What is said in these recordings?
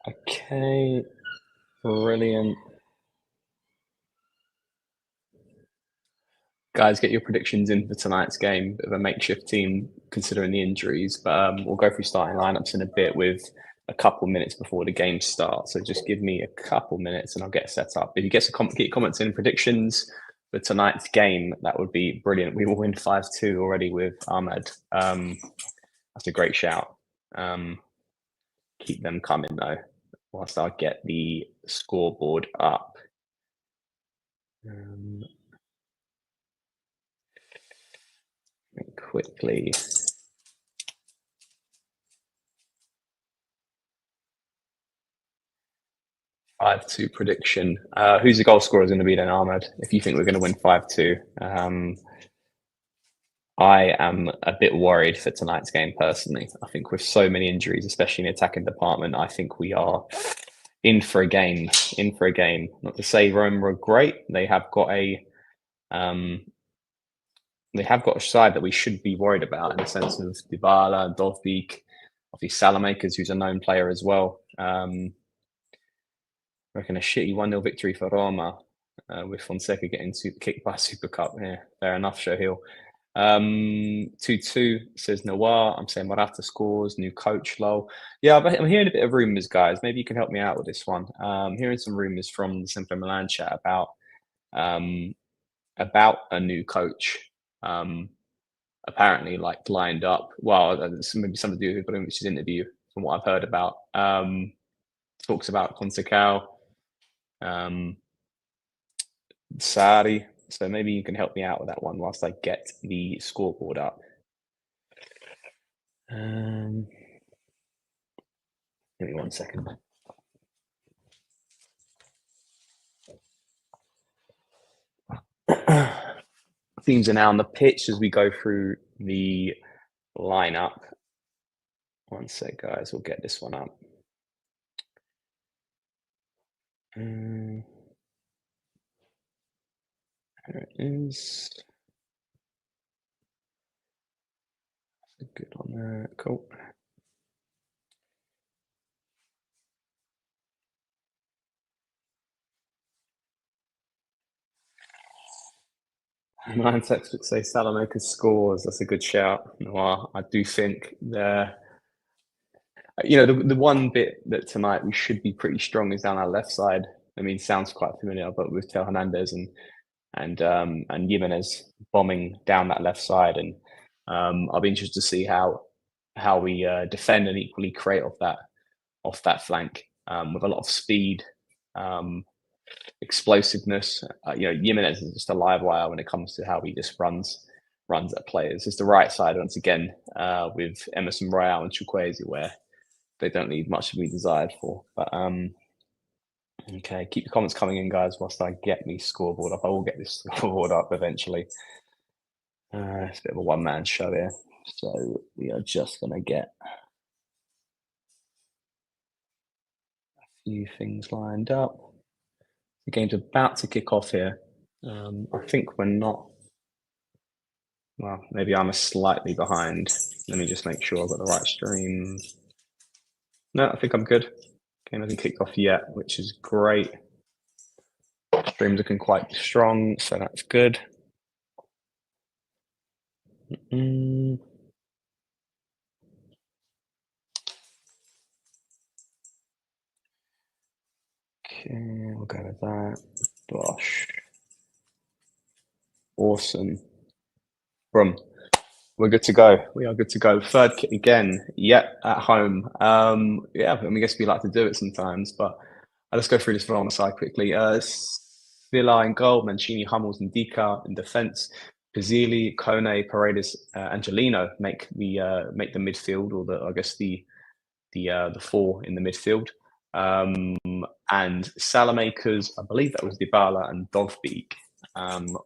Okay, brilliant. Guys, get your predictions in for tonight's game. Bit of a makeshift team considering the injuries, but we'll go through starting lineups in a bit with a couple minutes before the game starts. So just give me a couple minutes and I'll get set up. If you get your comments in predictions for tonight's game, that would be brilliant. We will win 5-2 already with Ahmed. That's a great shout. Keep them coming though, whilst I get the scoreboard up. Quickly. 5-2 prediction. Who's the goal scorer going to be then, Ahmed? If you think we're going to win 5-2. I am a bit worried for tonight's game personally. I think with so many injuries, especially in the attacking department, I think we are in for a game. In for a game. Not to say Roma are great. They have got a side that we should be worried about in the sense of Dybala, Dovbyk, obviously Salamakers, who's a known player as well. I reckon a shitty 1-0 victory for Roma with Fonseca getting kicked by Super Cup. Yeah, fair enough, Shohil. 2-2 says Noir. I'm saying Morata scores, new coach, lol. Yeah, I'm hearing a bit of rumours, guys. Maybe you can help me out with this one. Hearing some rumours from the Simple Milan chat about a new coach. Apparently, like lined up. Well, maybe something to do with Ibrahimovic's interview, from what I've heard about. Talks about Consecao, Sari. So maybe you can help me out with that one whilst I get the scoreboard up. Give me 1 second. Teams are now on the pitch as we go through the lineup. 1 sec, guys. We'll get this one up. There it is. Good on there. Cool. Nine textbooks say Salamanca scores. That's a good shout. Well, I do think the one bit that tonight we should be pretty strong is down our left side. I mean, sounds quite familiar, but with Teo Hernandez and Jimenez bombing down that left side, and I'll be interested to see how we defend and equally create off that flank with a lot of speed, explosiveness. Jimenez is just a live wire when it comes to how he just runs at players. It's the right side once again with Emerson Royale and Chukwueze, where they don't leave much to be desired for. But okay, keep the comments coming in, guys, whilst I get me scoreboard up. I will get this scoreboard up eventually. It's a bit of a one-man show here. So we are just going to get a few things lined up. The game's about to kick off here. I think we're not. Well, maybe I'm slightly behind. Let me just make sure I've got the right stream. No, I think I'm good. Game hasn't kicked off yet, which is great. Stream's looking quite strong, so that's good. Okay, we'll go with that. Gosh. Awesome. Boom. We're good to go. We are good to go. Third kit again. Yep, at home. Yeah, I guess we like to do it sometimes, but let's go through this Verona side quickly. Villa in goal, Mancini, Hummels, and Dika in defence. Pizzili, Kone, Paredes, Angelino make the midfield, or the four in the midfield. And Salamakers, I believe that was Dybala and Dovbyk,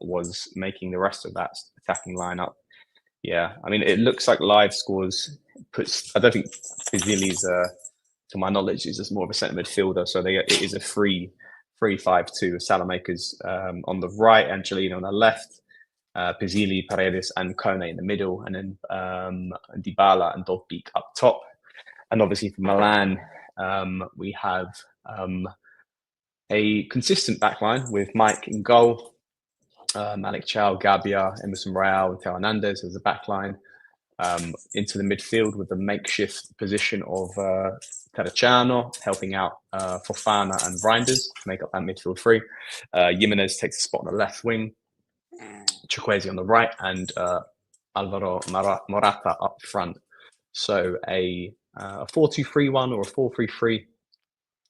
was making the rest of that attacking lineup. Yeah, I mean, it looks like live scores puts. I don't think Pizzili's, to my knowledge, is just more of a centre midfielder. So it is a 3-5-2. Salamakers on the right, Angelino on the left, Pizzili, Paredes, and Kone in the middle, and then Dybala and Dovbyk up top. And obviously for Milan, We have a consistent backline with Mike in goal, Malik Chow, Gabia, Emerson Royale, and Theo Hernandez as a backline. Into the midfield with the makeshift position of Terracciano helping out Fofana and Reinders to make up that midfield three. Jimenez takes a spot on the left wing, Chukwueze on the right, and Alvaro Morata up front. So a 4-2-3-1 or a 4-3-3,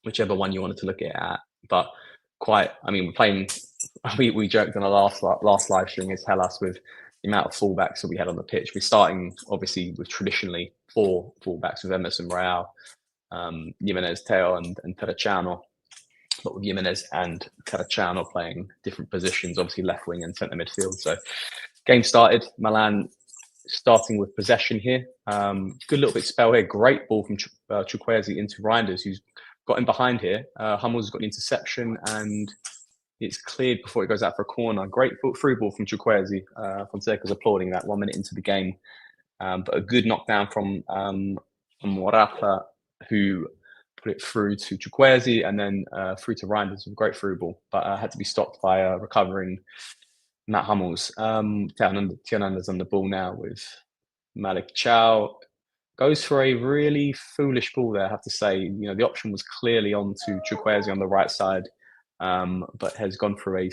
whichever one you wanted to look at. But we're playing. We joked on the last live stream is Hellas with the amount of fullbacks that we had on the pitch. We're starting obviously with traditionally 4 fullbacks with Emerson Royale, Jimenez, Teo, and Terracciano. But with Jimenez and Terracciano playing different positions, obviously left wing and centre midfield. So game started. Milan starting with possession here. Good little bit spell here. Great ball from Chukwueze into Reinders, who's got him behind here. Hummels got an interception and it's cleared before it goes out for a corner. Great through ball from Chukwueze. Fonseca's applauding that 1 minute into the game. But a good knockdown from Morata, who put it through to Chukwueze and then through to Reinders with a great through ball, but had to be stopped by recovering Matt Hummels. Hernandez on the ball now with Malik Chow. Goes for a really foolish ball there, I have to say. The option was clearly on to Chukwueze on the right side, but has gone for a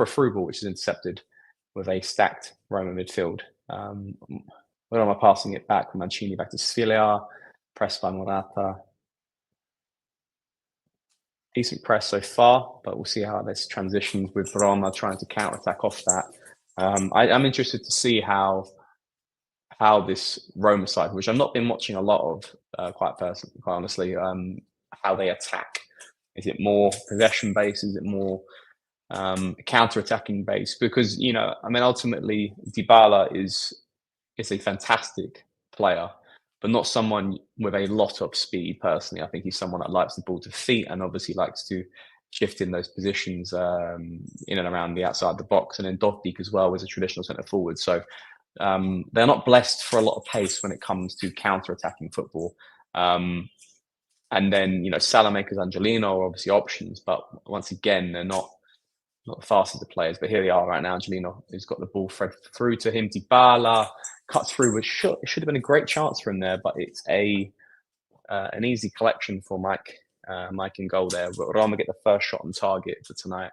through ball, which is intercepted with a stacked Roma midfield. Roma passing it back from Mancini back to Svilia, pressed by Morata. Decent press so far, but we'll see how this transitions with Roma trying to counter-attack off that. I'm interested to see how this Roma side, which I've not been watching a lot of, quite honestly, how they attack. Is it more possession-based? Is it more counter-attacking based? Because, ultimately, Dybala is a fantastic player, but not someone with a lot of speed, personally. I think he's someone that likes the ball to feet and obviously likes to shift in those positions in and around the outside the box. And then Dovbyk as well was a traditional centre forward. So they're not blessed for a lot of pace when it comes to counter-attacking football. And then, Salamakers, Angelino are obviously options, but once again, they're not the fastest of players. But here they are right now. Angelino has got the ball through to him. Dybala cuts through, which it should have been a great chance for him there, but it's an easy collection for Mike in goal there. But Roma get the first shot on target for tonight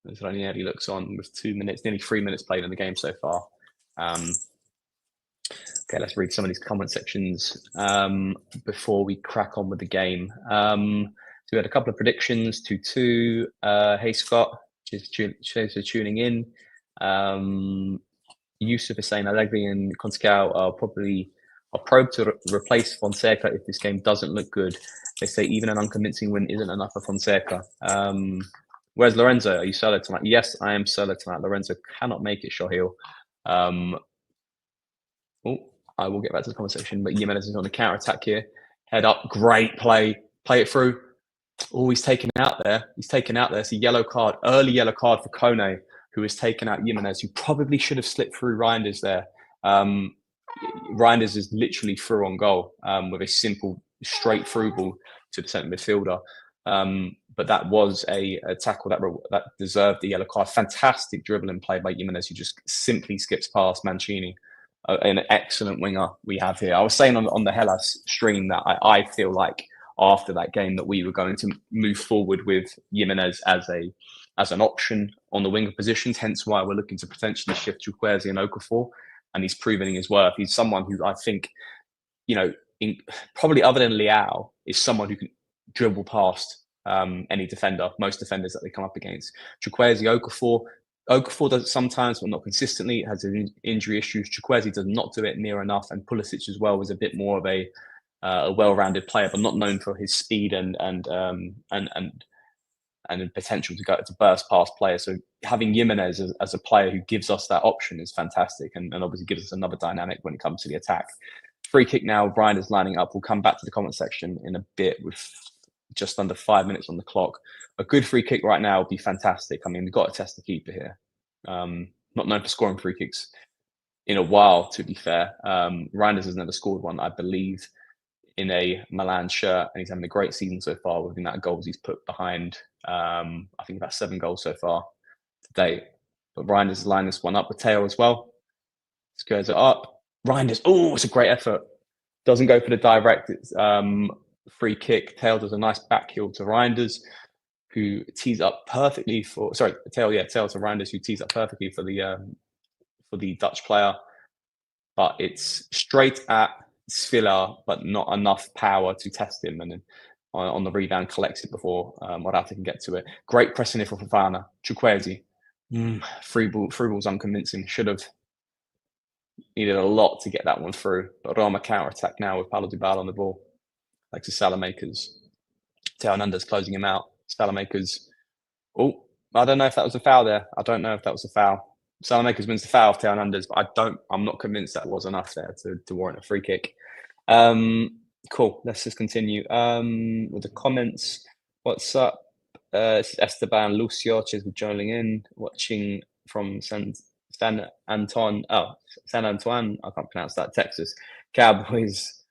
as Rossoneri looks on with 2 minutes, nearly 3 minutes played in the game so far. Okay, let's read some of these comment sections before we crack on with the game. So we had a couple of predictions, 2-2. Hey, Scott, cheers for tuning in. Yusuf is saying Allegri and Conceição are probed to replace Fonseca if this game doesn't look good. They say even an unconvincing win isn't enough for Fonseca. Where's Lorenzo? Are you solo tonight? Yes, I am solo tonight. Lorenzo cannot make it, Shohil. I will get back to the conversation, but Jimenez is on the counter attack here. Head up, great play it through. Oh, he's taken out there. It's a yellow card, early yellow card for Kone, who has taken out Jimenez, who probably should have slipped through Reinders there. Reinders is literally through on goal with a simple straight through ball to the centre midfielder. But that was a tackle that deserved the yellow card. Fantastic dribbling play by Jimenez, who just simply skips past Mancini. An excellent winger we have here. I was saying on the Hellas stream that I feel like after that game that we were going to move forward with Jimenez as an option on the winger positions, hence why we're looking to potentially shift Chukwueze and Okafor, and he's proving his worth. He's someone who I think, probably other than Leao, is someone who can dribble past any defender, most defenders that they come up against. Chukwueze, Okafor does it sometimes, but not consistently. It has injury issues. Chukwueze does not do it near enough, and Pulisic as well was a bit more of a well-rounded player, but not known for his speed and potential to burst past players. So having Jimenez as a player who gives us that option is fantastic, and obviously gives us another dynamic when it comes to the attack. Free kick now. Brian is lining up. We'll come back to the comment section in a bit with just under 5 minutes on the clock. A good free kick right now would be fantastic. I mean, we've got to test the keeper here. Not known for scoring free kicks in a while, to be fair. Reinders has never scored one, I believe, in a Milan shirt, and he's having a great season so far with the amount of goals he's put behind. I think about 7 goals so far to date. But Reinders lined this one up with Teo as well. Squares it up. Reinders, it's a great effort. Doesn't go for the direct free kick. Teo does a nice back heel to Reinders, who tees up perfectly for. Sorry, Teo to Reinders, who tees up perfectly for the Dutch player. But it's straight at Svilla, but not enough power to test him. And then on the rebound, collects it before Morata can get to it. Great pressing here for Fofana. Chukwueze. Free ball's unconvincing. Should have needed a lot to get that one through. But Roma counter-attack now with Paulo Dybala on the ball. Like to Salamakers. Teo Hernandez closing him out. Salamakers. I don't know if that was a foul there. Salamakers wins the foul of Teo Hernandez, but I'm not convinced that was enough there to warrant a free kick. Cool. Let's just continue with the comments. What's up? This is Esteban Lucio, cheers for joining in. Watching from San Antoine. San Antoine. I can't pronounce that. Texas. Cowboys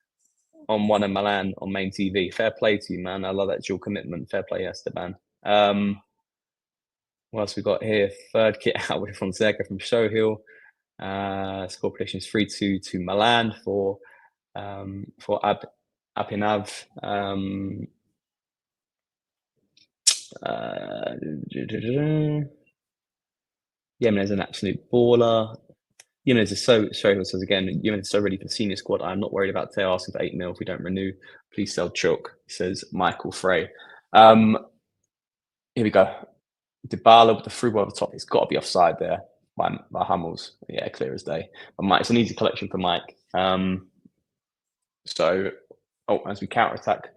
on one in Milan on main TV. Fair play to you, man. I love that dual commitment. Fair play, Esteban. What else we got here? Third kit out with Fonseca from Showhill. Score prediction is 3-2 to Milan for Apinav. Yemen is an absolute baller. Yemen is Showhill says again, Yemen is so ready for the senior squad. I'm not worried about Teo asking for 8 mil if we don't renew. Please sell Chook, says Michael Frey. Here we go. Dybala with the through ball at the top. It's got to be offside there by Hummels. Yeah, clear as day. But Mike, it's an easy collection for Mike. As we counter-attack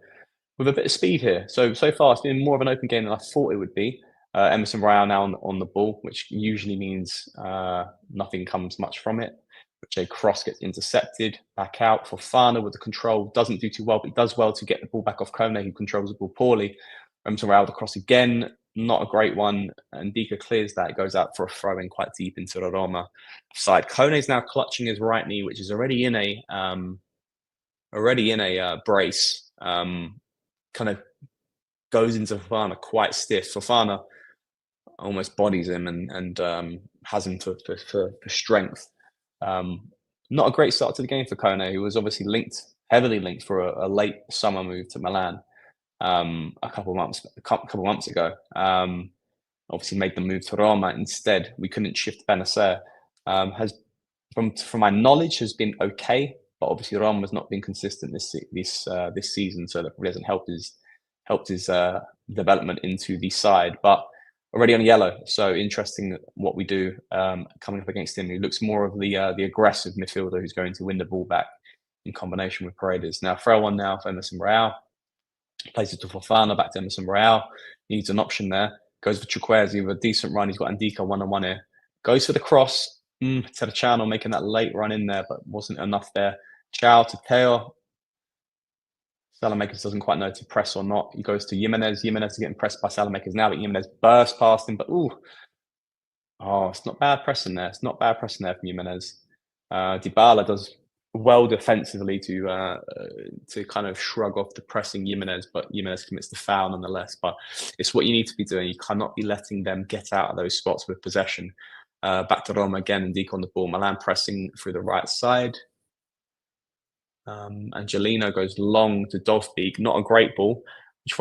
with a bit of speed here. So far, it's been more of an open game than I thought it would be. Emerson Royal now on the ball, which usually means nothing comes much from it. Which a cross gets intercepted, back out. Fofana with the control doesn't do too well, but he does well to get the ball back off Kone, who controls the ball poorly. Emerson Royal with the cross again. Not a great one. And Dika clears that. It goes out for a throw in quite deep into the Roma side. Kone is now clutching his right knee, which is already in a brace. Kind of goes into Fofana quite stiff. Fofana almost bodies him and has him for strength. Not a great start to the game for Kone, who was obviously heavily linked for a late summer move to Milan. A couple months ago, obviously made the move to Roma instead. We couldn't shift Benacer. From my knowledge, has been okay, but obviously Roma has not been consistent this season, so that probably hasn't helped his development into the side. But already on yellow, so interesting what we do coming up against him. He looks more of the aggressive midfielder who's going to win the ball back in combination with Paredes. Now throw one now for Emerson Royal. Plays it to Fofana, back to Emerson Royal. Needs an option there. Goes for Chukwueze with a decent run. He's got Ndika one-on-one here. Goes for the cross. To the channel, making that late run in there, but wasn't enough there. Chow to Teo. Salamakers doesn't quite know to press or not. He goes to Jimenez. Jimenez is getting pressed by Salamakers now, but Jimenez bursts past him. But it's not bad pressing there. It's not bad pressing there from Jimenez. Dybala does well defensively to kind of shrug off the pressing Jimenez, but Jimenez commits the foul nonetheless. But it's what you need to be doing. You cannot be letting them get out of those spots with possession. Back to Roma again, and Ndika on the ball. Milan pressing through the right side. Angelino goes long to Dovbeek. Not a great ball, which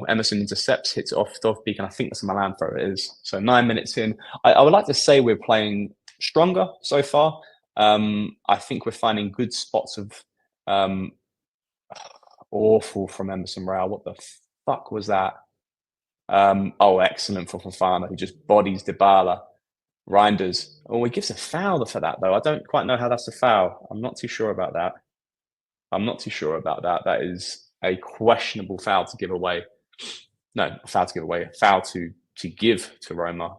Emerson intercepts, hits it off Dovbeek, and I think that's a Milan throw. It is. So 9 minutes in. I would like to say we're playing stronger so far. I think we're finding good spots of awful from Emerson Royal. What the fuck was that? Excellent for Fofana, who just bodies Dybala. Reinders. He gives a foul for that, though. I don't quite know how that's a foul. I'm not too sure about that. That is a questionable foul to give away. No, a foul to give away. A foul to give to Roma.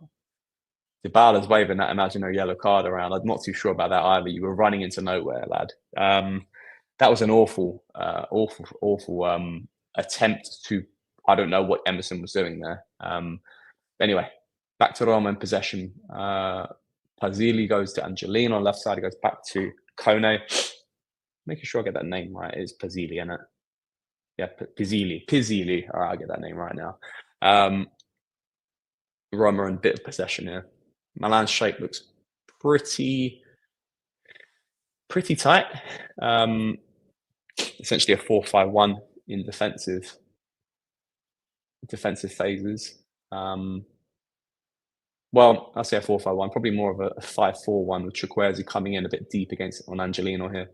Dybala's waving that imaginary yellow card around. I'm not too sure about that either. You were running into nowhere, lad. That was an awful attempt to. I don't know what Emerson was doing there. Anyway, back to Roma in possession. Pazili goes to Angelino on left side. He goes back to Kone. making sure I get that name right. It's Pizzili, isn't it? Yeah, Pizzili. All right, I'll get that name right now. Roma in a bit of possession here. Milan's shape looks pretty tight. Essentially a 4-5-1 in defensive phases. Well, I'll say a 4-5-1, probably more of a 5-4-1 with Chukwueze coming in a bit deep against on Angelino here.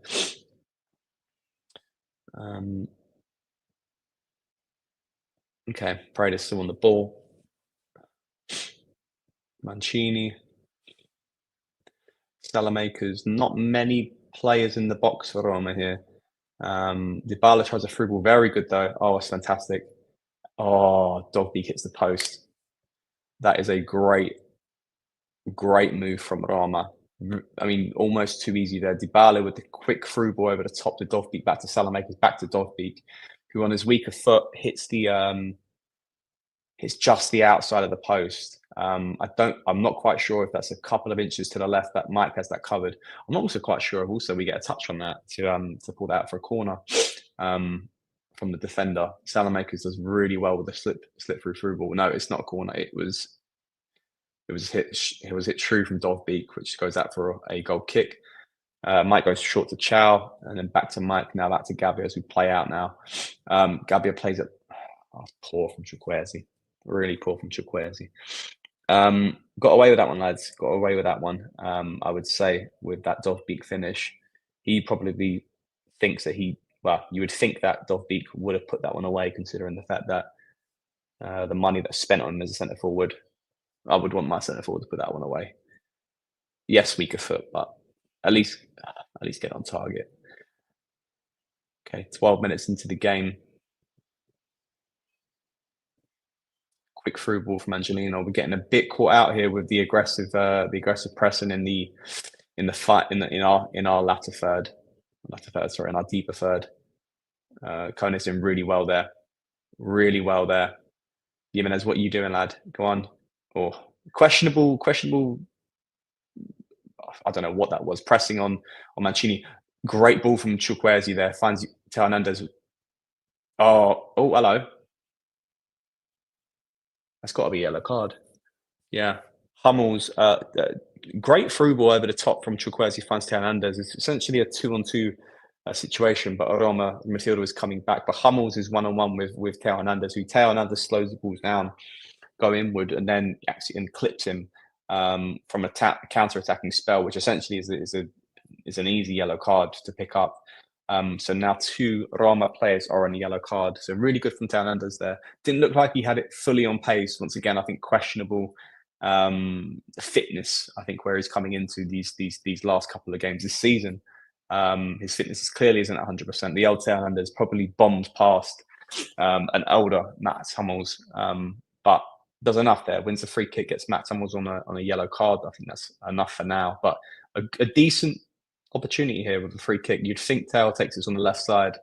Okay, Paredes still on the ball. Mancini. Salamakers, not many players in the box for Roma here. Dybala tries a through ball, very good though. Oh, it's fantastic. Oh, Dogbeak hits the post. That is a great move from Roma. I mean, almost too easy there. Dybala with the quick through ball over the top to Dovbeek, back to Salamakers, back to Dovbeek, who on his weaker foot hits just the outside of the post. I'm not quite sure if that's a couple of inches to the left that Mike has that covered. I'm not also quite sure if also we get a touch on that to pull that out for a corner from the defender. Salamakers does really well with the slip through ball. No, it's not a corner. It was hit true from Dovbeek, which goes out for a goal kick. Mike goes short to Chow, and then back to Mike. Now back to Gabbia as we play out now. Gabbia plays it. Oh, poor from Chukwueze. Really poor from Chukwueze. Got away with that one, lads. Got away with that one. I would say with that Dovbeek finish, he probably thinks that you would think that Dovbeek would have put that one away, considering the fact that the money that's spent on him as a centre forward. I would want my centre forward to put that one away. Yes, weaker foot, but at least get on target. Okay, 12 minutes into the game. Quick through ball from Angelino. We're getting a bit caught out here with the aggressive pressing in our latter third. In our deeper third. Kone's doing really well there. Really well there. Jimenez, what are you doing, lad? Go on. Oh, questionable. I don't know what that was. Pressing on Mancini. Great ball from Chukwueze there. Finds Teo Hernandez. Oh, hello. That's got to be a yellow card. Yeah. Hummels, great through ball over the top from Chukwueze. Finds Teo Hernandez. It's essentially a 2-on-2 situation, but Roma midfielder is coming back. But Hummels is 1-on-1 with Teo Hernandez, who Teo Hernandez slows the balls down, go inward, and then actually clips him from a counter-attacking spell, which essentially is an easy yellow card to pick up. So now 2 Roma players are on a yellow card. So really good from Teo Hernandez there. Didn't look like he had it fully on pace. Once again, I think questionable fitness. I think where he's coming into these last couple of games this season. His fitness clearly isn't 100%. The old Teo Hernandez probably bombed past an older Mats Hummels, but does enough there. Wins the free kick, gets Mats Hummels on a yellow card. I think that's enough for now. But a decent opportunity here with the free kick. You'd think Teo takes this on the left side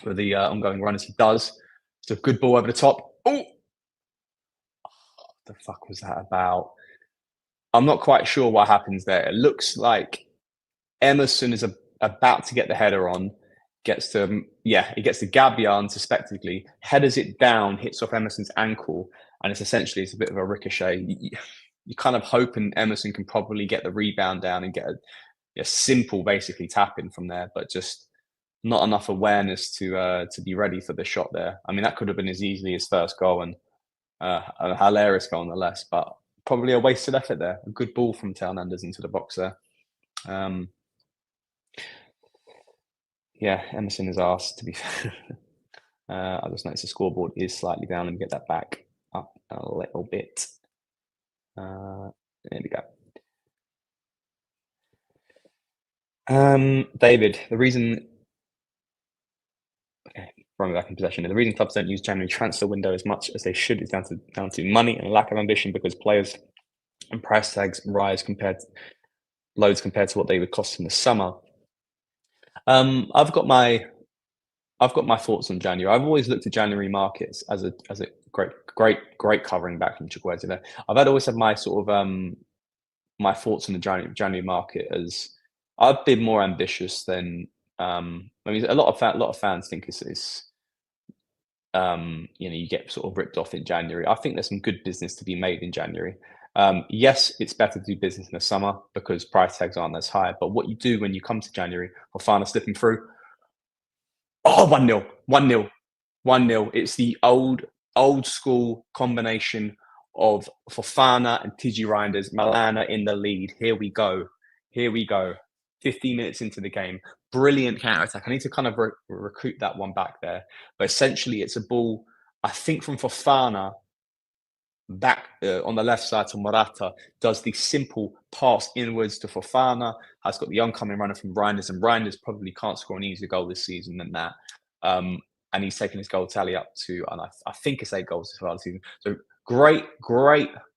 with the ongoing run as he does. It's a good ball over the top. Oh, what the fuck was that about? I'm not quite sure what happens there. It looks like Emerson is about to get the header on. He gets to Gabbia unsuspectingly, headers it down, hits off Emerson's ankle, and it's a bit of a ricochet. You're kind of hoping Emerson can probably get the rebound down and get a simple, basically, tap in from there, but just not enough awareness to be ready for the shot there. I mean, that could have been as easily his first goal and a hilarious goal nonetheless, but probably a wasted effort there. A good ball from Teo Hernandez into the box there. Yeah, Emerson is asked, to be fair. I just noticed the scoreboard is slightly down. Let me get that back up a little bit. There we go. David, the reason... Okay, Roma back in possession. The reason clubs don't use January transfer window as much as they should is down to money and a lack of ambition, because players and price tags rise loads compared to what they would cost in the summer. I've got my thoughts on January. I've always looked at January markets as a great covering back from Chukwueze there. I've always had my sort of my thoughts on the January market as I've been more ambitious than I mean, a lot of fans think it's you get sort of ripped off in January. I think there's some good business to be made in January. Yes, it's better to do business in the summer because price tags aren't as high. But what you do when you come to January, Fofana slipping through, oh, 1-0, 1-0, 1-0. It's the old school combination of Fofana and Tiji Reinders, Milana in the lead. Here we go. Here we go. 15 minutes into the game. Brilliant counter attack. I need to kind of recruit that one back there. But essentially, it's a ball, I think, from Fofana back on the left side to Morata, does the simple pass inwards to Fofana, has got the oncoming runner from Reinders, and Reinders probably can't score an easier goal this season than that. And he's taken his goal tally up to, and I think it's 8 goals as far this season. So great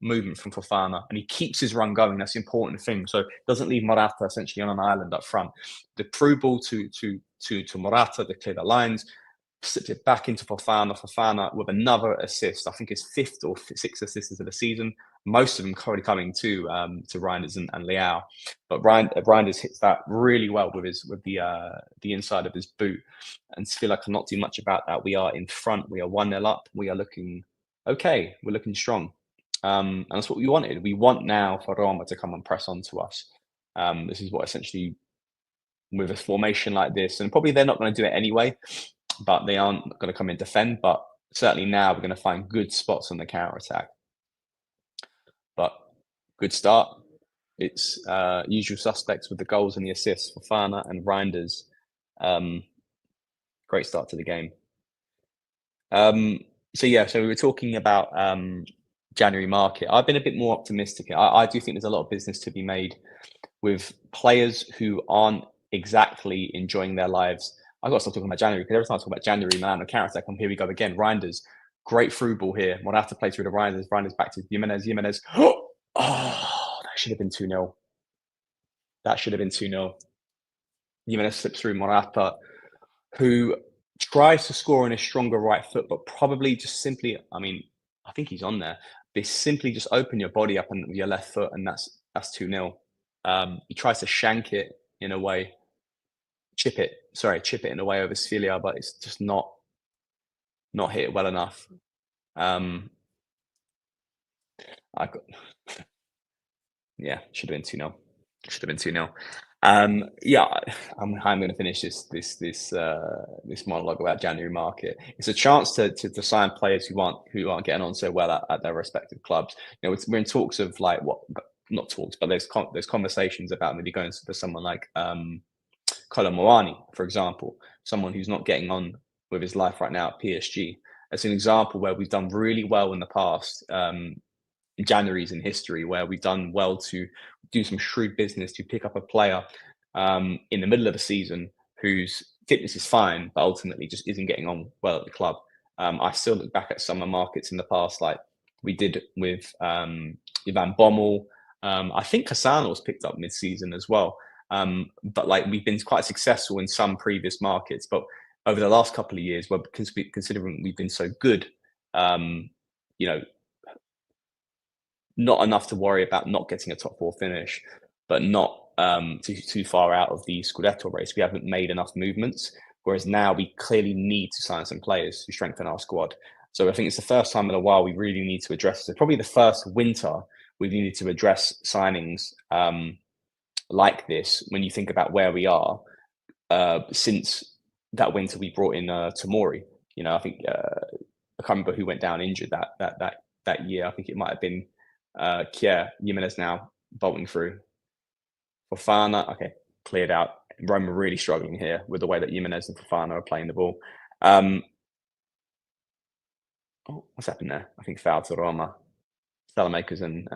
movement from Fofana, and he keeps his run going. That's the important thing. So doesn't leave Morata essentially on an island up front. The through ball to Morata to clear the lines, slipped it back into Fofana. Fofana with another assist. I think his 5th or 6th assist of the season. Most of them already coming to Reinders and Leao. But Reinders hits that really well with the inside of his boot. And feel like I cannot do much about that. We are in front. We are 1-0 up. We are looking okay. We're looking strong. And that's what we wanted. We want now for Roma to come and press onto us. This is what essentially, with a formation like this, and probably they're not going to do it anyway, but they aren't going to come and defend. But certainly now we're going to find good spots on the counter attack. But good start. It's usual suspects with the goals and the assists. Fofana and Reinders. Great start to the game. So we were talking about January market. I've been a bit more optimistic. I do think there's a lot of business to be made with players who aren't exactly enjoying their lives. I've got to stop talking about January because every time I talk about January, Milan and counter attack, here we go again. Reinders, great through ball here. Morata play through the Reinders. Reinders back to Jimenez. Oh, that should have been 2-0. That should have been 2-0. Jimenez slips through Morata, who tries to score on his stronger right foot, but probably just simply, I mean, I think he's on there. They simply just open your body up and your left foot, and that's 2-0. He tries to shank it in a way, chip it in a way over Sfilia, but it's just not hit well enough. Should have been 2-0. Should have been 2-0. I'm going to finish this monologue about January market. It's a chance to sign players who aren't getting on so well at their respective clubs. We're in talks of not talks, but there's conversations about maybe going for someone like Colomboani, for example, someone who's not getting on with his life right now at PSG. As an example where we've done really well in the past. Januaries in history where we've done well to do some shrewd business to pick up a player in the middle of a season whose fitness is fine, but ultimately just isn't getting on well at the club. I still look back at summer markets in the past, like we did with Ivan Bommel. I think Cassano was picked up mid-season as well. But we've been quite successful in some previous markets, but over the last couple of years, considering we've been so good, not enough to worry about not getting a top 4 finish, but not too far out of the Scudetto race. We haven't made enough movements, whereas now we clearly need to sign some players to strengthen our squad. So I think it's the first time in a while we really need to address this. Probably the first winter we've needed to address signings like this when you think about where we are since that winter we brought in Tomori. I think I can't remember who went down injured that year. I think it might have been Kier. Jimenez now bolting through. Fofana, okay, cleared out. Roma really struggling here with the way that Jimenez and Fofana are playing the ball. What's happened there? I think foul to Roma. Salamakers and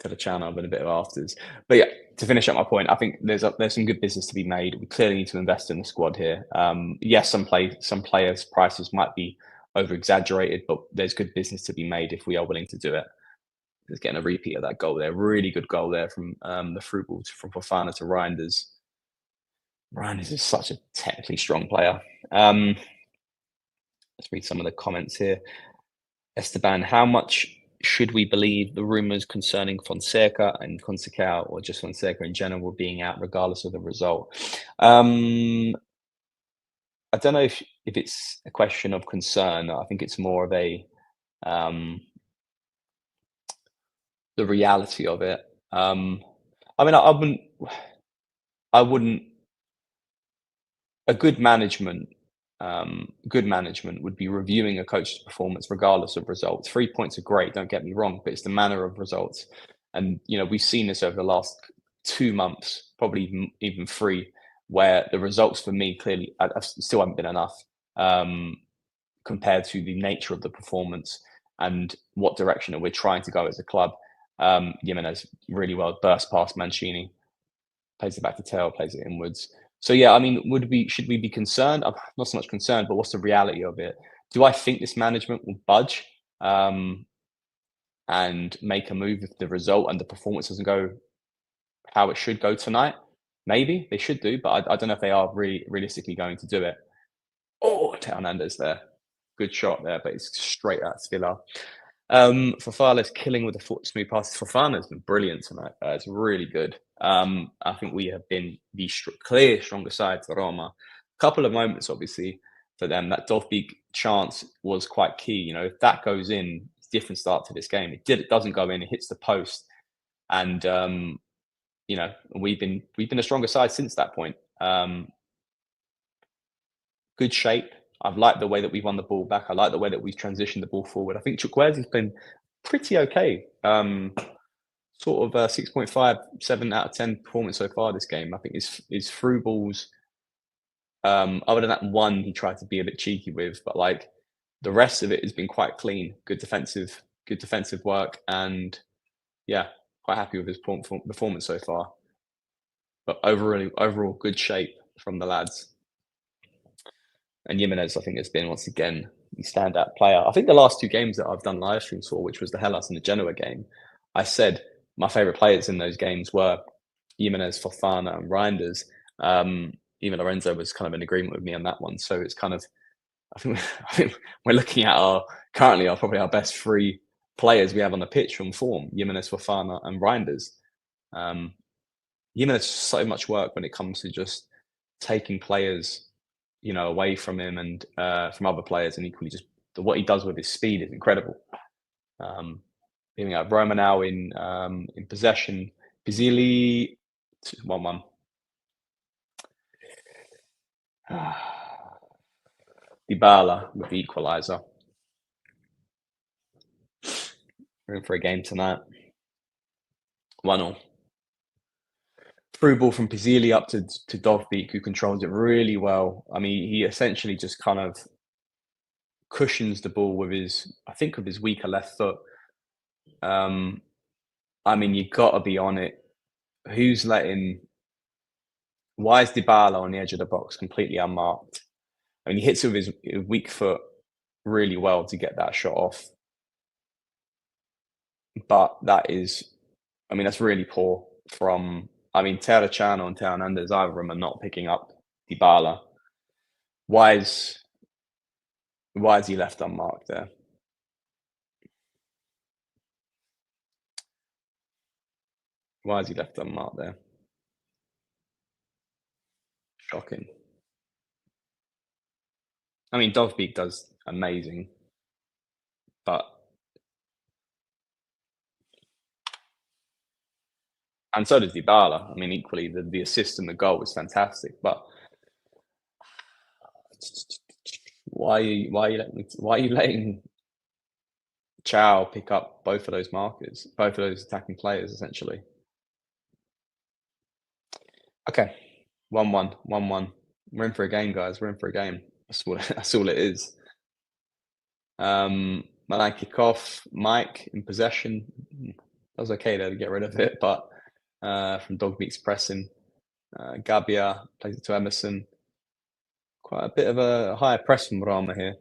Telechano have been a bit of afters. But yeah, to finish up my point, I think there's some good business to be made. We clearly need to invest in the squad here. Yes, some players' prices might be over-exaggerated, but there's good business to be made if we are willing to do it. Just getting a repeat of that goal there. Really good goal there from the through ball from Fofana to Reinders. Reinders is such a technically strong player. Let's read some of the comments here. Esteban, how much should we believe the rumors concerning Fonseca and Conceição, or just Fonseca in general, being out regardless of the result? I don't know if it's a question of concern. I think it's more of a um, the reality of it. I mean, I wouldn't. A good management would be reviewing a coach's performance regardless of results. 3 points are great, don't get me wrong, but it's the manner of results. And we've seen this over the last 2 months, probably even three, where the results for me clearly I still haven't been enough compared to the nature of the performance and what direction that we're trying to go as a club. Jimenez really well burst past Mancini, plays it back to tail, plays it inwards. So yeah, I mean, should we be concerned? I'm not so much concerned, but what's the reality of it? Do I think this management will budge and make a move if the result and the performance doesn't go how it should go tonight? Maybe they should do, but I don't know if they are really realistically going to do it. Oh, Hernandez there, good shot there, but it's straight at Villa. Fofana's killing with the foot smooth passes. Fofana's been brilliant tonight. It's really good. I think we have been the clear stronger side to Roma. A couple of moments, obviously, for them. That Dovbyk chance was quite key. If that goes in, it's a different start to this game. It doesn't go in. It hits the post, and we've been a stronger side since that point. Good shape. I've liked the way that we've won the ball back. I like the way that we've transitioned the ball forward. I think Chukwueze's been pretty okay. Sort of 6.5, 7 out of 10 performance so far this game. I think his through balls, other than that one he tried to be a bit cheeky with, but like the rest of it has been quite clean. Good defensive work, and yeah, quite happy with his performance so far. But overall good shape from the lads. And Jimenez, I think, has been once again the standout player. I think the last two games that I've done live streams for, which was the Hellas and the Genoa game, I said my favourite players in those games were Jimenez, Fofana, and Reinders. Even Lorenzo was kind of in agreement with me on that one. So it's kind of, I think we're looking at currently probably our best three players we have on the pitch from form: Jimenez, Fofana, and Reinders. Jimenez so much work when it comes to just taking players away from him and from other players, and equally just what he does with his speed is incredible. Being at Roma now in possession, Pizzilli 1-1. Dybala with the equalizer. We're in for a game tonight. 1-0. Through ball from Pizzilli up to Dovbyk, who controls it really well. I mean, he essentially just kind of cushions the ball with his weaker left foot. I mean, you've got to be on it. Why is Dybala on the edge of the box completely unmarked? I mean, he hits it with his weak foot really well to get that shot off. But that's really poor from, Terracciano and Hernandez, either of them are not picking up Dybala. Why is he left unmarked there? Why is he left unmarked there? Shocking. I mean, Dovbyk does amazing, but and so does Dybala. I mean, equally, the assist and the goal was fantastic, but why are you letting Chow pick up both of those markers, both of those attacking players, essentially? Okay, 1-1, 1-1. We're in for a game, guys. We're in for a game. That's all it is. Milan kickoff. Mike in possession. That was okay there to get rid of it, but from Dogbyk's pressing, Gabbia plays it to Emerson. Quite a bit of a higher press from Roma here.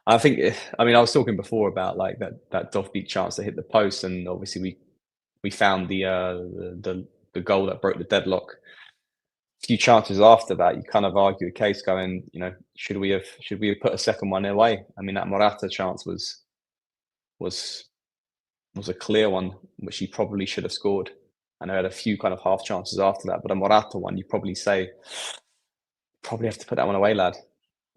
I think. I was talking before about like that Dovbyk chance to hit the post, and obviously we found the goal that broke the deadlock. A few chances after that, you kind of argue a case going, should we have put a second one away? I mean, that Morata chance was was was a clear one, which he probably should have scored. And I had a few kind of half chances after that, but a Morata one, you probably have to put that one away, lad.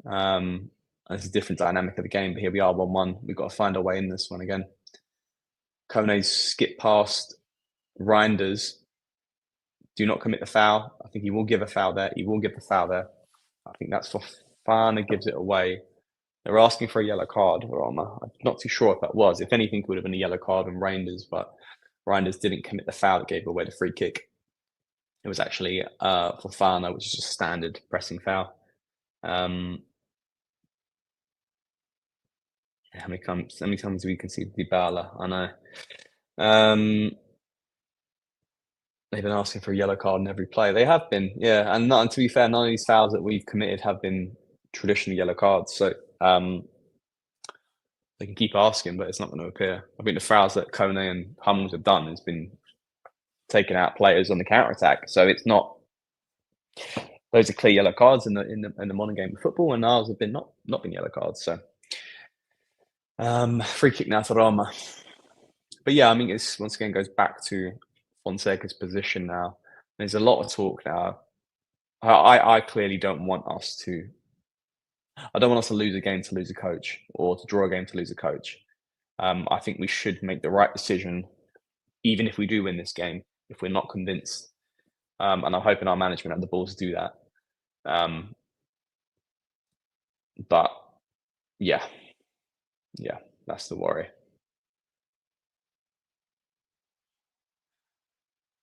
And it's a different dynamic of the game, but here we are, 1-1. We've got to find our way in this one again. Kone's skip past Reinders. Do not commit the foul. I think he will give a foul there. He will give the foul there. I think that's Fofana gives it away. They're asking for a yellow card, Roma. I'm not too sure if that was. If anything, it would have been a yellow card on Reinders, but Reinders didn't commit the foul that gave away the free kick. It was actually Fofana, which is just standard pressing foul. How many times we conceded Dybala? I know. They've been asking for a yellow card in every play. They have been, yeah. And to be fair, none of these fouls that we've committed have been traditionally yellow cards. So they can keep asking, but it's not going to appear. I think the fouls that Kone and Hummels have done has been taking out players on the counter attack. So it's not. Those are clear yellow cards in the modern game of football, and ours have been not been yellow cards. So free kick now to Roma. But yeah, I mean, it's once again goes back to Fonseca's position now. There's a lot of talk now. I clearly don't want us to. I don't want us to lose a game to lose a coach, or to draw a game to lose a coach. I think we should make the right decision, even if we do win this game, if we're not convinced. And I'm hoping our management have the balls to do that. But yeah, that's the worry.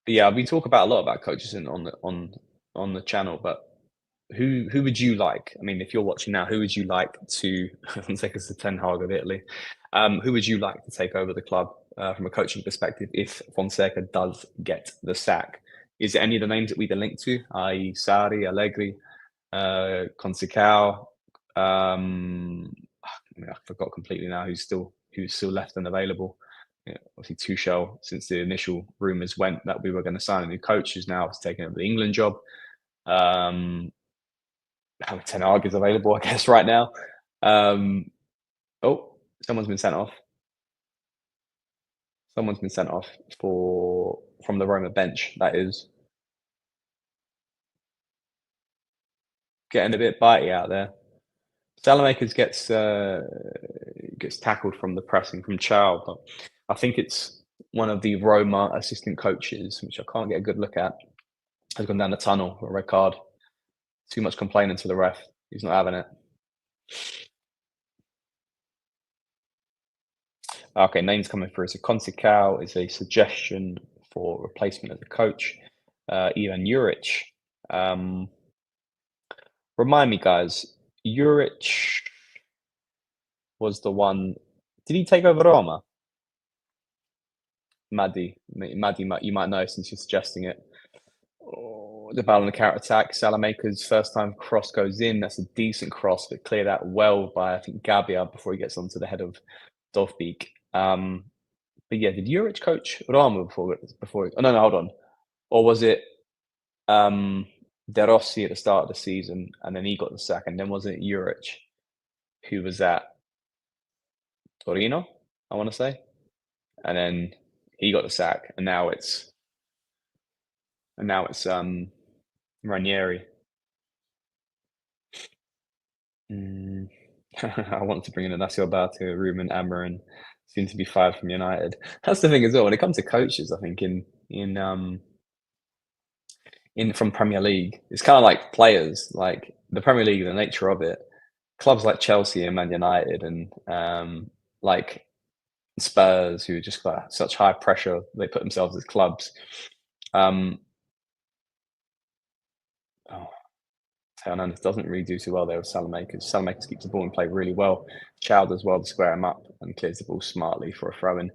But yeah, we talk about a lot about coaches on the channel, but who would you like? I mean, if you're watching now, who would you like to take us to Ten Hag of Italy? Who would you like to take over the club from a coaching perspective if Fonseca does get the sack? Is it any of the names that we've been linked to, i.e. Sarri, Allegri, Conceição? I forgot completely now who's still left and available. Yeah, obviously Tuchel, since the initial rumours went that we were going to sign a new coach, who's now taking over the England job. Ten Hag is available, I guess, right now. Oh, someone's been sent off. Someone's been sent off from the Roma bench. That is getting a bit bitey out there. Salamakers gets tackled from the pressing from Chow, but I think it's one of the Roma assistant coaches, which I can't get a good look at, has gone down the tunnel for a red card. Too much complaining to the ref. He's not having it. Okay, names coming through. So Conceição is a suggestion for replacement as a coach. Ivan Juric. Remind me, guys. Juric was the one. Did he take over Roma? Maddy, you might know since you're suggesting it. Oh, the ball on the counter attack. Salamaker's first time cross goes in. That's a decent cross, but cleared out well by I think Gabbia before he gets onto the head of Dovbeek. But yeah, did Juric coach Roma before? Oh, no, hold on. Or was it De Rossi at the start of the season, and then he got the sack, and then wasn't it Juric who was at Torino, I want to say, and then he got the sack, and now it's Ranieri. I wanted to bring in Inacio Batu, Ruben Amorim, seem to be fired from United. That's the thing as well. When it comes to coaches, I think from Premier League, it's kind of like players. Like the Premier League, the nature of it. Clubs like Chelsea and Man United, and like Spurs, who just got such high pressure, they put themselves as clubs. Hernandez doesn't really do too well there with Salamakers. Salamakers keeps the ball in play really well. Chow does well to square him up and clears the ball smartly for a throw-in.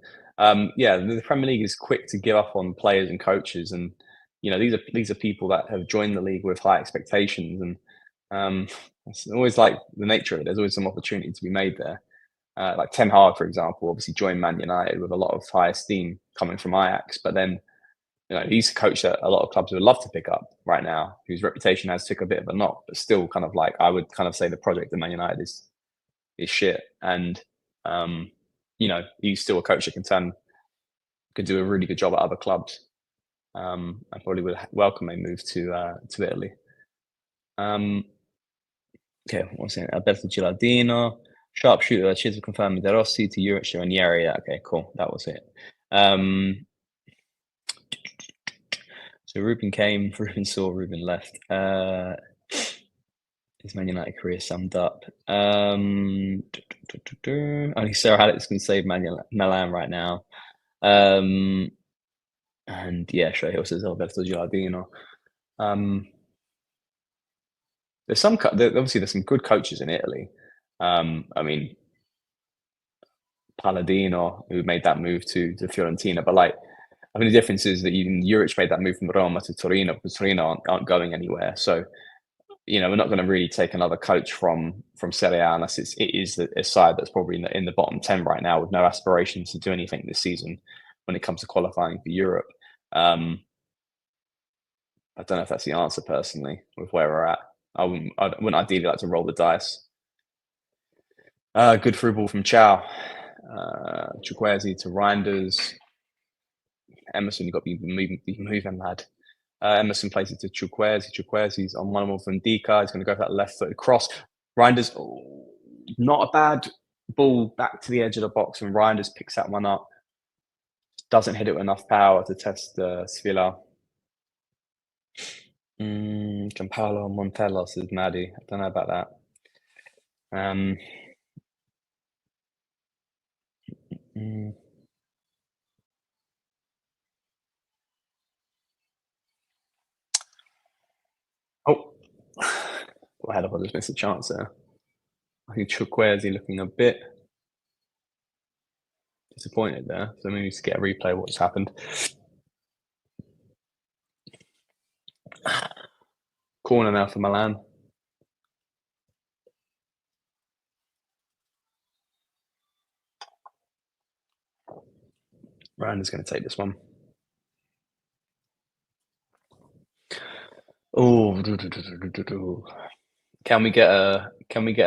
Yeah, the Premier League is quick to give up on players and coaches, and these are people that have joined the league with high expectations, and it's always like the nature of it. There's always some opportunity to be made there. Like Ten Hag, for example, obviously joined Man United with a lot of high esteem coming from Ajax, but then he's a coach that a lot of clubs would love to pick up right now, whose reputation has took a bit of a knock, but still kind of like I would kind of say the project at Man United is shit. And he's still a coach that could do a really good job at other clubs. I probably would welcome a move to Italy. Okay, what's it? Alberto Gilardino, sharpshooter, Chisel confirmed De Rossi to Europe show and yeah. Okay, cool. That was it. So Ruben came, Ruben saw, Ruben left. His Man United career summed up. Only Sir Alex can save Milan right now. And yeah, Shay Hill says Alberto Gilardino. There's obviously there's some good coaches in Italy. I mean, Palladino, who made that move to Fiorentina, but I mean, the difference is that even Juric made that move from Roma to Torino because Torino aren't going anywhere. So, we're not going to really take another coach from Serie A unless it is a side that's probably in the bottom 10 right now with no aspirations to do anything this season when it comes to qualifying for Europe. I don't know if that's the answer personally with where we're at. I wouldn't ideally like to roll the dice. Good through ball from Chow. Chukwueze to Reinders. Emerson, you've got to be moving, lad. Emerson plays it to Chukwueze. Chukwueze's on one more from Dika. He's going to go for that left-footed cross. Reinders, not a bad ball back to the edge of the box, and Reinders picks that one up. Doesn't hit it with enough power to test Svilla. Gianpaolo Montella says Maddie. I don't know about that. Oh, I had just missed a chance there. I think Chukwueze looking a bit disappointed there. So maybe just get a replay of what's happened. Corner now for Milan. Rand is going to take this one. Oh, can we get a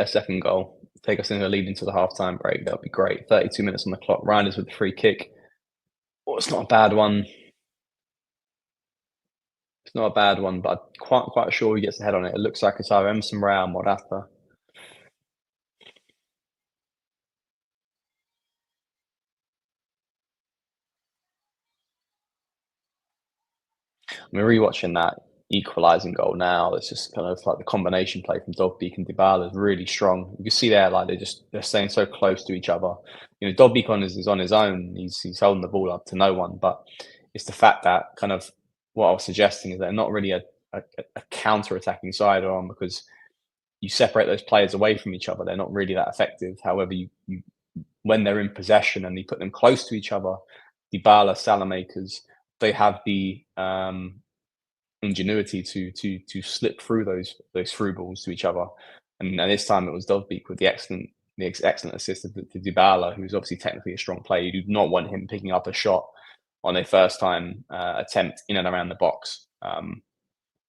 second goal? Take us in the lead into the halftime break. That'd be great. 32 minutes on the clock. Reinders with the free kick. Oh, it's not a bad one. It's not a bad one, but I'm quite sure he gets the head on it. It looks like it's either Emerson Royale or Morata. I'm rewatching that equalising goal now. It's just kind of like the combination play from Dovbyk and Dybala is really strong. You can see there, like they're staying so close to each other. Dovbyk is on his own. He's holding the ball up to no one. But it's the fact that kind of what I was suggesting is they're not really a counter-attacking side on because you separate those players away from each other. They're not really that effective. However, you when they're in possession and you put them close to each other, Dybala, Salamakers, they have the ingenuity to slip through those through balls to each other. And this time it was Dovbyk with the excellent assist to Dybala, who's obviously technically a strong player. You do not want him picking up a shot on a first time attempt in and around the box.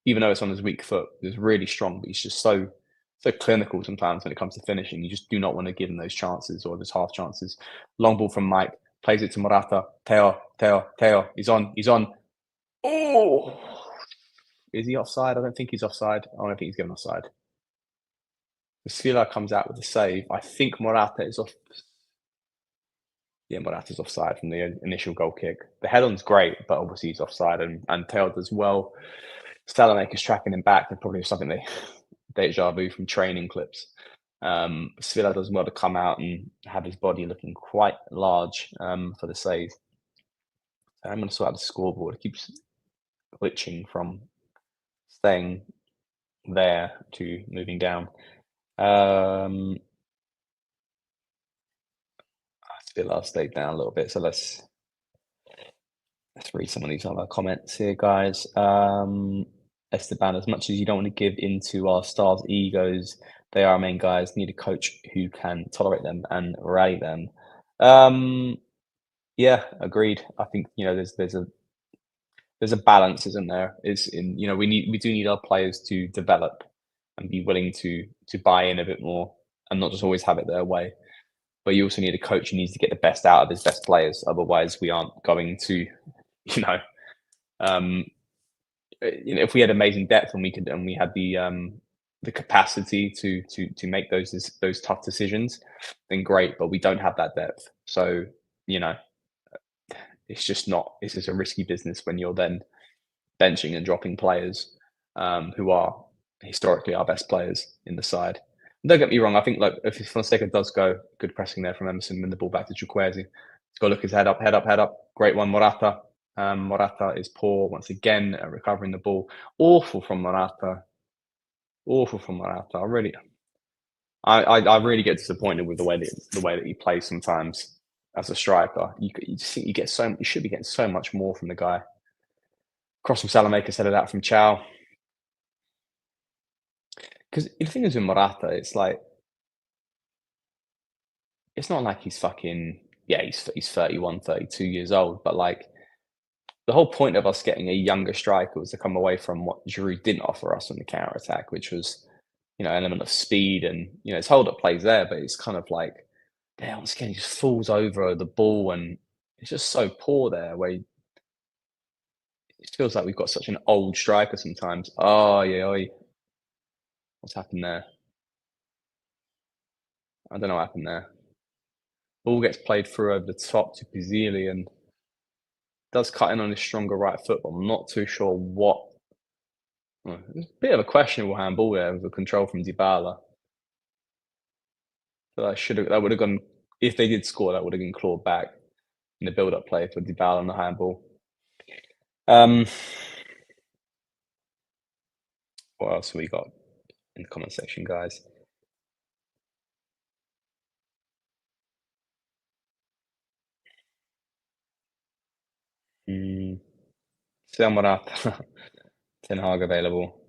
Even though it's on his weak foot, it's really strong, but he's just so clinical sometimes when it comes to finishing. You just do not want to give him those chances or those half chances. Long ball from Mike, plays it to Morata. Teo. He's on. Oh! Is he offside? I don't think he's offside. I don't think he's given offside. Svilla comes out with a save. I think Morata is off. Yeah, Morata's offside from the initial goal kick. The head-on's great, but obviously he's offside, and Teo does well. Salamaker's tracking him back. They're probably something deja vu from training clips. Svilla does well to come out and have his body looking quite large for the save. I'm going to sort out the scoreboard. It keeps glitching from staying there to moving down. I'll stay down a little bit. So let's read some of these other comments here, guys. Esteban, as much as you don't want to give into our stars' egos, they are our main guys. Need a coach who can tolerate them and rally them. Yeah, agreed. I think there's a balance, isn't there? We do need our players to develop and be willing to buy in a bit more and not just always have it their way. but you also need a coach who needs to get the best out of his best players. Otherwise, we aren't going to, you know, um, if we had amazing depth and we had the capacity to make those tough decisions, then great. But we don't have that depth, so you know, it's just not. It's just a risky business when you're then benching and dropping players who are historically our best players in the side. Don't get me wrong. I think like if Fonseca does go, good pressing there from Emerson, and the ball back to Chukwueze. He's got to look his head up, head up, head up. Great one, Morata. Morata is poor once again at recovering the ball. Awful from Morata. Awful from Morata. I really get disappointed with the way that he plays sometimes as a striker. You just think you should be getting so much more from the guy. Cross from Salamaker, set it out from Chow. Because the thing is with Morata, it's like it's not like he's fucking yeah, he's 31, 32 years old, but like the whole point of us getting a younger striker was to come away from what Giroud didn't offer us on the counter attack, which was an element of speed and his hold up plays there, but it's kind of like yeah, once again he just falls over the ball and it's just so poor there where it feels like we've got such an old striker sometimes. Oh yeah, what's happened there? I don't know what happened there. Ball gets played through over the top to Pizzili and does cut in on his stronger right foot, but I'm not too sure what. It's a bit of a questionable handball there with the control from Dybala. But that would have gone if they did score. That would have been clawed back in the build-up play for Dybala on the handball. Um, what else have we got in the comment section, guys? Sell Morata. Ten Hag available.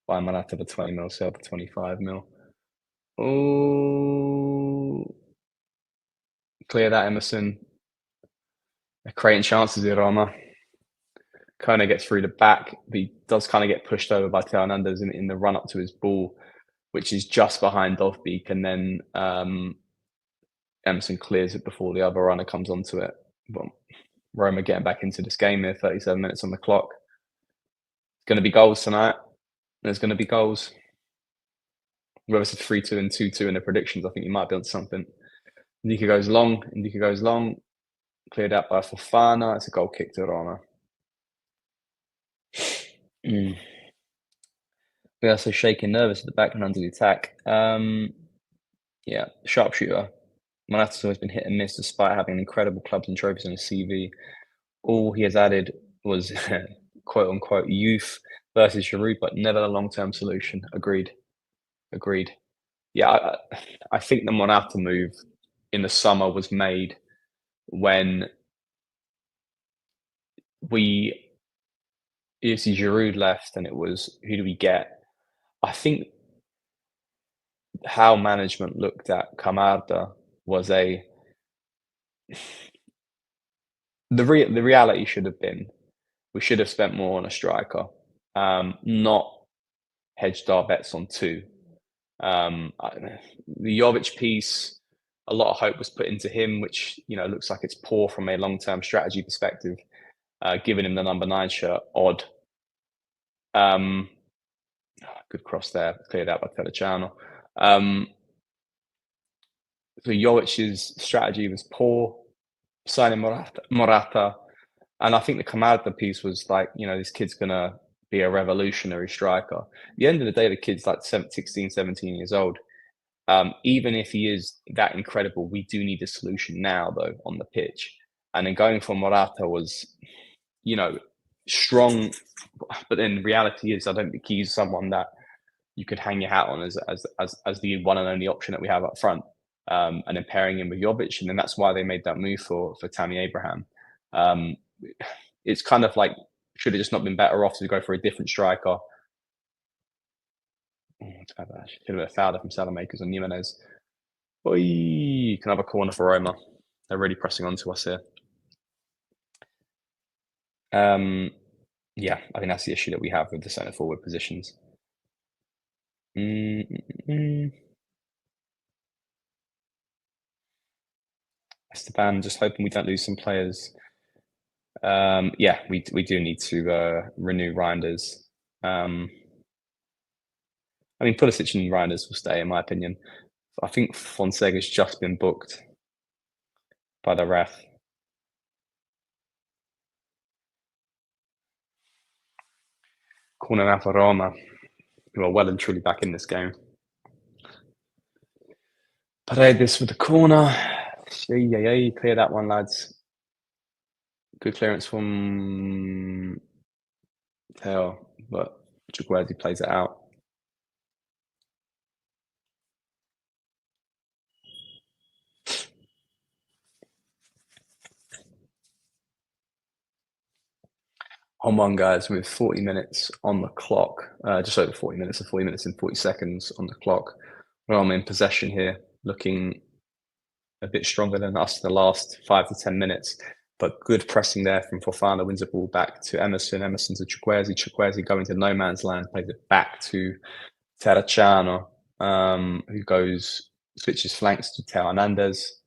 Buy Morata for 20 mil, sell for 25 mil. Oh, clear that, Emerson. They're creating chances here, Roma. Kona gets through the back, but he does kind of get pushed over by Theo Hernandez in the run up to his ball, which is just behind Dovbeek, and then Emerson clears it before the other runner comes onto it. But Roma getting back into this game here, 37 minutes on the clock. It's going to be goals tonight. There's going to be goals. Whether it's a 3-2 and 2-2 in the predictions, I think you might be on something. Ndika goes long. Cleared out by Fofana. It's a goal kick to Roma. We are so shaking nervous at the back and under the attack. Yeah, sharpshooter. Morata's always been hit and miss despite having incredible clubs and trophies on his CV. All he has added was quote unquote youth versus Giroud, but never a long-term solution. Agreed. Yeah, I think the Morata move in the summer was made when you see Giroud left and it was who do we get? I think how management looked at Camarda was the reality should have been we should have spent more on a striker, not hedged our bets on two. The Jovic piece, a lot of hope was put into him, which looks like it's poor from a long-term strategy perspective. Giving him the number 9 shirt, odd. Good cross there, cleared out by Feliciano. So Jovic's strategy was poor, signing Morata, and I think the Camarda piece was like, this kid's gonna be a revolutionary striker. At the end of the day, the kid's like 16, 17 years old. Even if he is that incredible, we do need a solution now, though, on the pitch. And then going for Morata was, strong, but then reality is, I don't think he's someone that you could hang your hat on as the one and only option that we have up front. And then pairing him with Jovic, and then that's why they made that move for Tammy Abraham. It's kind of like should have just not been better off to go for a different striker. Should have been a foul from Salamakers on Jimenez. Oi, can have a corner for Roma. They're really pressing onto us here. Yeah, I think that's the issue that we have with the centre forward positions. Esteban, just hoping we don't lose some players. Yeah, we do need to renew Reinders. I mean, Pulisic and Reinders will stay, in my opinion. I think Fonseca's just been booked by the ref. Corner now for Roma, who are well and truly back in this game. Paredes with the corner. Yeah, clear that one, lads. Good clearance from Teo, but Chukwueze plays it out. On one, guys, with 40 minutes on the clock, just over 40 minutes, 40 minutes and 40 seconds on the clock. Roma in possession here, looking a bit stronger than us the last 5 to 10 minutes. But good pressing there from Fofana, wins the ball back to Emerson. Emerson to Chukwueze going to no man's land, plays it back to Terracciano, who switches flanks to Teo Hernandez.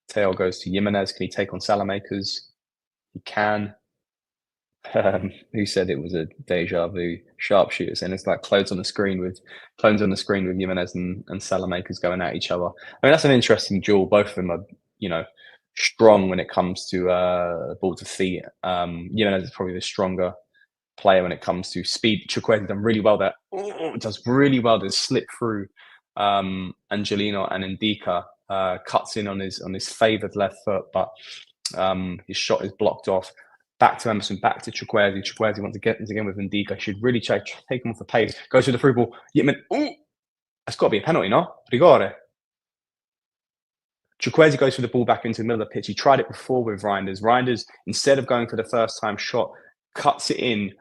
Teo goes to Jimenez. Can he take on Salamakers? He can. Who said it was a deja vu sharpshooters? And it's like clones on the screen with Jimenez and Salamakers going at each other. I mean, that's an interesting duel. Both of them are, strong when it comes to ball to feet. Jimenez is probably the stronger player when it comes to speed. Chukwueze done really well there. Does really well to slip through Angelino and Ndika. Cuts in on his favoured left foot, but his shot is blocked off. Back to Emerson, back to Chukwueze. Chukwueze wants to get this again with Ndika. Should really take him off the pace. Goes to the through ball. That's got to be a penalty, no? Rigore. Chukwueze goes for the ball back into the middle of the pitch. He tried it before with Reinders. Reinders, instead of going for the first time shot, cuts it in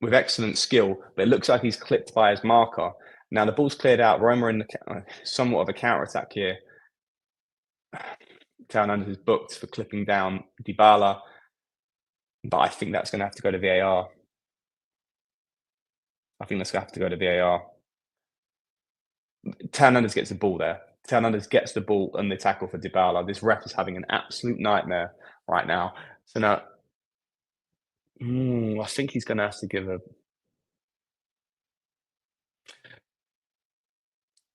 with excellent skill, but it looks like he's clipped by his marker. Now the ball's cleared out. Roma in somewhat of a counter-attack here. Hernandez is booked for clipping down Dybala, but I think that's going to have to go to VAR. Hernandez gets the ball there. Hernandez gets the ball and the tackle for Dybala. This ref is having an absolute nightmare right now. So now, I think he's going to have to give a...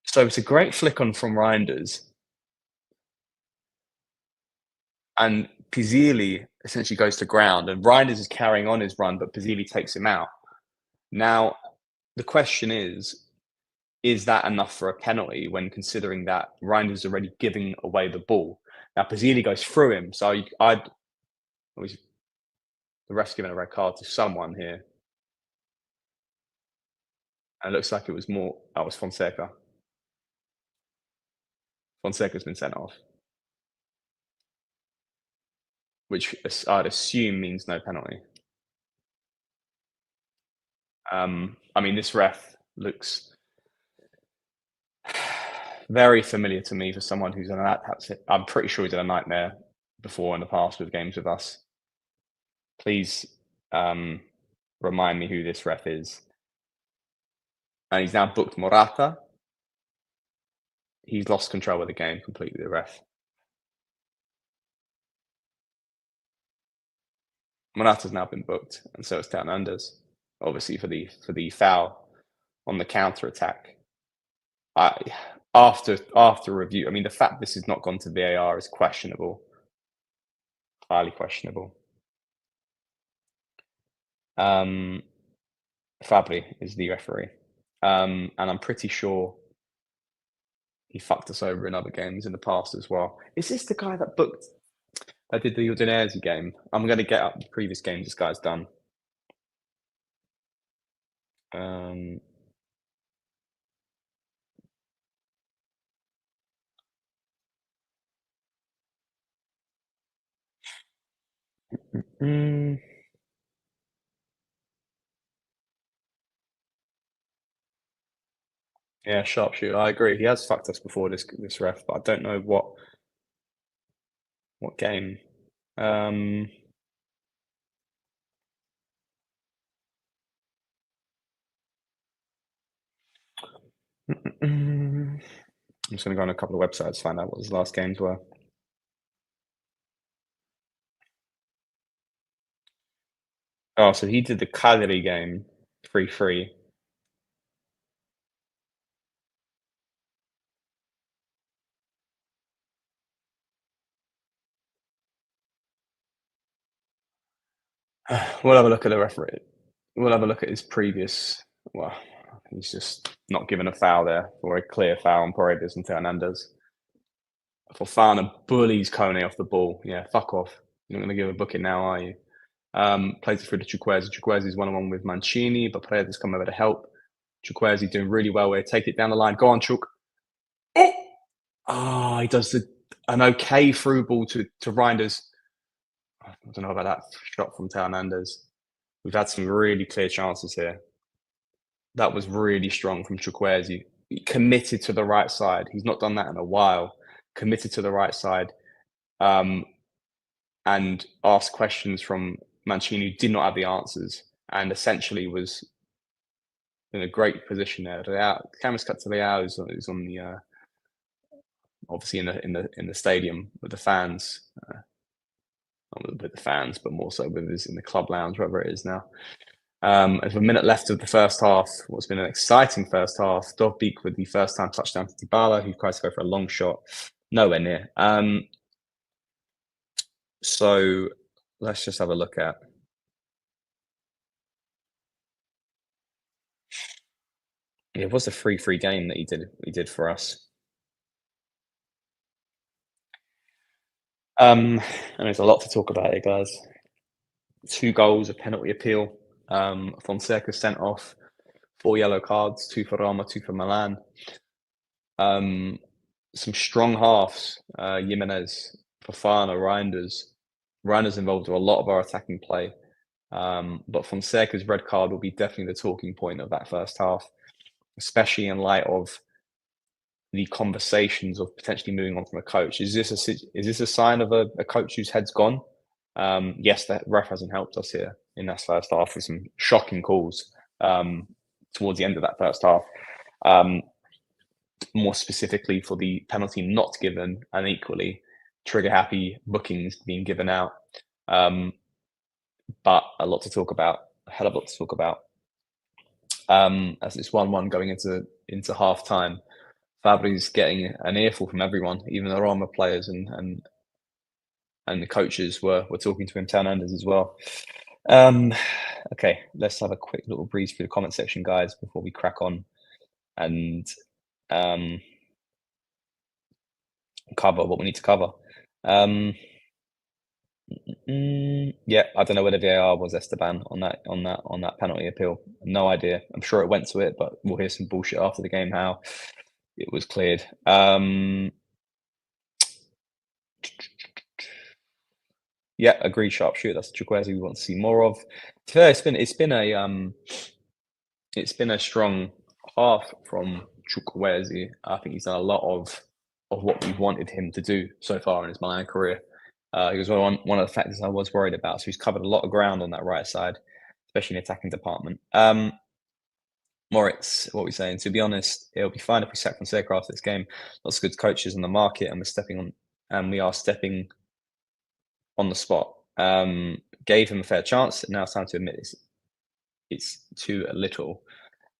So it's a great flick on from Reinders. And Pizzili essentially goes to ground, and Reinders is carrying on his run, but Pizzili takes him out. Now, the question is that enough for a penalty when considering that Reinders is already giving away the ball? Now, Pizzili goes through him, so the ref's giving a red card to someone here. And it looks like it was Fonseca. Fonseca's been sent off, which I'd assume means no penalty. I mean, this ref looks very familiar to me for someone who's done that. I'm pretty sure he's had a nightmare before in the past with games with us. Please remind me who this ref is. And he's now booked Morata. He's lost control of the game completely, the ref. Morata's now been booked, and so it's Hernandez, obviously for the foul on the counter attack. After review, I mean, the fact this has not gone to VAR is questionable, highly questionable. Fabri is the referee, and I'm pretty sure he fucked us over in other games in the past as well. Is this the guy that did the Udinese game? I'm going to get up the previous games this guy's done. Yeah, sharpshooter. I agree. He has fucked us before, this ref, but I don't know what game. I'm just going to go on a couple of websites to find out what his last games were. Oh, so he did the Cagliari game 3-3. We'll have a look at the referee. We'll have a look at his previous. Well, he's just not given a foul there, or a clear foul on Paredes and Hernandez. Fofana bullies Kone off the ball. Yeah, fuck off. You're not going to give a booking now, are you? Plays it through to Chukwueze. Chukwueze's one-on-one with Mancini, but Paredes come over to help. Chukwueze doing really well here. Take it down the line. Go on, Chuk. Oh, he does an okay through ball to Reinders. I don't know about that shot from Hernandez. We've had some really clear chances here. That was really strong from Chukwueze. He committed to the right side. He's not done that in a while. Committed to the right side, and asked questions from Mancini, who did not have the answers, and essentially was in a great position there. Cameras cut to Leao, who's on the obviously in the stadium with the fans. Not with the fans, but more so with his in the club lounge, wherever it is now. There's a minute left of the first half. What's been an exciting first half. Dovbyk with the first time touchdown to Dybala, who tries to go for a long shot. Nowhere near. So let's just have a look at. It was a 3-3 game that he did for us. And there's a lot to talk about here, guys. 2 goals, a penalty appeal. Fonseca sent off, 4 yellow cards, 2 for Roma, 2 for Milan. Some strong halves, Jimenez, Fofana, Reinders. Reinders involved with a lot of our attacking play. But Fonseca's red card will be definitely the talking point of that first half, especially in light of the conversations of potentially moving on from a coach. Is this a sign of a coach whose head's gone? Yes, that ref hasn't helped us here in that first half with some shocking calls towards the end of that first half. More specifically for the penalty not given, and equally trigger-happy bookings being given out. But a lot to talk about. A hell of a lot to talk about. As it's 1-1 going into half time. Fabri's getting an earful from everyone, even the Roma players and the coaches were talking to him, Hernandez as well. Okay, let's have a quick little breeze through the comment section, guys, before we crack on and cover what we need to cover. Yeah, I don't know whether VAR was Esteban on that penalty appeal. No idea. I'm sure it went to it, but we'll hear some bullshit after the game how it was cleared. Yeah, agreed. Sharpshooter. That's Chukwueze we want to see more of. To be fair, it's been a strong half from Chukwueze. I think he's done a lot of what we wanted him to do so far in his Milan career. He was one of the factors I was worried about. So he's covered a lot of ground on that right side, especially in the attacking department. Moritz, what are we saying? To be honest, it'll be fine if we sack Fonseca after this game. Lots of good coaches in the market, and we are stepping on the spot. Gave him a fair chance, and now it's time to admit it's too little.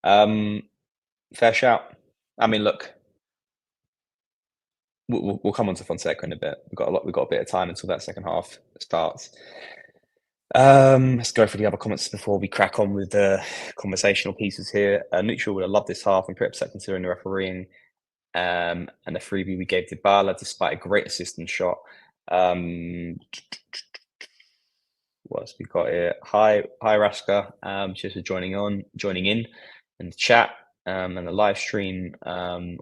Fair shout. I mean, look, we'll come on to Fonseca in a bit. We've got a bit of time until that second half starts. Let's go through the other comments before we crack on with the conversational pieces here. Neutral would have loved this half and pretty upset considering the refereeing and the freebie we gave to Dybala despite a great assist and shot. What else we got here? Hi Raska. Cheers for joining in the chat and the live stream.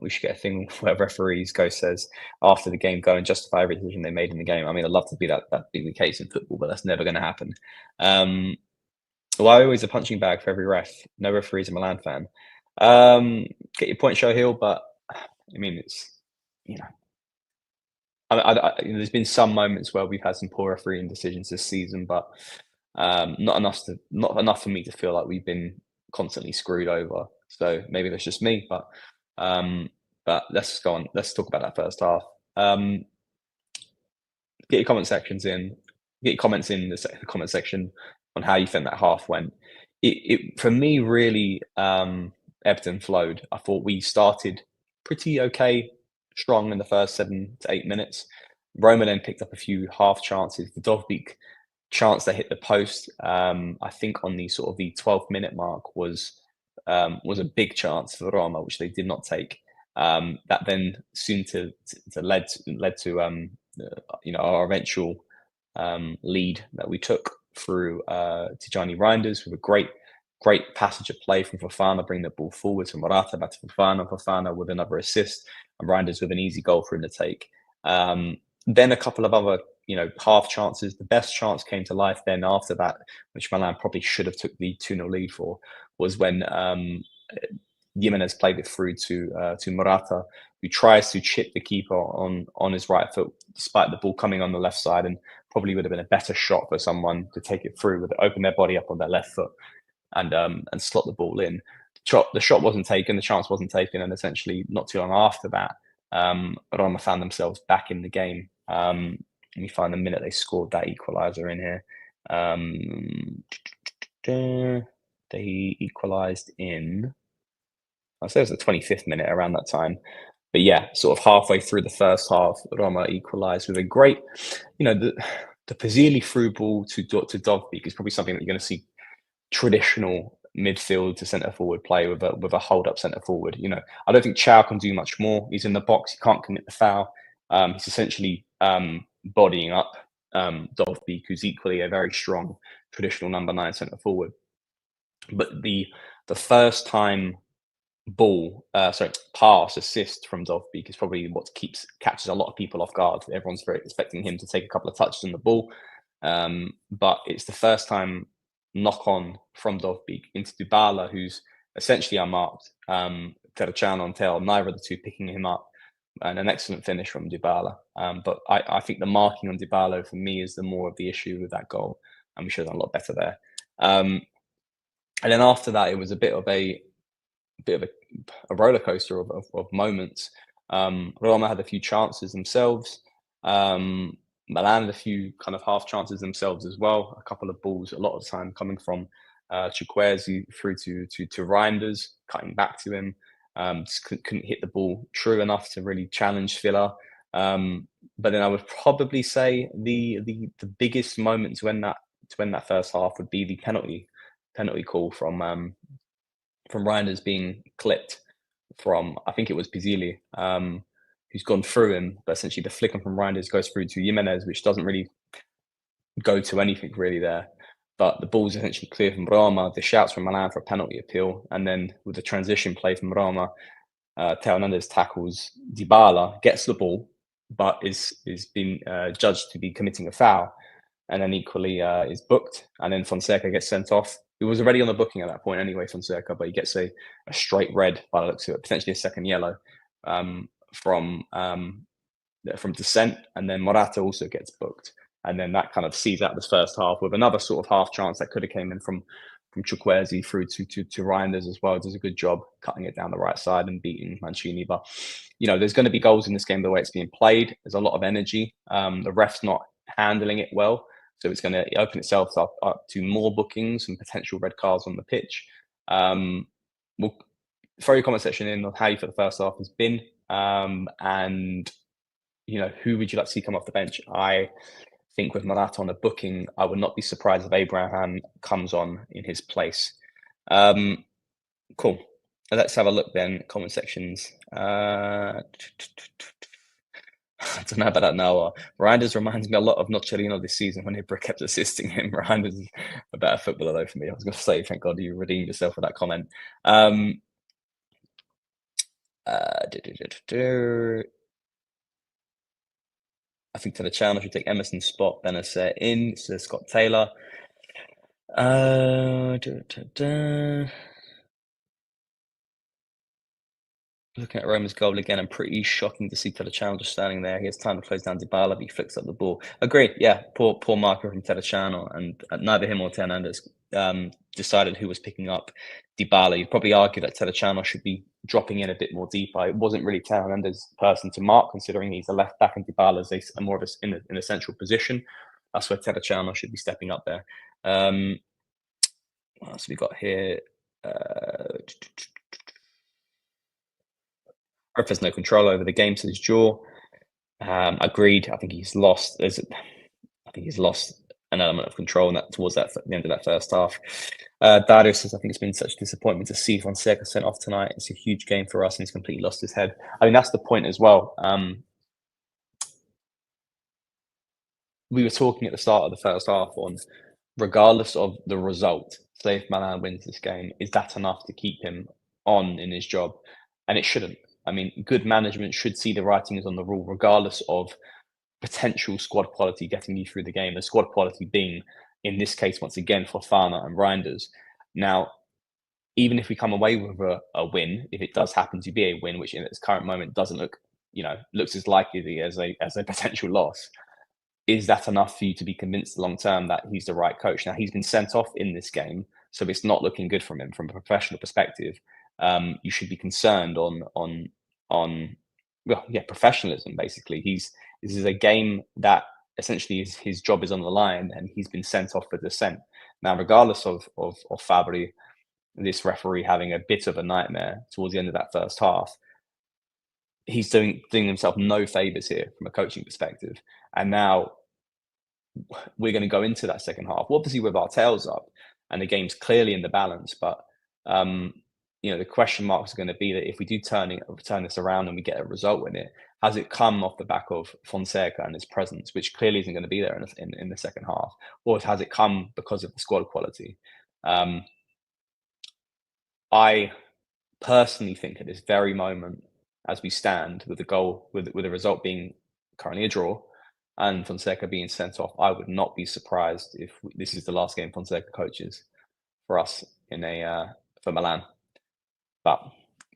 We should get a thing where referees says after the game go and justify every decision they made in the game. I mean, I'd love to be that being the case in football, but that's never going to happen. Why always a punching bag for every ref? No referee's a Milan fan. Get your point, Shohil, but I mean, it's there's been some moments where we've had some poor refereeing decisions this season, but not enough for me to feel like we've been constantly screwed over. So maybe that's just me, but But let's go on. Let's talk about that first half. Get your comment sections in. Get your comments in the comment section on how you think that half went. It for me really ebbed and flowed. I thought we started pretty okay, strong in the first 7 to 8 minutes. Roma then picked up a few half chances. The Dovbyk chance they hit the post, I think on the sort of the 12th minute mark was a big chance for Roma, which they did not take. That then soon to led to our eventual lead that we took through Tijani Reinders with a great passage of play from Fofana, bring the ball forward to Morata, back to Fofana with another assist, and Reinders with an easy goal for him to take. Then a couple of other half chances. The best chance came to life then after that, which Milan probably should have took the 2-0 lead for, was when Jimenez played it through to Morata, who tries to chip the keeper on his right foot, despite the ball coming on the left side, and probably would have been a better shot for someone to take it through, with open their body up on their left foot and slot the ball in. The shot wasn't taken, the chance wasn't taken, and essentially not too long after that, Roma found themselves back in the game. Let me find the minute they scored that equalizer in here. They equalised in, I say it was the 25th minute, around that time. But yeah, sort of halfway through the first half, Roma equalised with a great, the Pazili through ball to Dovbyk is probably something that you're going to see traditional midfield to centre forward play with a hold up centre forward. I don't think Chow can do much more. He's in the box, he can't commit the foul. He's essentially bodying up Dovbyk, who's equally a very strong traditional number 9 centre forward. But the first time pass assist from Dovbyk is probably what catches a lot of people off guard. Everyone's very expecting him to take a couple of touches on the ball, but it's the first time knock on from Dovbyk into Dybala, who's essentially unmarked. Terracciano and Tel, neither of the two picking him up, and an excellent finish from Dybala. But I think the marking on Dybala for me is the more of the issue with that goal, and we should have done a lot better there. And then after that, it was a bit of a roller coaster of moments. Roma had a few chances themselves. Milan had a few kind of half chances themselves as well. A couple of balls, a lot of the time coming from Chukwueze through to Reinders, cutting back to him. Just couldn't hit the ball true enough to really challenge Villa. But then I would probably say the biggest moment to end that first half would be the penalty call from Reinders being clipped from, I think it was Pizzilli, who's gone through him, but essentially the flicker from Reinders goes through to Jimenez, which doesn't really go to anything really there. But the ball's essentially clear from Roma. The shouts from Milan for a penalty appeal, and then with the transition play from Roma, Teo Hernandez tackles Dybala, gets the ball, but is being judged to be committing a foul, and then equally is booked, and then Fonseca gets sent off. He was already on the booking at that point anyway, Fonseca, but he gets a straight red by the looks of it, potentially a second yellow from dissent, and then Morata also gets booked. And then that kind of sees out this first half with another sort of half chance that could have came in from Chukwueze through to Reinders as well. Does a good job cutting it down the right side and beating Mancini. But, there's going to be goals in this game the way it's being played. There's a lot of energy. The ref's not handling it well. So it's going to open itself up to more bookings and potential red cards on the pitch. We'll throw your comment section in on how you feel the first half has been. And, who would you like to see come off the bench? I think with Morata on a booking, I would not be surprised if Abraham comes on in his place. Cool. Let's have a look then. Comment sections. I don't know about that now. Reinders reminds me a lot of Nocerino this season when Ibra kept assisting him. Reinders is a better footballer though for me. I was going to say, thank God you redeemed yourself with that comment. I think to the channel should take Emerson's spot. Benacer in, so Scott Taylor. Looking at Roma's goal again, I'm pretty shocking to see Terracciano just standing there. He has time to close down Dybala, but he flicks up the ball. Agreed, yeah, poor marker from Terracciano, and neither him or Hernandez decided who was picking up Dybala. You'd probably argue that Terracciano should be dropping in a bit more deeper. It wasn't really Teo Hernandez's person to mark, considering he's a left back and Dybala's a more of in a central position. That's where Terracciano should be stepping up there. What else have we got here? Ref has no control over the game, says Jaw. Agreed. I think he's lost. I think he's lost an element of control in that towards the end of that first half. Dario says, I think it's been such a disappointment to see Fonseca sent off tonight. It's a huge game for us, and he's completely lost his head. I mean, that's the point as well. We were talking at the start of the first half on, regardless of the result, say if Milan wins this game, is that enough to keep him on in his job? And it shouldn't. I mean, good management should see the writings on the wall, regardless of potential squad quality getting you through the game. The squad quality being, in this case, once again, Fofana and Reinders. Now, even if we come away with a win, if it does happen to be a win, which in its current moment doesn't look, looks as likely as a potential loss, is that enough for you to be convinced long term that he's the right coach? Now, he's been sent off in this game, so it's not looking good from him from a professional perspective. You should be concerned on professionalism. Basically, this is a game that essentially his job is on the line, and he's been sent off for dissent. Now, regardless of Fabri, this referee having a bit of a nightmare towards the end of that first half, he's doing himself no favors here from a coaching perspective. And now we're going to go into that second half, obviously with our tails up, and the game's clearly in the balance. But the question marks are going to be that if we do turn this around and we get a result in it, has it come off the back of Fonseca and his presence, which clearly isn't going to be there in the second half, or has it come because of the squad quality? I personally think at this very moment, as we stand with the goal, with the result being currently a draw, and Fonseca being sent off, I would not be surprised if this is the last game Fonseca coaches for us for Milan. But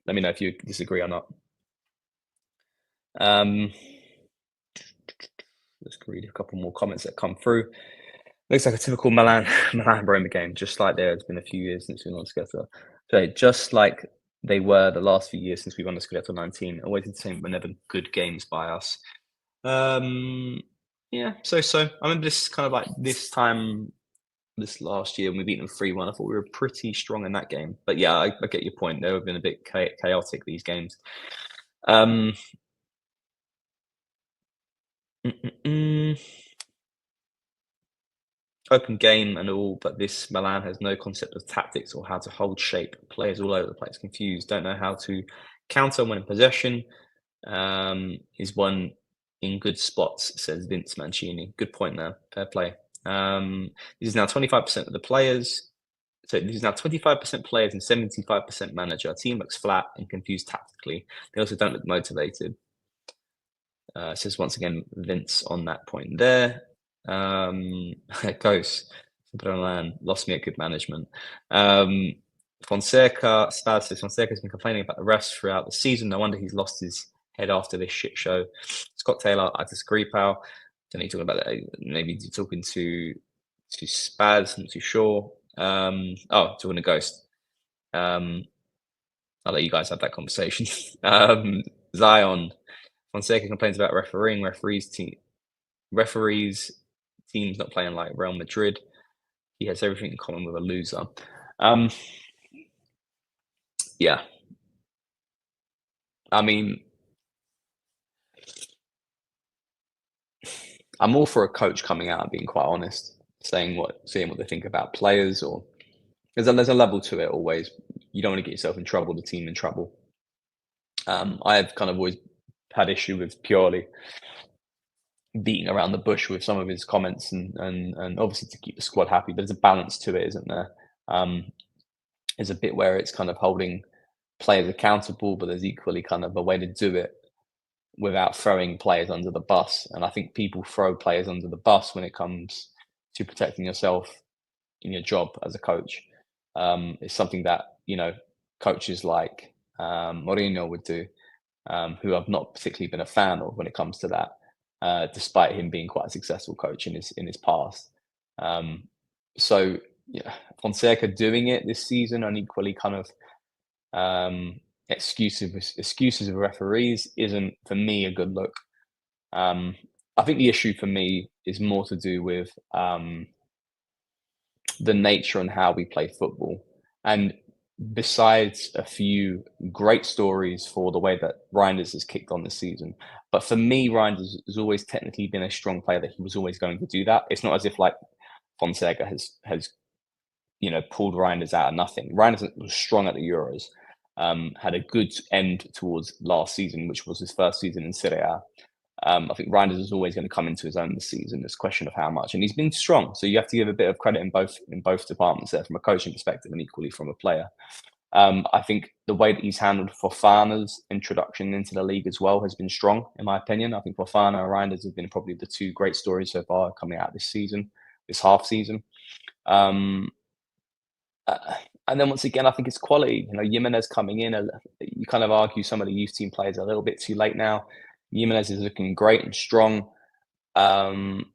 let me know if you disagree or not. Let's read a couple more comments that come through. Looks like a typical Milan Roma game, just like there. It's been a few years since we won the Scudetto. So just like they were the last few years since we won the Scudetto 19, always the same, but never good games by us. Yeah, so I remember this kind of like this time this last year when we beat them 3-1. I thought we were pretty strong in that game. But yeah, I get your point. They have been a bit chaotic, these games. Open game and all, but this Milan has no concept of tactics or how to hold shape. Players all over the place, confused, don't know how to counter when in possession. Is one in good spots, says Vince Mancini. Good point there. Fair play. This is now 25% of the players. So this is now 25% players and 75% manager. Our team looks flat and confused tactically. They also don't look motivated. Says once again Vince on that point there. Ghost, lost me at good management. Fonseca, Spaz says Fonseca's been complaining about the refs throughout the season. No wonder he's lost his head after this shit show. Scott Taylor, I disagree, pal. Don't need to talk about that. Maybe you're talking to Spaz, I'm not too sure. Talking to Ghost. I'll let you guys have that conversation. Zion, Fonseca complains about refereeing. Referees teams not playing like Real Madrid. He has everything in common with a loser. Yeah. I mean, I'm all for a coach coming out and being quite honest, seeing what they think about players, or there's a level to it always. You don't want to get yourself in trouble, the team in trouble. I have kind of always had issue with purely beating around the bush with some of his comments and obviously to keep the squad happy, but there's a balance to it, isn't there? There's a bit where it's kind of holding players accountable, but there's equally kind of a way to do it without throwing players under the bus. And I think people throw players under the bus when it comes to protecting yourself in your job as a coach. It's something that, coaches like Mourinho would do, who I've not particularly been a fan of when it comes to that, despite him being quite a successful coach in his past. So Fonseca doing it this season and equally kind of excuses of referees isn't for me a good look. I think the issue for me is more to do with the nature and how we play football. And besides a few great stories for the way that Reinders has kicked on this season, but for me, Reinders has always technically been a strong player that he was always going to do that. It's not as if like Fonseca has pulled Reinders out of nothing. Reinders was strong at the Euros, had a good end towards last season, which was his first season in Serie A. I think Reinders is always going to come into his own this season. It's a question of how much, and he's been strong. So you have to give a bit of credit in both departments there, from a coaching perspective and equally from a player. I think the way that he's handled Fofana's introduction into the league as well has been strong, in my opinion. I think Fofana and Reinders have been probably the two great stories so far coming out this season, this half season. And then once again, I think it's quality. Jimenez coming in, you kind of argue some of the youth team players are a little bit too late now. Jimenez is looking great and strong. Leao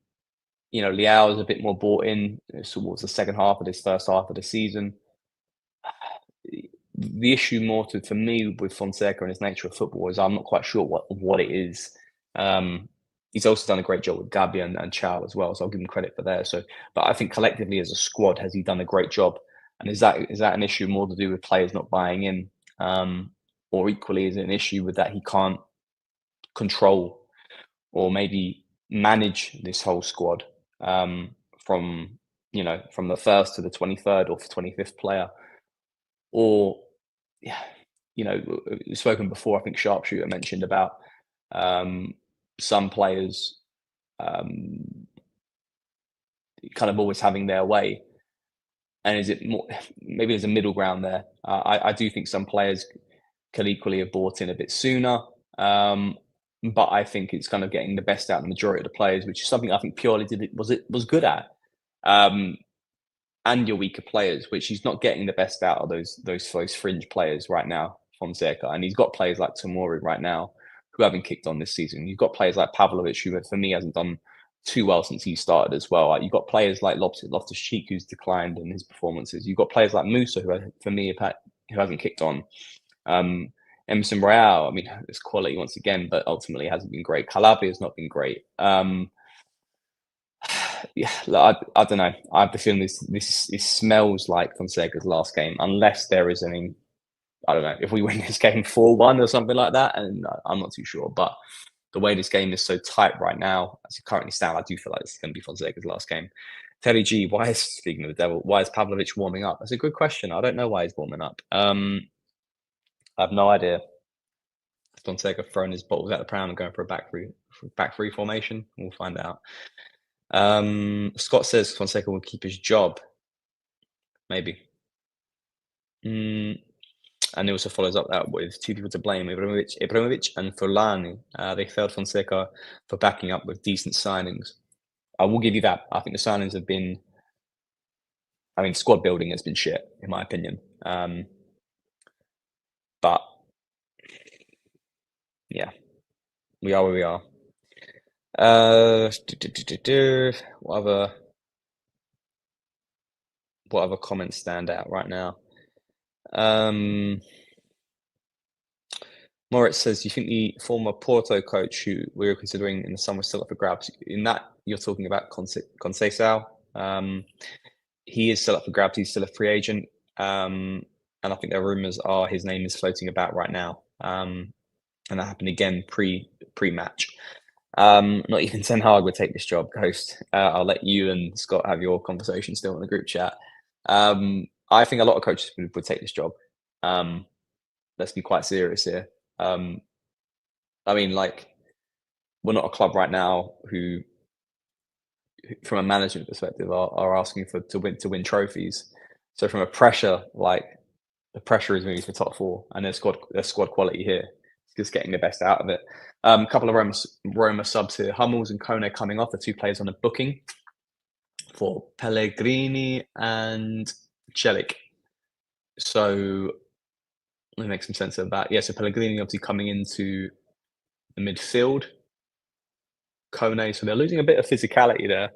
is a bit more bought in towards the second half of this first half of the season. The issue more for me with Fonseca and his nature of football is I'm not quite sure what it is. He's also done a great job with Gabi and Chow as well, so I'll give him credit for that. But I think collectively as a squad, has he done a great job? And is that an issue more to do with players not buying in, or equally is it an issue with that he can't control or maybe manage this whole squad from the first to the 23rd or 25th player? Or we've spoken before. I think Sharpshooter mentioned about some players kind of always having their way. And is it more, maybe there's a middle ground there? I do think some players could equally have bought in a bit sooner. But I think it's kind of getting the best out of the majority of the players, which is something I think Pioli was good at. And your weaker players, which he's not getting the best out of those fringe players right now, Fonseca. And he's got players like Tomori right now who haven't kicked on this season. You've got players like Pavlovic, who for me hasn't done too well since he started as well. You've got players like Loftus-Cheek, who's declined in his performances. You've got players like Musa, who hasn't kicked on. Emerson Royale, I mean, it's quality once again, but ultimately hasn't been great. Calabria has not been great. I don't know. I have the feeling this smells like Fonseca's last game, unless there is any. I don't know if we win this game 4-1 or something like that, and I'm not too sure. But the way this game is so tight right now, as it currently stands, I do feel like it's going to be Fonseca's last game. Terry G, speaking of the devil, why is Pavlovic warming up? That's a good question. I don't know why he's warming up. I have no idea. Fonseca throwing his bottles out the pram and going for a back three formation. We'll find out. Scott says Fonseca will keep his job. Maybe. And he also follows up that with two people to blame, Ibrahimovic and Fulani. They failed Fonseca for backing up with decent signings. I will give you that. I think the signings have been... squad building has been shit, in my opinion. But, yeah, we are where we are. What other comments stand out right now? Moritz says, do you think the former Porto coach who we were considering in the summer is still up for grabs? In that, you're talking about Conceição. He is still up for grabs. He's still a free agent. And I think there are rumours are his name is floating about right now. And that happened again pre-match. Not even Ten Hag would take this job, Ghost. I'll let you and Scott have your conversation still in the group chat. I think a lot of coaches would take this job. Let's be quite serious here. We're not a club right now who from a management perspective, are asking to win trophies. So from a pressure, the pressure is moving to top four, and there's squad quality here. It's just getting the best out of it. A couple of Roma subs here. Hummels and Kone coming off, the two players on a booking for Pellegrini and Celik. So let me make some sense of that. Yeah, so Pellegrini obviously coming into the midfield. Kone, so they're losing a bit of physicality there.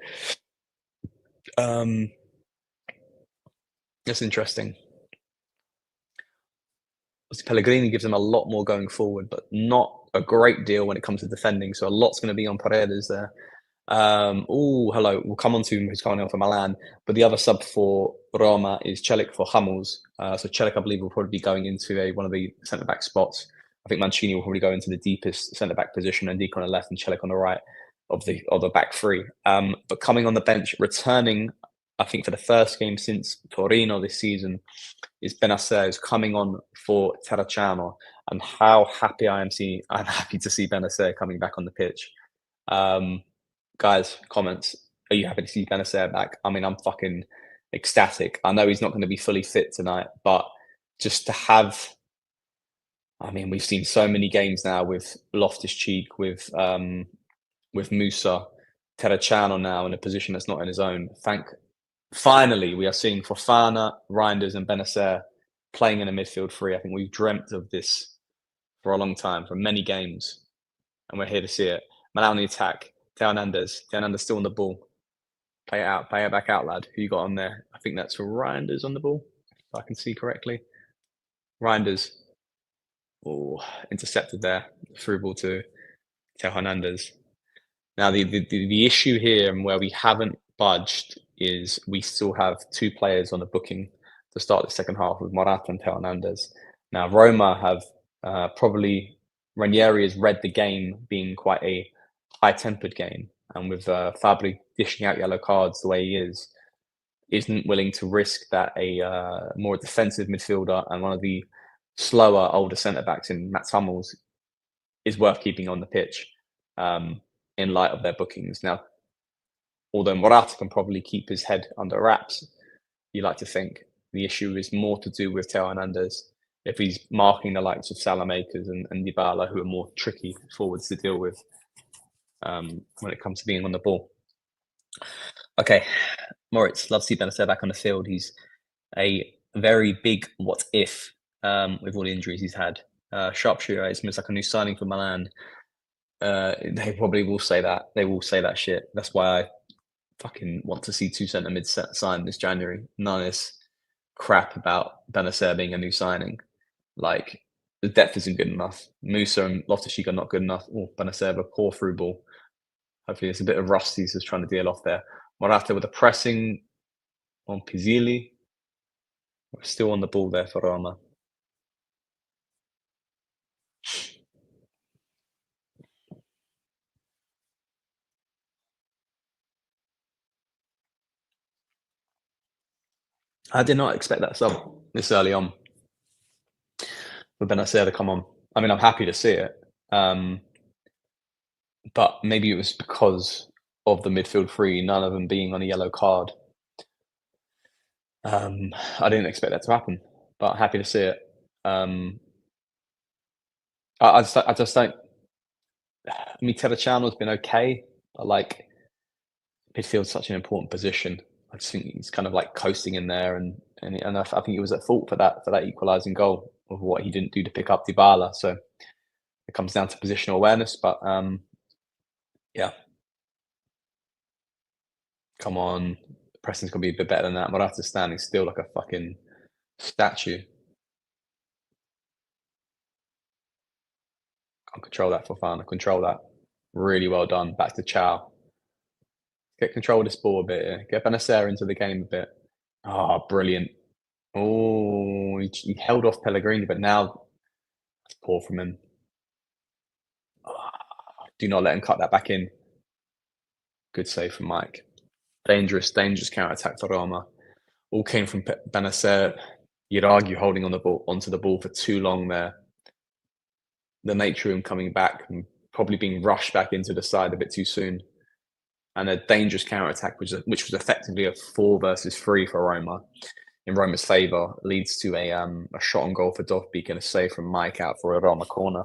That's interesting. Pellegrini gives them a lot more going forward, but not a great deal when it comes to defending. So a lot's going to be on Paredes there. Oh, hello. We'll come on to who's coming on for Milan. But the other sub for Roma is Celik for Hummels. So Celik, I believe, will probably be going into one of the centre back spots. I think Mancini will probably go into the deepest centre back position, and Deacon on the left and Celik on the right of the back three. But coming on the bench, returning, I think for the first game since Torino this season, is Benacer, is coming on for Terracciano, and how happy I'm happy to see Benacer coming back on the pitch. Guys, comments. Are you happy to see Benacer back? I mean, I'm fucking ecstatic. I know he's not going to be fully fit tonight, but just to have, I mean, we've seen so many games now with Loftus-Cheek, with Musa, Terracciano now in a position that's not in his own. Finally, we are seeing Fofana, Reinders, and Benacer playing in a midfield three. I think we've dreamt of this for a long time, for many games, and we're here to see it. Milan on the attack. Teo Hernandez. Teo Hernandez still on the ball. Play it out. Play it back out, lad. Who you got on there? I think that's Reinders on the ball, if I can see correctly. Reinders. Oh, intercepted there. Through ball to Teo Hernandez. Now, the issue here and where we haven't budged is we still have two players on the booking to start the second half with Morata and Teo Hernandez. Now, Roma have probably, Ranieri has read the game being quite a high-tempered game, and with Fabri dishing out yellow cards the way he isn't willing to risk that a more defensive midfielder and one of the slower, older centre-backs in Mats Hummels is worth keeping on the pitch in light of their bookings. Now, although Morata can probably keep his head under wraps, you like to think the issue is more to do with Teo Hernandez if he's marking the likes of Salamakers and Dybala, who are more tricky forwards to deal with when it comes to being on the ball. Okay, Moritz, love to see Benacer back on the field. He's a very big what if with all the injuries he's had. Sharpshooter is almost like a new signing for Milan. They probably will say that. They will say that shit. That's why I fucking want to see two centre mids signed this January. None of this crap about Benacer being a new signing. Like, the depth isn't good enough. Musa and Loftus-Cheek are not good enough. Oh, Benacer, a poor through ball. Hopefully, it's a bit of rust he's just trying to deal off there. Morata with a pressing on Pizzilli. We're still on the ball there for Roma. I did not expect that sub this early on with Benacer to come on. I mean, I'm happy to see it. But maybe it was because of the midfield three, none of them being on a yellow card. I didn't expect that to happen, but happy to see it. I just don't. I mean, Terracciano's been okay, but like midfield's such an important position. I just think he's kind of like coasting in there, and I think he was at fault for that equalising goal of what he didn't do to pick up Dybala. So it comes down to positional awareness, but yeah. Come on, Preston's gonna be a bit better than that. Morata's standing still like a fucking statue. Can't control that for fun. Control that. Really well done. Back to Chow. Get control of this ball a bit here. Get Benacer into the game a bit. Oh, brilliant. Oh, he held off Pellegrini, but now that's poor from him. Oh, do not let him cut that back in. Good save from Mike. Dangerous counter-attack for Roma. All came from Benacer. You'd argue holding onto the ball for too long there. The nature of him coming back and probably being rushed back into the side a bit too soon. And a dangerous counter-attack, which was effectively a 4 versus 3 for Roma, in Roma's favour, leads to a shot on goal for Dovbyk and a save from Mike out for a Roma corner.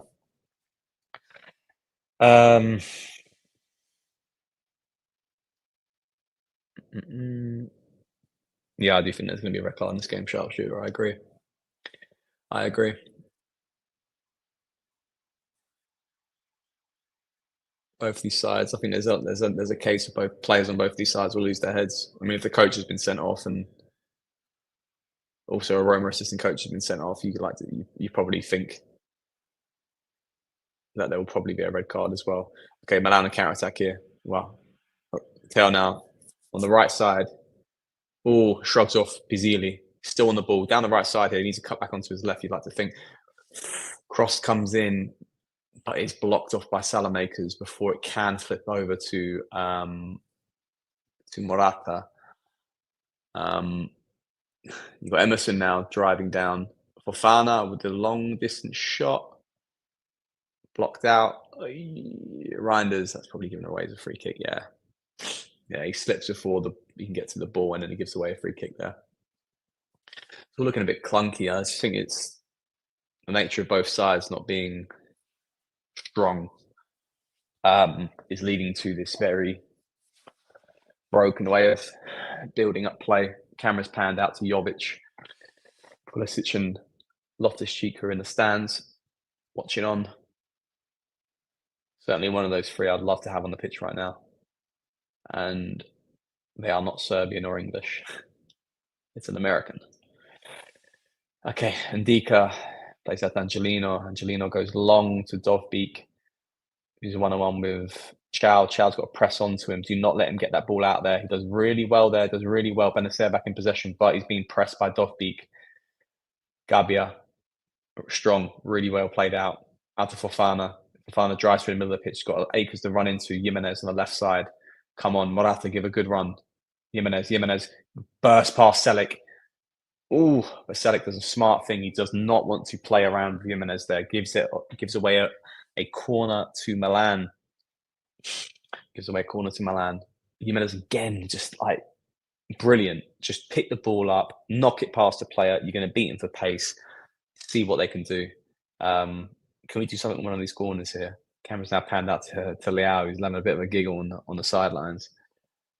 Yeah, I do think there's going to be a red card in this game, sharpshooter. I agree. Both these sides, I think there's a case of both players on both these sides will lose their heads. I mean, if the coach has been sent off and Also, a Roma assistant coach has been sent off. You probably think that there will probably be a red card as well. Okay, Milan on counter attack here. Wow. Tell now on the right side. Oh, shrugs off Pizzili. Still on the ball. Down the right side here. He needs to cut back onto his left, you'd like to think. Cross comes in, but it's blocked off by Salamakers before it can flip over to Morata. You've got Emerson now driving down. Fofana with the long distance shot. Blocked out. Reinders, that's probably given away as a free kick, yeah. Yeah, he slips before he can get to the ball and then he gives away a free kick there. It's all looking a bit clunky. I just think it's the nature of both sides not being strong is leading to this very broken way of building up play. Camera's panned out to Jovic. Pulisic and Loftus-Cheek are in the stands, watching on. Certainly one of those three I'd love to have on the pitch right now. And they are not Serbian or English. It's an American. Okay, Ndika plays out Angelino. Angelino goes long to Dovbeek. He's one-on-one with Chow. Chow's got to press onto him. Do not let him get that ball out there. He does really well there. Does really well. Benacer back in possession, but he's being pressed by Dovbeek. Gabia, strong, really well played out. Out to Fofana. Fofana drives through the middle of the pitch. He's got acres to run into. Jimenez on the left side. Come on, Morata, give a good run. Jimenez burst past Selic. Ooh, but Selic does a smart thing. He does not want to play around with Jimenez there. Gives away a corner to Milan. Gives away a corner to Milan. Jimenez again, just like brilliant. Just pick the ball up, knock it past the player. You're going to beat him for pace. See what they can do. Can we do something on one of these corners here? Camera's now panned out to Leao, who's having a bit of a giggle on the sidelines.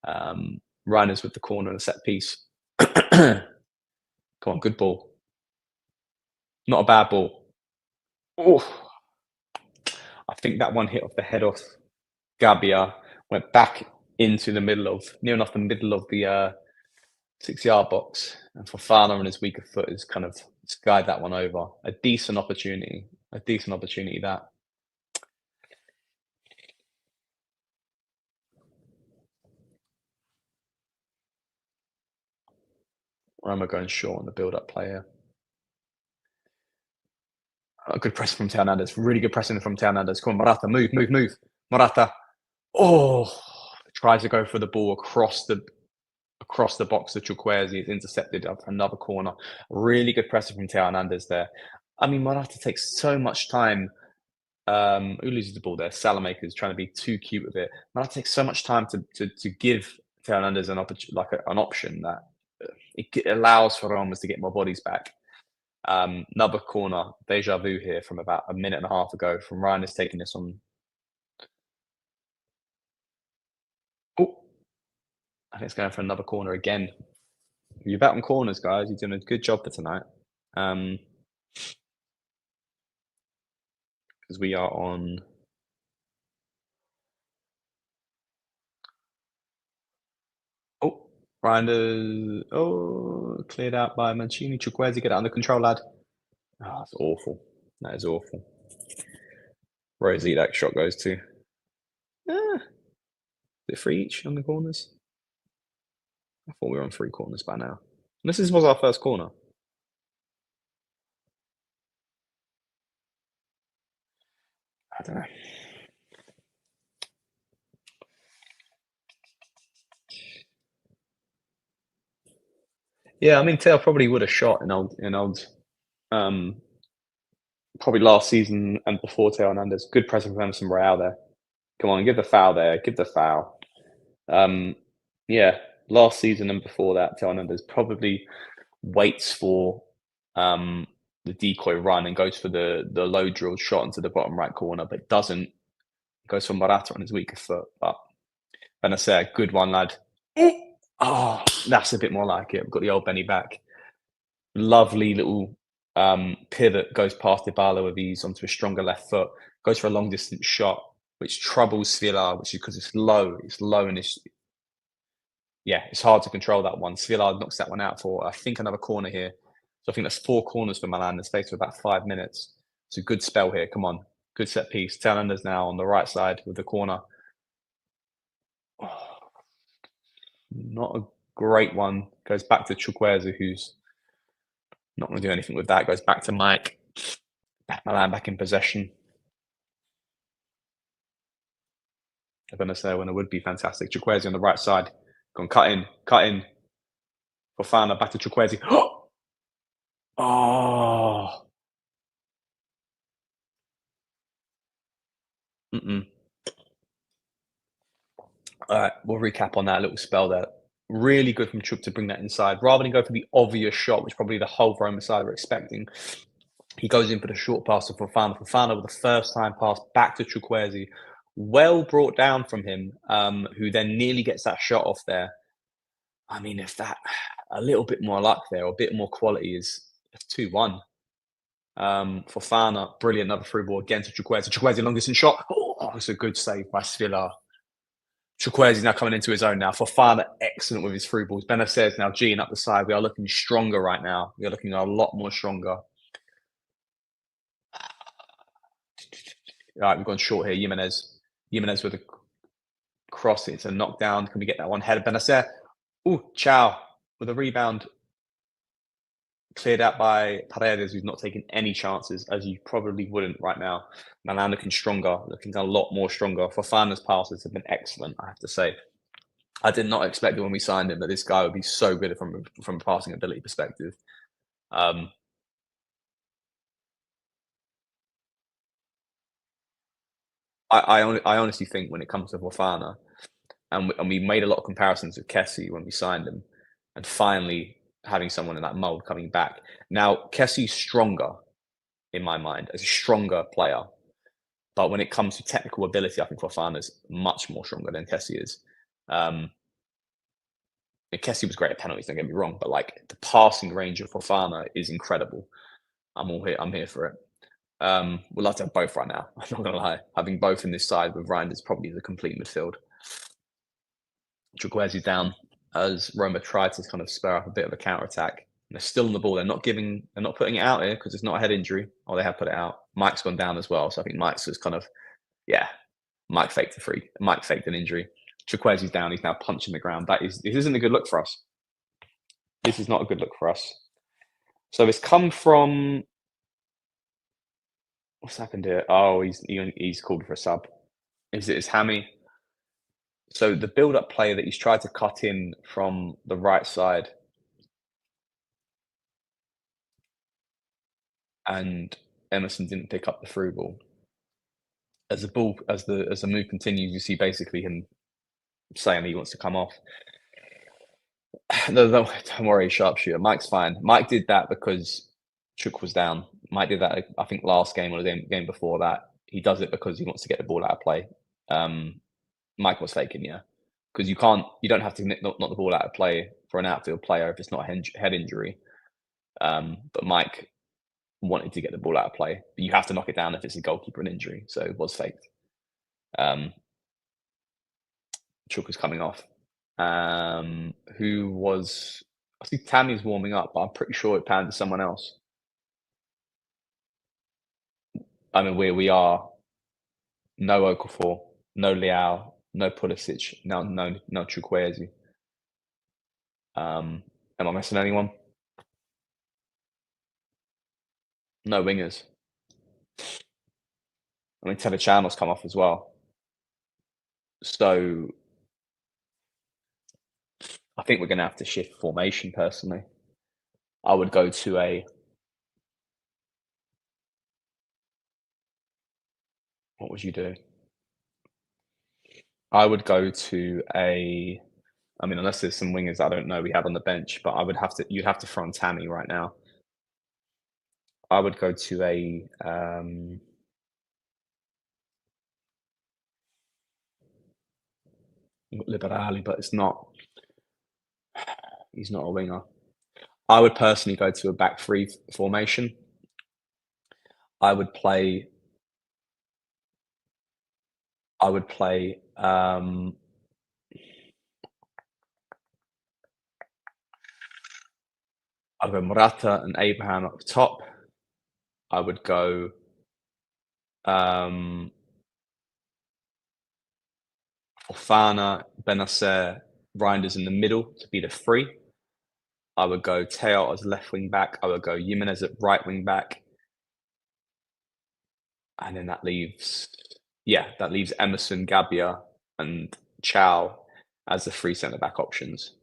Reiners with the corner and a set piece. Come on, good ball. Not a bad ball. Oh, I think that one hit off the head of Gabia, went back into the middle of, near enough the middle of the 6-yard box. And Fofana on his weaker foot has kind of skied that one over. A decent opportunity that. Roma going short on the build-up play here. A good press from Hernandez. Really good pressing from Hernandez. Come on, Morata, move. Morata. Oh, tries to go for the ball across the box to Chukwueze. It's intercepted up another corner. Really good pressing from Hernandez there. I mean, Morata takes so much time. Who loses the ball there? Salamakers trying to be too cute with it. Morata takes so much time to give Hernandez an option that it allows for Roma to get more bodies back. Another corner, deja vu here from about a minute and a half ago from Ryan is taking this on. Oh, I think it's going for another corner again. You're back on corners, guys. You're doing a good job for tonight. Because we are on. Oh, Ryan, cleared out by Mancini. Chukwueze, get it under control, lad. Oh, that's awful. That is awful. Rosie, that shot goes to. Is it 3 each on the corners? I thought we were on 3 corners by now. And this was our first corner. I don't know. Yeah, I mean, Taylor probably would have shot in old, probably last season and before Taylor Hernandez. Good pressing from Emerson Royale there. Come on, give the foul there. Give the foul. Yeah, last season and before that, Taylor Hernandez probably waits for the decoy run and goes for the low drilled shot into the bottom right corner, but doesn't. Goes for Morata on his weaker foot. But Benacer, good one, lad. Oh, that's a bit more like it. We've got the old Benny back. Lovely little pivot, goes past Dybala with ease onto a stronger left foot. Goes for a long distance shot, which troubles Svilar, which is because it's low. It's low and it's hard to control that one. Svilar knocks that one out for, I think, another corner here. So I think that's 4 corners for Milan in the space of about 5 minutes. It's a good spell here. Come on, good set piece. Talander's now on the right side with the corner. Oh, not a great one. Goes back to Chukwueze, who's not going to do anything with that. Goes back to Mike. Milan back in possession. I'm going to say when it would be fantastic. Chukwueze on the right side. Gone cut in. Fofana back to Chukwueze. Oh. Mm-mm. All right, we'll recap on that little spell there. Really good from Chuk to bring that inside. Rather than go for the obvious shot, which probably the whole Roma side were expecting, he goes in for the short pass to Fofana. Fofana with the first time pass back to Chukwueze. Well brought down from him, who then nearly gets that shot off there. I mean, if that a little bit more luck there, or a bit more quality is 2-1. Fofana, brilliant, another through ball again to Chukwueze. Chukwueze, long distance shot. Oh, it's a good save by Svilla. Chukwueze is now coming into his own now. Fofana, excellent with his through balls. Benacer now G'ing up the side. We are looking stronger right now. We are looking a lot more stronger. All right, we've gone short here. Jimenez with a cross. It's a knockdown. Can we get that one? Head of Benacer. Ooh, Chow with a rebound. Cleared out by Paredes, who's not taking any chances, as you probably wouldn't right now. Milan looking stronger, looking a lot more stronger. Fofana's passes have been excellent, I have to say. I did not expect it when we signed him that this guy would be so good from a passing ability perspective. I honestly think when it comes to Fofana, and we made a lot of comparisons with Kessie when we signed him, and finally having someone in that mold coming back. Now, Kessie's stronger, in my mind, as a stronger player. But when it comes to technical ability, I think Fofana's much more stronger than Kessie is. Kessie was great at penalties, don't get me wrong, but like the passing range of Fofana is incredible. I'm here for it. We'd love to have both right now. I'm not gonna lie. Having both in this side with Ryan is probably the complete midfield. Chukwueze down as Roma tried to kind of spur up a bit of a counter attack. They're still on the ball. They're not putting it out here because it's not a head injury. Oh, they have put it out. Mike's gone down as well. So I think Mike's just kind of, yeah, Mike faked a free. Mike faked an injury. Chukwueze's down. He's now punching the ground. This isn't a good look for us. This is not a good look for us. So it's come from, what's happened here? Oh, he's called for a sub. Is it his hammy? So the build-up play that he's tried to cut in from the right side, and Emerson didn't pick up the through ball. As the move continues, you see basically him saying he wants to come off. No, don't worry, sharpshooter. Mike's fine. Mike did that because Chuk was down. Mike did that, I think, last game or the game before that. He does it because he wants to get the ball out of play. Mike was faking, yeah, because you don't have to knock the ball out of play for an outfield player if it's not a head injury. But Mike wanted to get the ball out of play, but you have to knock it down if it's a goalkeeper and injury. So it was faked. Chuk was coming off. Who was? I think Tammy's warming up, but I'm pretty sure it panned to someone else. I mean, we are no Okafor, no Leao, no Pulisic, no Chukwueze. Am I missing anyone? No wingers. I mean, Telechano's come off as well. So I think we're going to have to shift formation. Personally, I would go to a. What would you do? I would go to a. I mean, unless there's some wingers I don't know we have on the bench, but you'd have to throw on Tammy right now. I would go to a. Liberali, but it's not. He's not a winger. I would personally go to a back three formation. I would play. I'd go Morata and Abraham up top. I would go Fofana, Benacer, Reinders in the middle to be the three. I would go Teo as left wing back. I would go Jimenez at right wing back. And then that leaves Emerson, Gabbia, and Chow as the three centre back options.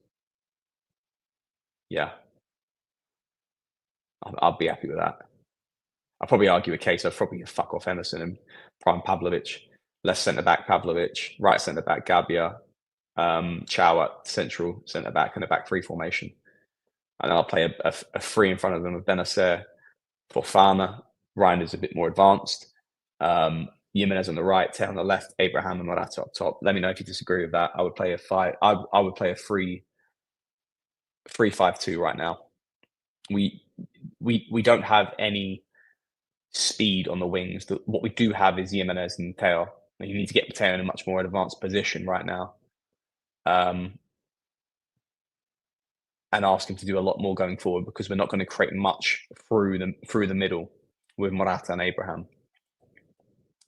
Yeah, I'll be happy with that. I'll probably argue a case of probably fuck off Emerson and prime Pavlovic, left centre back Pavlovic, right centre back Gabbia, Chow at central centre back and a back three formation. And I'll play a three in front of them with Benacer, Fofana. Ryan is a bit more advanced. Jimenez on the right, Teo on the left, Abraham and Morata up top. Let me know if you disagree with that. I would play a 3-5-2 right now. We don't have any speed on the wings. What we do have is Jimenez and Teo. You need to get Teo in a much more advanced position right now, and ask him to do a lot more going forward because we're not going to create much through the middle with Morata and Abraham.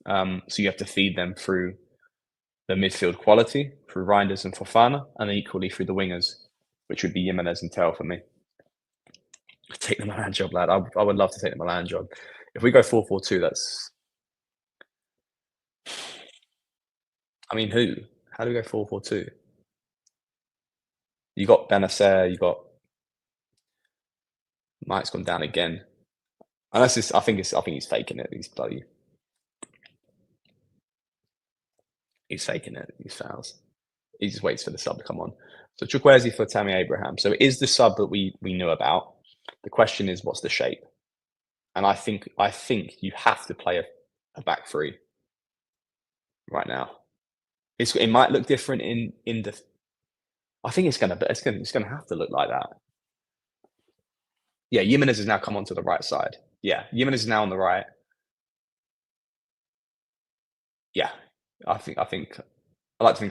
So you have to feed them through the midfield quality, through Reinders and Fofana, and then equally through the wingers, which would be Jimenez and Teo for me. Take the Milan job, lad. I would love to take the Milan job. If we go 4-4-2, that's. I mean, who? How do we go 4-4-2? You got Benacer, you got. Mike's gone down again. Unless it's, I think he's faking it. He's faking it. These fouls. He just waits for the sub to come on. So Chukwueze for Tammy Abraham. So it is the sub that we knew about. The question is, what's the shape? And I think you have to play a back three right now. It might look different in the. I think it's gonna have to look like that. Yeah, Jimenez has now come onto the right side. Yeah, Jimenez is now on the right. Yeah, I like to think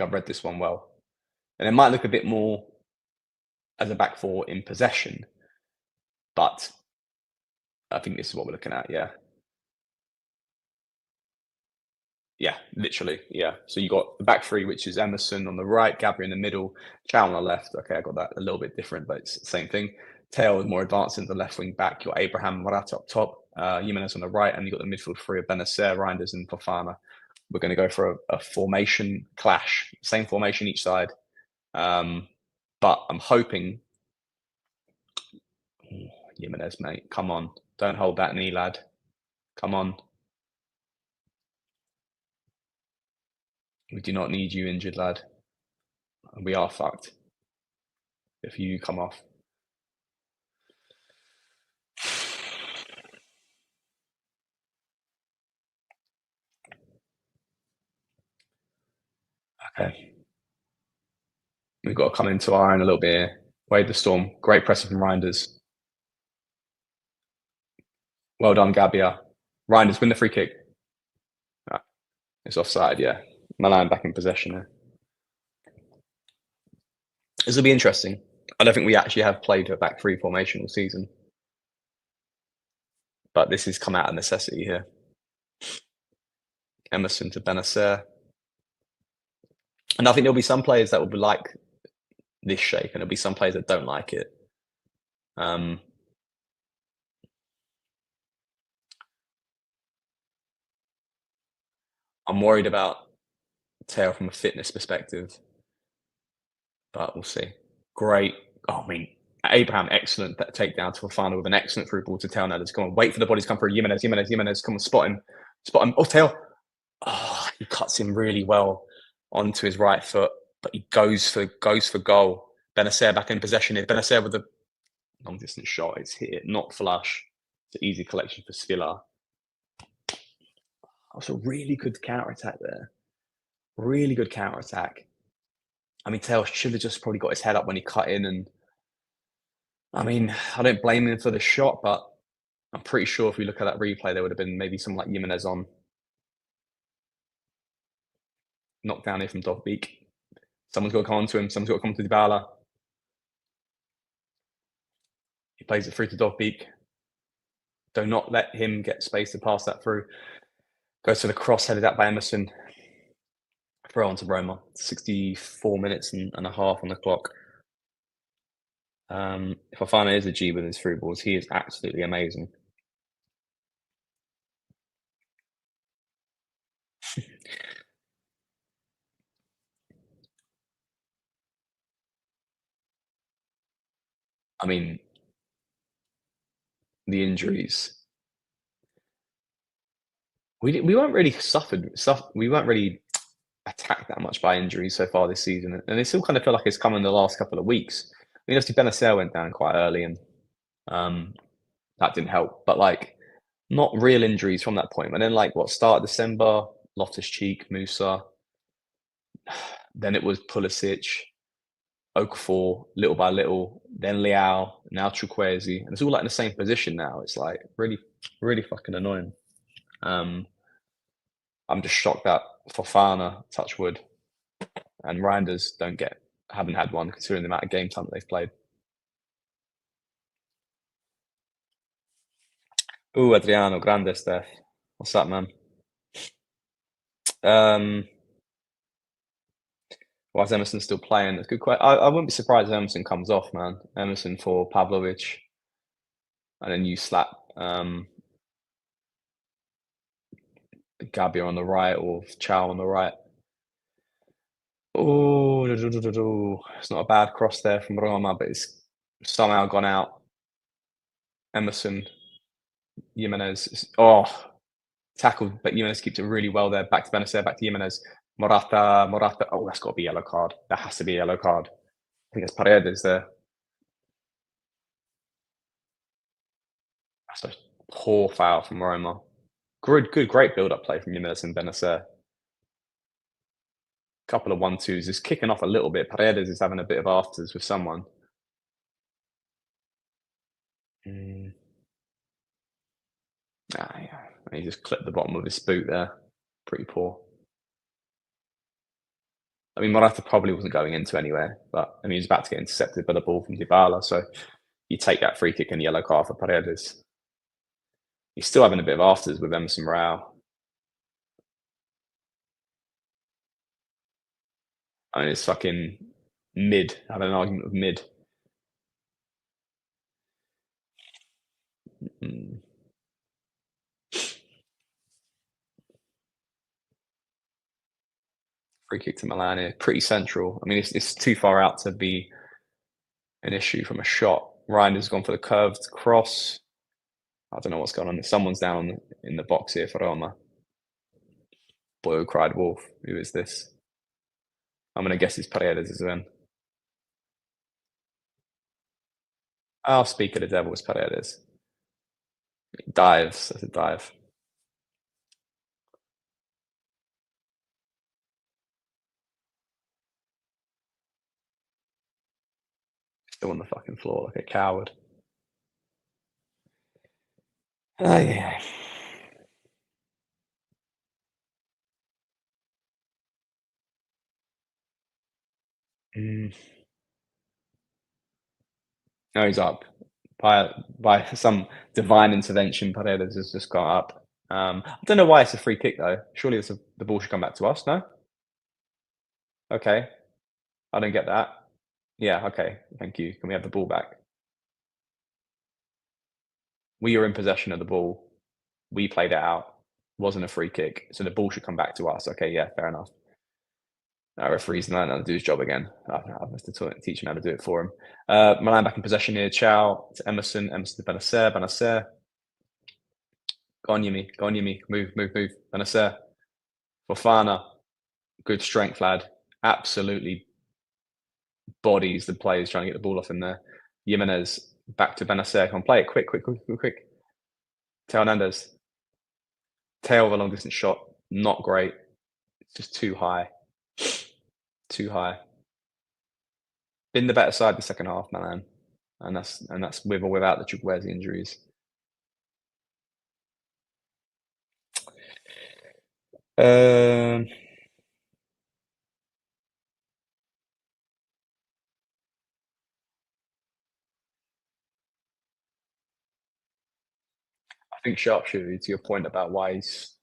I've read this one well, and it might look a bit more as a back four in possession, but I think this is what we're looking at. Yeah. Yeah, literally. Yeah. So you got the back three, which is Emerson on the right, Gabriel in the middle, Chow on the left. Okay, I got that a little bit different, but it's the same thing. Teo is more advanced in the left wing back. You got Abraham Morata up top, Jimenez on the right, and you got the midfield three of Benacer, Reinders, and Fofana. We're going to go for a formation clash, same formation each side. But I'm hoping. Jimenez, mate, come on. Don't hold that knee, lad. Come on. We do not need you injured, lad. We are fucked if you come off. Okay. We've got to come into our own a little bit here. Wade the storm. Great pressing from Reinders. Well done, Gabbia. Reinders win the free kick. It's offside, yeah. Milan back in possession there. This will be interesting. I don't think we actually have played a back three formation all season. But this has come out of necessity here. Emerson to Benacer. And I think there'll be some players that will be like this shape, and there'll be some players that don't like it. I'm worried about Teo from a fitness perspective, but we'll see. Great. Oh, I mean, Abraham, excellent takedown to Fofana with an excellent through ball to Teo. Now come on, wait for the body to come through. Jimenez, come on, spot him. Oh, Teo. Oh, he cuts him really well onto his right foot, but he goes for goal. Benacer back in possession here. Benacer with a long distance shot. It's hit, not flush. It's an easy collection for Skiller. That was a really good counter attack there. Really good counter attack. I mean, Teo should have just probably got his head up when he cut in, and I mean, I don't blame him for the shot, but I'm pretty sure if we look at that replay, there would have been maybe someone like Jimenez on. Knocked down here from Dovbeek. Someone's got to come on to him. Someone's got to come to Dybala. He plays it through to Dovbeek. Do not let him get space to pass that through. Goes to the cross, headed out by Emerson. Throw on to Roma. 64 minutes and a half on the clock. Fofana is a G with his through balls. He is absolutely amazing. I mean, the injuries. We weren't really we weren't really attacked that much by injuries so far this season, and it still kind of feel like it's come in the last couple of weeks. I mean, obviously Benacer went down quite early, and um, that didn't help. But like, not real injuries from that point. And then like what start of December, Loftus Cheek, Musa, then it was Pulisic, Okafor, little by little, then Leao, now Chukwueze, and it's all like in the same position now. It's like really, really fucking annoying. Um, I'm just shocked that Fofana, touch wood, and Reinders haven't had one considering the amount of game time that they've played. Ooh, Adriano, grande Steph. What's up, man? Um, why is Emerson still playing? That's a good question. I wouldn't be surprised if Emerson comes off, man. Emerson for Pavlovic, and then you slap Gabia on the right or Chow on the right. Oh, it's not a bad cross there from Roma, but it's somehow gone out. Emerson, Jimenez. Oh, tackled, but Jimenez keeps it really well there. Back to Benacer, back to Jimenez. Morata. Oh, that's got to be a yellow card. That has to be a yellow card. I think it's Paredes there. That's a poor foul from Roma. Great build-up play from Jimenez and Benacer. Couple of 1-2s. It's kicking off a little bit. Paredes is having a bit of afters with someone. Mm. Yeah. He just clipped the bottom of his boot there. Pretty poor. I mean, Morata probably wasn't going into anywhere, but I mean, he was about to get intercepted by the ball from Dybala. So you take that free kick and yellow card for Paredes. He's still having a bit of afters with Emerson Royale. I mean, it's fucking mid. Having an argument with mid. Mm. Free kick to Milan here. Pretty central. I mean, it's too far out to be an issue from a shot. Ryan has gone for the curved cross. I don't know what's going on. Someone's down in the box here for Roma. Boy who cried wolf. Who is this? I'm going to guess it's Paredes as well. I'll speak of the devil, it's Paredes. Dives. That's a dive. Still on the fucking floor like a coward. Oh, yeah. Mm. No, he's up. By some divine intervention, Paredes has just got up. I don't know why it's a free kick though. Surely the ball should come back to us, no? Okay. I don't get that. Yeah, okay. Thank you. Can we have the ball back? We are in possession of the ball. We played it out. Wasn't a free kick. So the ball should come back to us. Okay, yeah, fair enough. Our referee's learning how to do his job again. I have to teach him how to do it for him. Milan back in possession here. Chow to Emerson. Emerson to Benacer. Benacer. Go on, Yumi. Go on, Yumi. Move. Benacer. Fofana. Good strength, lad. Absolutely bodies the players trying to get the ball off in there. Jimenez back to Benacer. Come on, play it quick. Teo Hernandez. Tail of a long distance shot. Not great. It's just too high. Too high. Been the better side the second half, Milan. And that's with or without the Chukwueze injuries. Um, I think sharpshooter, to your point about why is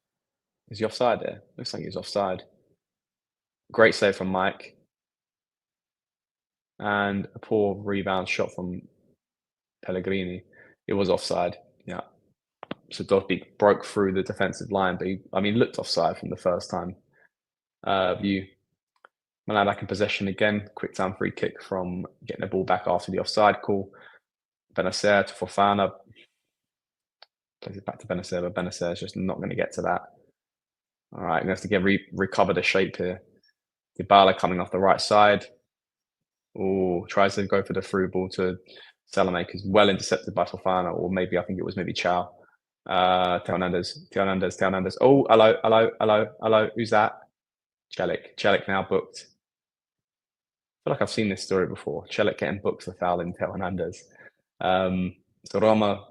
he offside there? Looks like he's offside. Great save from Mike, and a poor rebound shot from Pellegrini. It was offside. Yeah. So Dovbyk broke through the defensive line, but I mean, looked offside from the first time view. Milan back in possession again. Quick time free kick from getting the ball back after the offside call. Benacer to Fofana. Plays it back to Benacer, but Benacer is just not going to get to that. All right, we have to get recover the shape here. Dybala coming off the right side. Oh, tries to go for the through ball to Salamakers, well intercepted by Fofana, or maybe I think it was maybe Chow. Teo Hernandez. Oh, hello. Who's that? Celik now booked. I feel like I've seen this story before. Celik getting booked for fouling Teo Hernandez. So Roma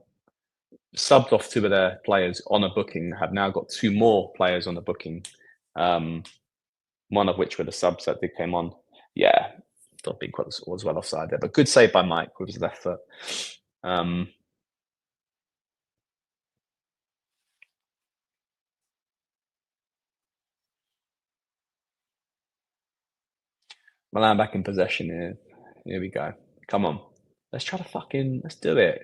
subbed off two of their players on a booking, have now got two more players on the booking. One of which were the subs that they came on. Yeah, thought Big was well offside there, but good save by Mike with his left foot. Milan back in possession here. Here we go. Come on. Let's do it.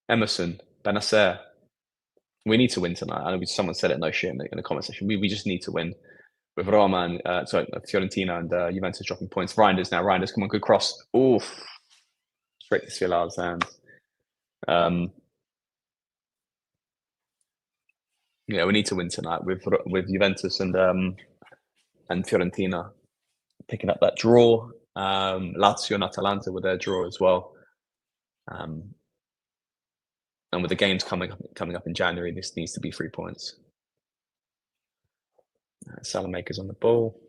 Emerson, Benacer. We need to win tonight. I know someone said it, no shit, in the comment section. We just need to win. With Roma and, Fiorentina and Juventus dropping points. Reinders now. Reinders, come on, good cross. Oof. Straight to Svilar's hands. Yeah, we need to win tonight with Juventus and Fiorentina picking up that draw. Lazio and Atalanta with their draw as well. And with the games coming up in January, this needs to be 3 points. Salamakers on the ball.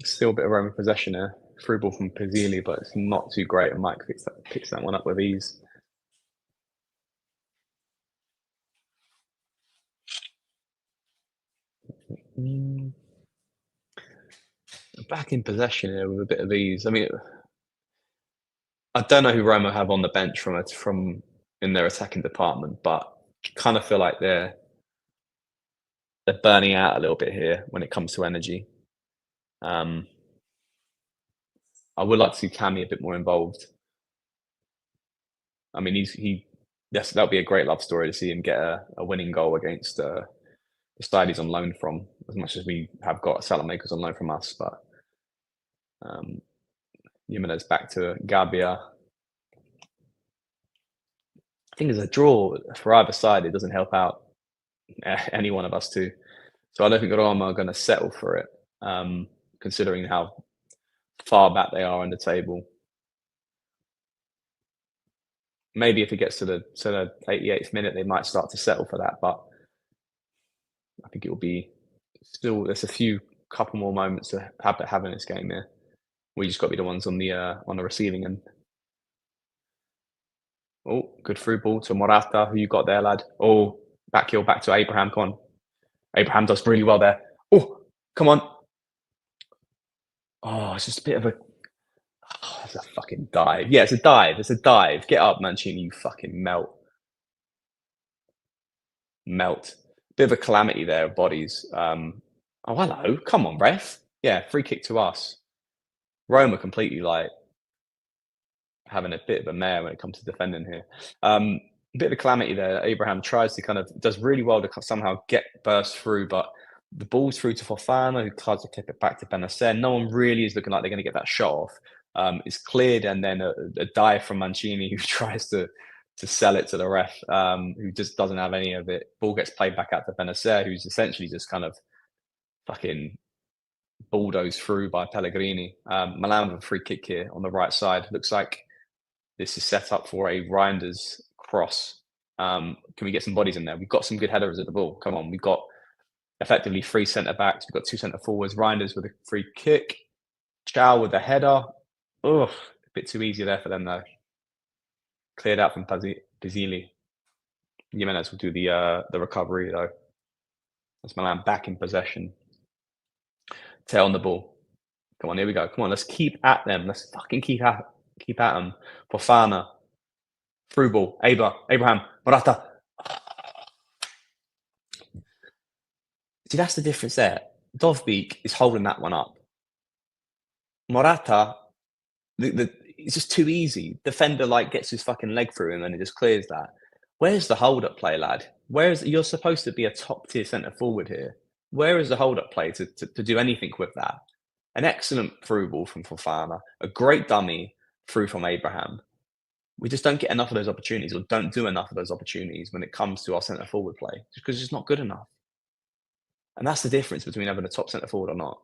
Still a bit of Roman possession here. Through ball from Pizzili, but it's not too great. And Mike picks that one up with ease. Back in possession here with a bit of ease. I mean, I don't know who Roma have on the bench from in their attacking department, but kind of feel like they're burning out a little bit here when it comes to energy. I would like to see Cammy a bit more involved. I mean, yes, that would be a great love story to see him get a winning goal against the side he's on loan from. As much as we have got Salamakers on loan from us, but Jimenez back to Gabbia. I think there's a draw for either side. It doesn't help out any one of us two. So I don't think Roma are going to settle for it, considering how far back they are on the table. Maybe if it gets to the 88th minute, they might start to settle for that. But I think it will be still. There's a couple more moments to have in this game here. We just got to be the ones on the receiving end. Oh, good through ball to Morata. Who you got there, lad? Oh, back heel back to Abraham. Come on. Abraham does really well there. Oh, come on. Oh, it's just a bit of a. Oh, it's a fucking dive. Yeah, it's a dive. It's a dive. Get up, Mancini. You fucking melt. Bit of a calamity there of bodies. Oh, hello. Come on, ref. Yeah, free kick to us. Roma completely like having a bit of a mare when it comes to defending here. A bit of a calamity there. Abraham tries to does really well to somehow burst through, but the ball's through to Fofana, who tries to clip it back to Benacer. No one really is looking like they're going to get that shot off. It's cleared, and then a dive from Mancini, who tries to sell it to the ref, who just doesn't have any of it. Ball gets played back out to Benacer, who's essentially just kind of fucking bulldozed through by Pellegrini. Milan with a free kick here on the right side. Looks like this is set up for a Reinders cross. Can we get some bodies in there? We've got some good headers at the ball. Come on, we've got effectively 3 centre backs. We've got 2 centre forwards. Reinders with a free kick. Chow with the header. Ugh, a bit too easy there for them though. Cleared out from Pizzili. Jimenez will do the recovery though. That's Milan back in possession. Tail on the ball. Come on, here we go. Come on, let's keep at them. Let's fucking keep at them. Fofana, through ball. Abraham, Morata. See, that's the difference there. Dovbyk is holding that one up. Morata, it's just too easy. Defender like gets his fucking leg through him and it just clears that. Where's the hold-up play, lad? You're supposed to be a top-tier centre forward here. Where is the hold-up play to do anything with that? An excellent through ball from Fofana, a great dummy through from Abraham. We just don't get enough of those opportunities, or don't do enough of those opportunities when it comes to our centre forward play, just because it's not good enough. And that's the difference between having a top centre forward or not.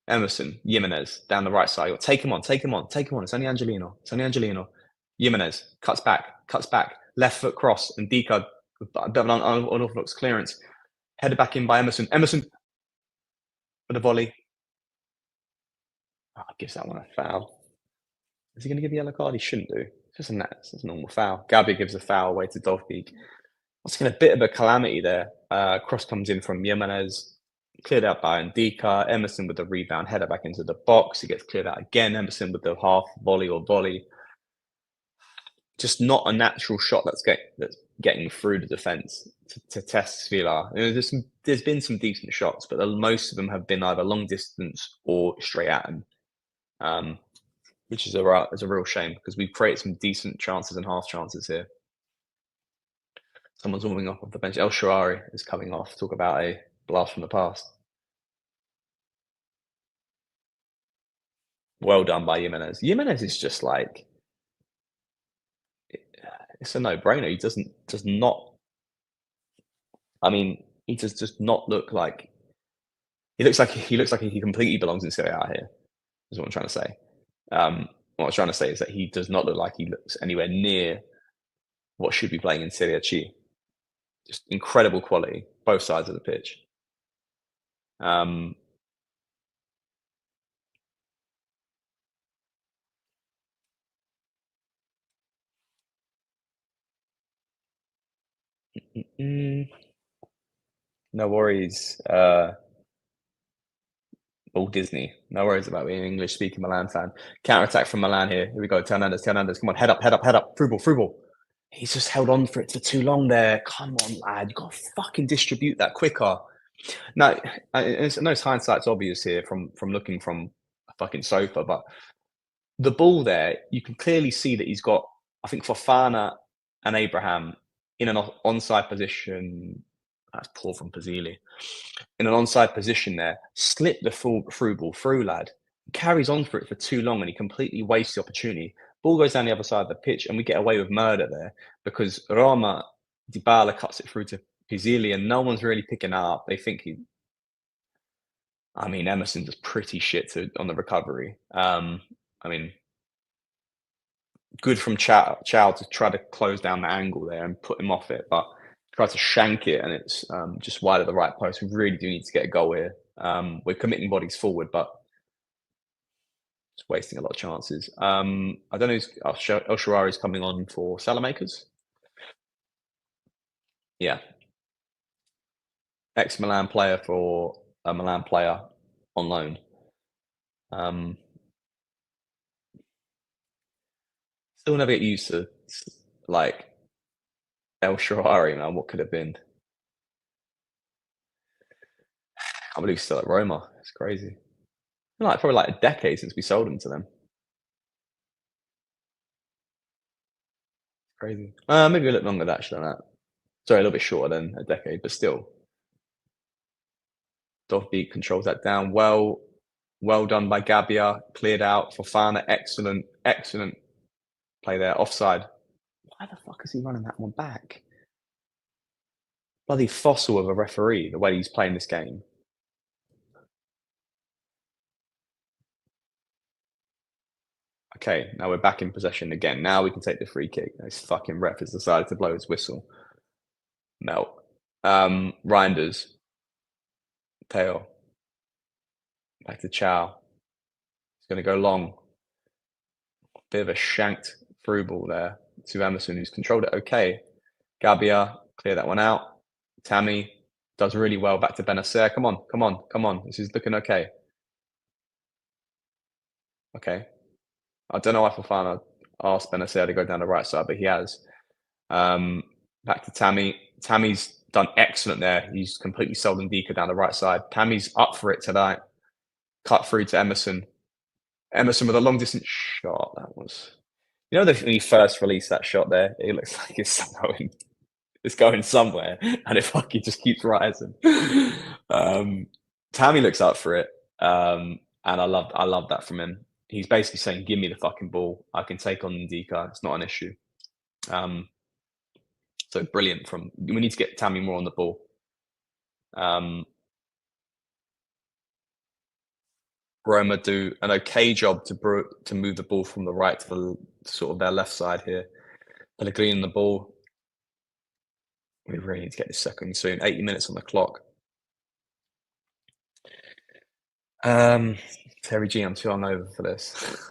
Emerson, Jimenez, down the right side. Take him on. It's only Angelino. Jimenez cuts back, left foot cross, and Dika with a bit of an unorthodox clearance. Headed back in by Emerson. Emerson with a volley. Oh, gives that one a foul. Is he going to give a yellow card? He shouldn't do. It's just a normal foul. Gabi gives a foul away to Dovbyk. That's a bit of a calamity there. Cross comes in from Jimenez, cleared out by Ndika. Emerson with the rebound, header back into the box. He gets cleared out again. Emerson with the half volley. Just not a natural shot that's getting through the defence to test Villa. There's been some decent shots, but most of them have been either long distance or straight at him, which is a real shame because we've created some decent chances and half chances here. Someone's warming up off the bench. El Shaarawy is coming off. Talk about a blast from the past. Well done by Jimenez. Jimenez is just like, it's a no-brainer. He does not. I mean, he does not look like. He looks like he completely belongs in Serie A here. Is what I'm trying to say. What I was trying to say is that he does not look like he looks anywhere near what should be playing in Serie C. Just incredible quality, both sides of the pitch. No worries. All Disney. No worries about being an English-speaking Milan fan. Counter-attack from Milan here. Here we go. Hernandez. Come on, head up. Through ball. He's just held on for it for too long there. Come on, lad. You got to fucking distribute that quicker. No, I know hindsight's obvious here from looking from a fucking sofa, but the ball there, you can clearly see that he's got, I think, Fofana and Abraham in an onside position. That's poor from Pazili. In an onside position there, slip the through ball through, lad. Carries on for it for too long and he completely wastes the opportunity. Ball goes down the other side of the pitch and we get away with murder there because Roma, Dybala cuts it through to Pizili and no one's really picking up. They think Emerson was pretty shit on the recovery. Good from Chow to try to close down the angle there and put him off it, but tried to shank it and it's just wide of the right post. We really do need to get a goal here. We're committing bodies forward, but it's wasting a lot of chances. I don't know. El Shaarawy is coming on for Salamakers. Yeah. Ex-Milan player for a Milan player on loan. Still never get used to like El Shaarawy, man. What could have been? I can't believe he's still at Roma. It's crazy. Probably a decade since we sold him to them. Crazy. Maybe a little longer actually than that. Sorry, a little bit shorter than a decade, but still. Dovbyk controls that down well. Well done by Gabbia. Cleared out. Fofana, excellent play there. Offside. Why the fuck is he running that one back? Bloody fossil of a referee, the way he's playing this game. Okay, now we're back in possession again. Now we can take the free kick. This fucking ref has decided to blow his whistle. No. Reinders. Teo. Back to Chow. He's going to go long. Bit of a shanked through ball there to Emerson, who's controlled it okay. Gabbia, clear that one out. Tammy, Does really well. Back to Benacer. Come on, come on, come on. This is looking okay. Okay. I don't know why Fofana asked Benacer to go down the right side, but he has. Um, Back to Tammy. Tammy's done excellent there. He's completely sold Ndika down the right side. Tammy's up for it tonight. Cut through to Emerson. Emerson with a long distance shot. That was, you know, when he first released that shot there, it looks like it's going somewhere, and it fucking just keeps rising. Tammy looks up for it, and I love that from him. He's basically saying, "Give me the fucking ball. I can take on Ndika. It's not an issue." Um, so brilliant from. We need to get Tammy more on the ball. Roma do an okay job to move the ball from the right to the sort of their left side here. Pellegrini on the ball. We really need to get this second soon. 80 minutes on the clock. Terry G, I'm too hungover for this.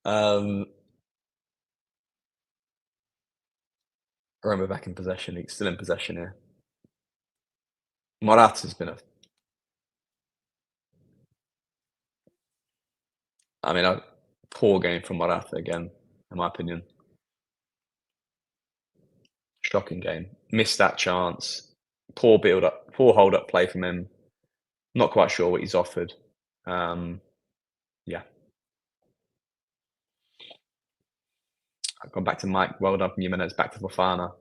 Roma back in possession. He's still in possession here. Morata's been a poor game from Morata again, in my opinion. Shocking game. Missed that chance. Poor build up, poor hold up play from him. Not quite sure what he's offered. Yeah. I've gone back to Mike. Well done from Jimenez. Back to Fofana.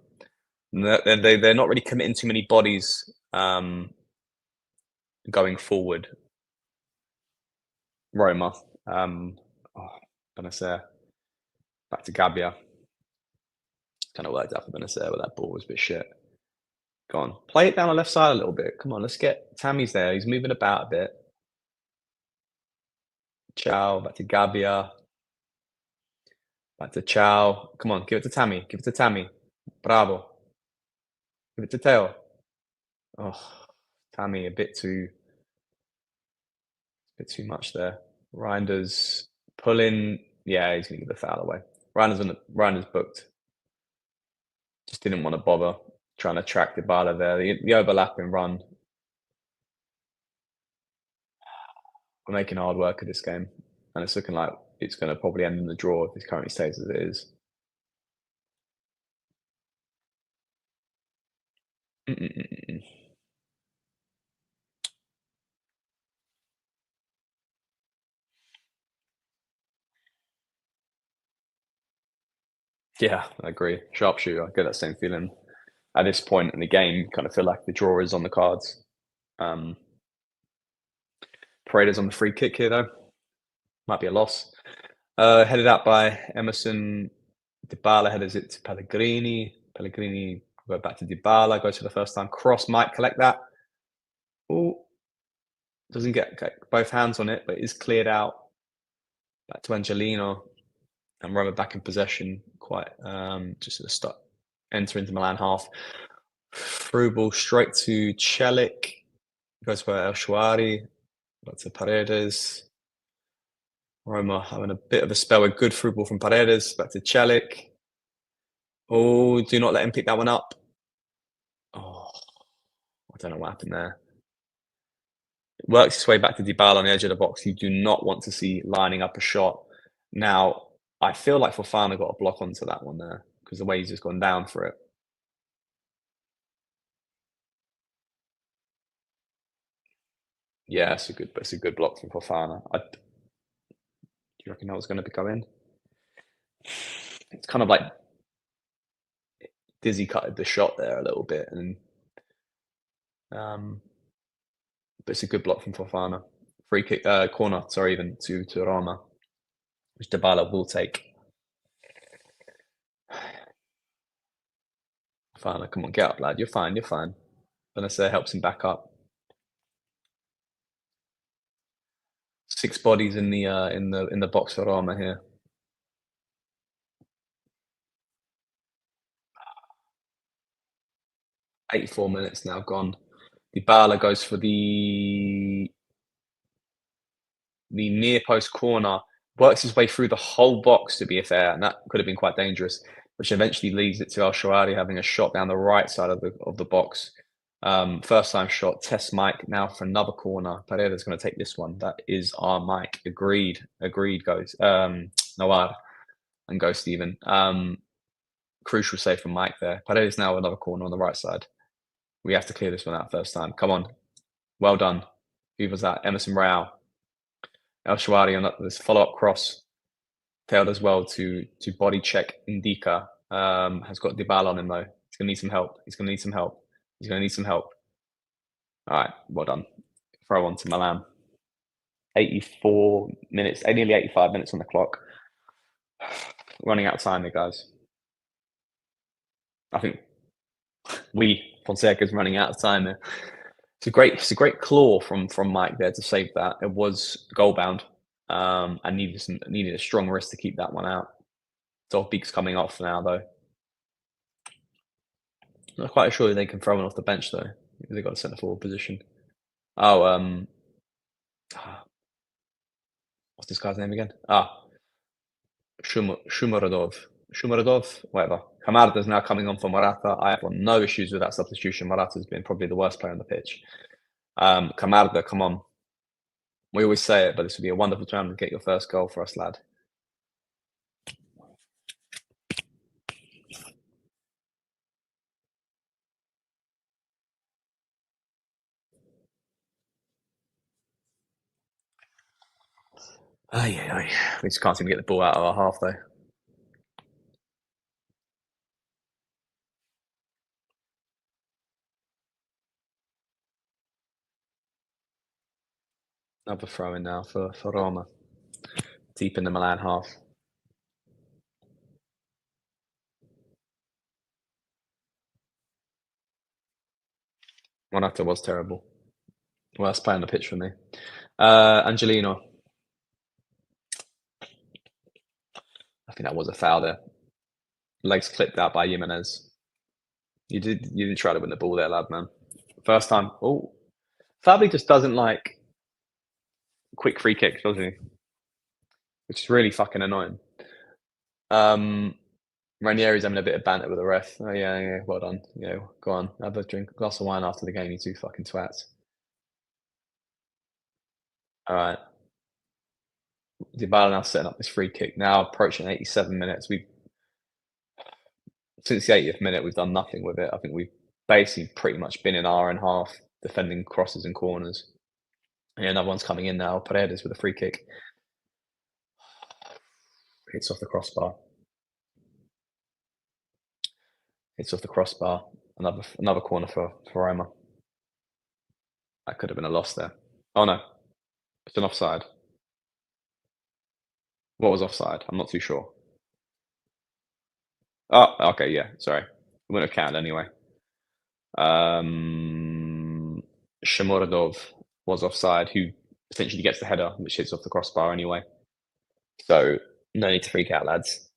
They're not really committing too many bodies going forward. Roma. Benacer. Back to Gabbia. Kind of worked out for Benacer, but that ball was a bit shit. Go on. Play it down the left side a little bit. Come on, let's get Tammy's there. He's moving about a bit. Ciao. Back to Gabbia. Back to Ciao. Come on, give it to Tammy. Give it to Tammy. Bravo. Give it to Teo. Oh, Tammy, a bit too much there. Reinders pulling. Yeah, he's gonna give the foul away. Reinders booked. Just didn't want to bother trying to track Dybala there. The overlapping run. We're making hard work of this game, and it's looking like it's going to probably end in the draw if it currently stays as it is. Yeah, I agree. Sharpshooter, I get that same feeling. At this point in the game, kind of feel like the draw is on the cards. Paredes on the free kick here, though. Might be a loss. Headed out by Emerson. Dybala headers it to Pellegrini. Pellegrini go back to Dybala, goes for the first time. Cross might collect that. Oh, doesn't get both hands on it, but is cleared out. Back to Angelino. And Roma back in possession. Quite just at the start. Enter into Milan half. Through ball straight to Celik. Goes for El Shawari. Back to Paredes. Roma having a bit of a spell. A good through ball from Paredes. Back to Celik. Oh, do not let him pick that one up. Oh, I don't know what happened there. It works its way back to Dybala on the edge of the box. You do not want to see lining up a shot. Now, I feel like Fofana got a block onto that one there because the way he's just gone down for it. Yeah, it's a good block from Fofana. Do you reckon that was going to go in? It's kind of like Dizzy cutted the shot there a little bit, and but it's a good block from Fofana. Free kick, corner, sorry, even to Roma, which Dybala will take. Fofana, come on, get up, lad. You're fine. You're fine. Benacer helps him back up. 6 bodies in the box for Roma here. 84 minutes now gone. Dybala goes for the near post corner, works his way through the whole box to be fair, and that could have been quite dangerous, which eventually leads it to El Shawari having a shot down the right side of the box. First time shot, test Mike now for another corner. Pereira's going to take this one. That is our Mike. Agreed. Agreed, goes. Nawar and go Stephen. Crucial save from Mike there. Pereira's now another corner on the right side. We have to clear this one out first time. Come on. Well done. Who was that? Emerson Royale. El Shawari on this follow-up cross. Failed as well to body check Indica. Has got Dybala on him though. He's going to need some help. He's going to need some help. He's going to need some help. All right, well done. Throw on to Milan. 84 minutes, nearly 85 minutes on the clock. Running out of time here, guys. I think Fonseca's running out of time here. It's a great claw from Mike there to save that. It was goal bound. I needed a strong wrist to keep that one out. Dolbeek's coming off now though. Not quite sure they can throw one off the bench though. They got a centre forward position. Oh, what's this guy's name again? Shumaradov. Shumaradov, whatever. Camarda's now coming on for Morata. I have no issues with that substitution. Morata's been probably the worst player on the pitch. Camarda, come on. We always say it, but this would be a wonderful time to get your first goal for us, lad. We just can't seem to get the ball out of our half, though. Another throw in now for Roma. Deep in the Milan half. Morata was terrible. Worst player on the pitch for me. Angelino. I think that was a foul there. Legs clipped out by Jimenez. You did try to win the ball there, lad, man. First time. Oh, Fabio just doesn't like quick free kicks, does he? Which is really fucking annoying. Ranieri's having a bit of banter with the ref. Oh yeah, well done. Go on, have a glass of wine after the game, you two fucking twats. All right. Dybala now setting up this free kick. Now approaching 87 minutes. Since the 80th minute, we've done nothing with it. I think we've basically pretty much been in our own half, defending crosses and corners. Yeah, another one's coming in now. Paredes with a free kick. Hits off the crossbar. Hits off the crossbar. Another corner for Roma. That could have been a loss there. Oh no, it's an offside. What was offside? I'm not too sure. Oh, okay, yeah, sorry. It wouldn't have counted anyway. Shomurodov was offside, who essentially gets the header, which hits off the crossbar anyway. So no need to freak out, lads.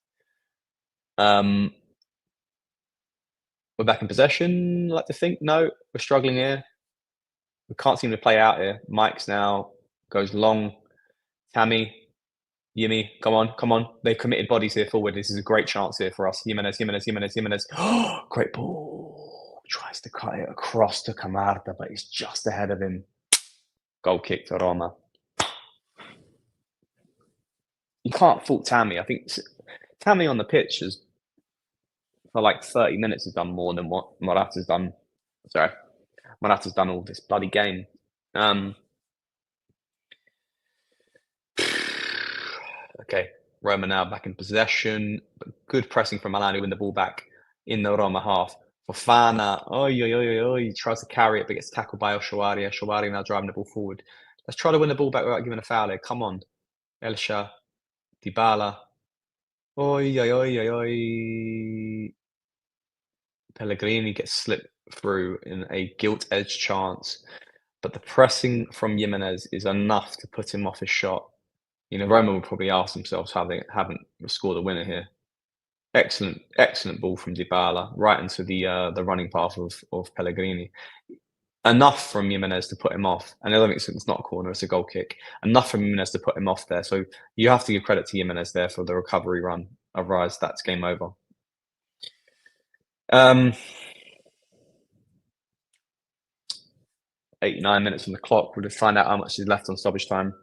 We're back in possession, I like to think. No, we're struggling here. We can't seem to play out here. Mike's now goes long. Tammy, Yimi, come on. They've committed bodies here forward. This is a great chance here for us. Jimenez. Great ball. Tries to cut it across to Camarda, but he's just ahead of him. Goal kick to Roma. You can't fault Tammy. I think Tammy on the pitch has, for like 30 minutes, has done more than what Morata's done. Sorry. Morata's done all this bloody game. Okay, Roma now back in possession. Good pressing from Milan, who win the ball back in the Roma half. Fofana, he tries to carry it, but gets tackled by El Shawari. El Shawari now driving the ball forward. Let's try to win the ball back without giving a foul here. Come on. Elsha, Dybala. Pellegrini gets slipped through in a gilt-edged chance. But the pressing from Jimenez is enough to put him off his shot. Roma will probably ask themselves how they haven't scored a winner here. Excellent ball from Dybala right into the running path of Pellegrini. Enough from Jimenez to put him off. And I don't think it's not a corner, it's a goal kick. Enough from Jimenez to put him off there. So you have to give credit to Jimenez there for the recovery run. Otherwise, that's game over. 89 minutes on the clock. We'll just find out how much is left on stoppage time.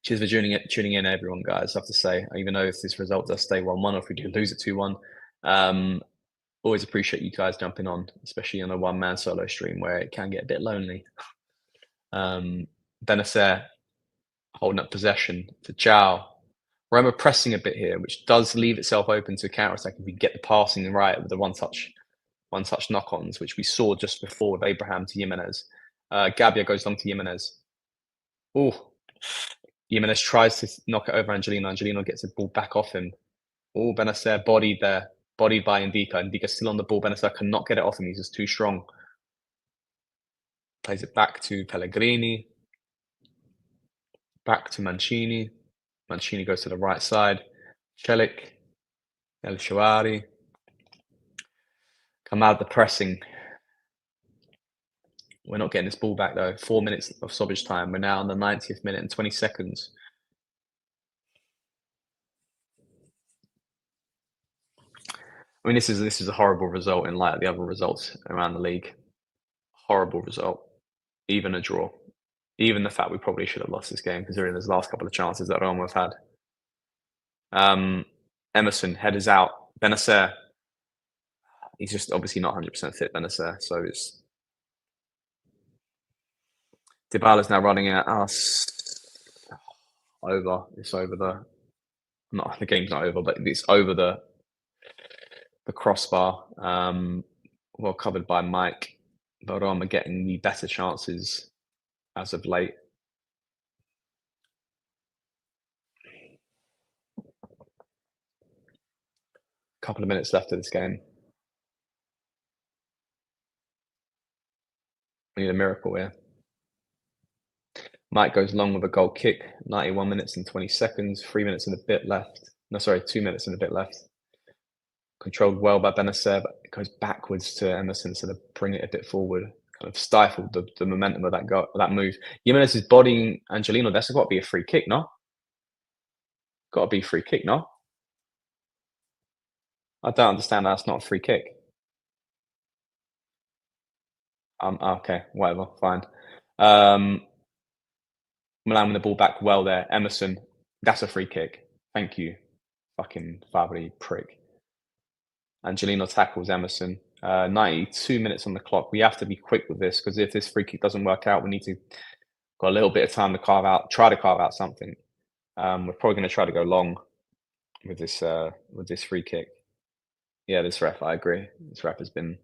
Cheers for tuning in, everyone, guys. I have to say, even though if this result does stay 1-1, or if we do lose it 2-1, always appreciate you guys jumping on, especially on a one-man solo stream where it can get a bit lonely. Benacer holding up possession to Zhao. Roma pressing a bit here, which does leave itself open to counter-attack if we get the passing right with the one-touch knock-ons, which we saw just before with Abraham to Jimenez. Gabbia goes long to Jimenez. Oh, Jimenez tries to knock it over Angelino. Angelino gets the ball back off him. Oh, Benacer bodied there. Bodied by Indica. Indica's still on the ball. Benacer cannot get it off him. He's just too strong. Plays it back to Pellegrini. Back to Mancini. Mancini goes to the right side. Celik. El Shawari. Come out of the pressing. We're not getting this ball back though. 4 minutes of stoppage time. We're now on the 90th minute and 20 seconds. I mean, this is a horrible result in light of the other results around the league. Horrible result. Even a draw. Even the fact we probably should have lost this game, considering there's the last couple of chances that Roma have had. Emerson, headers out. Benacer. He's just obviously not 100% fit, Benacer. So it's Dybala's now running at us. It's over the. Not the game's not over, but it's over the crossbar. Well covered by Mike. But Roma getting the better chances as of late. Couple of minutes left of this game. We need a miracle here. Mike goes long with a goal kick. 91 minutes and 20 seconds. 3 minutes and a bit left. No, sorry, 2 minutes and a bit left. Controlled well by Benacer, but it goes backwards to Emerson, so they bring it a bit forward. Kind of stifled the momentum of that move. Jimenez is bodying Angelino. That's got to be a free kick, no? Got to be a free kick, no? I don't understand how that's not a free kick. Okay, whatever, fine. Milan with the ball back well there. Emerson, that's a free kick. Thank you, fucking Fabry prick. Angelino tackles Emerson. 92 minutes on the clock. We have to be quick with this because if this free kick doesn't work out, we need to got a little bit of time to try to carve out something. We're probably going to try to go long with this free kick. Yeah, this ref, I agree. This ref has been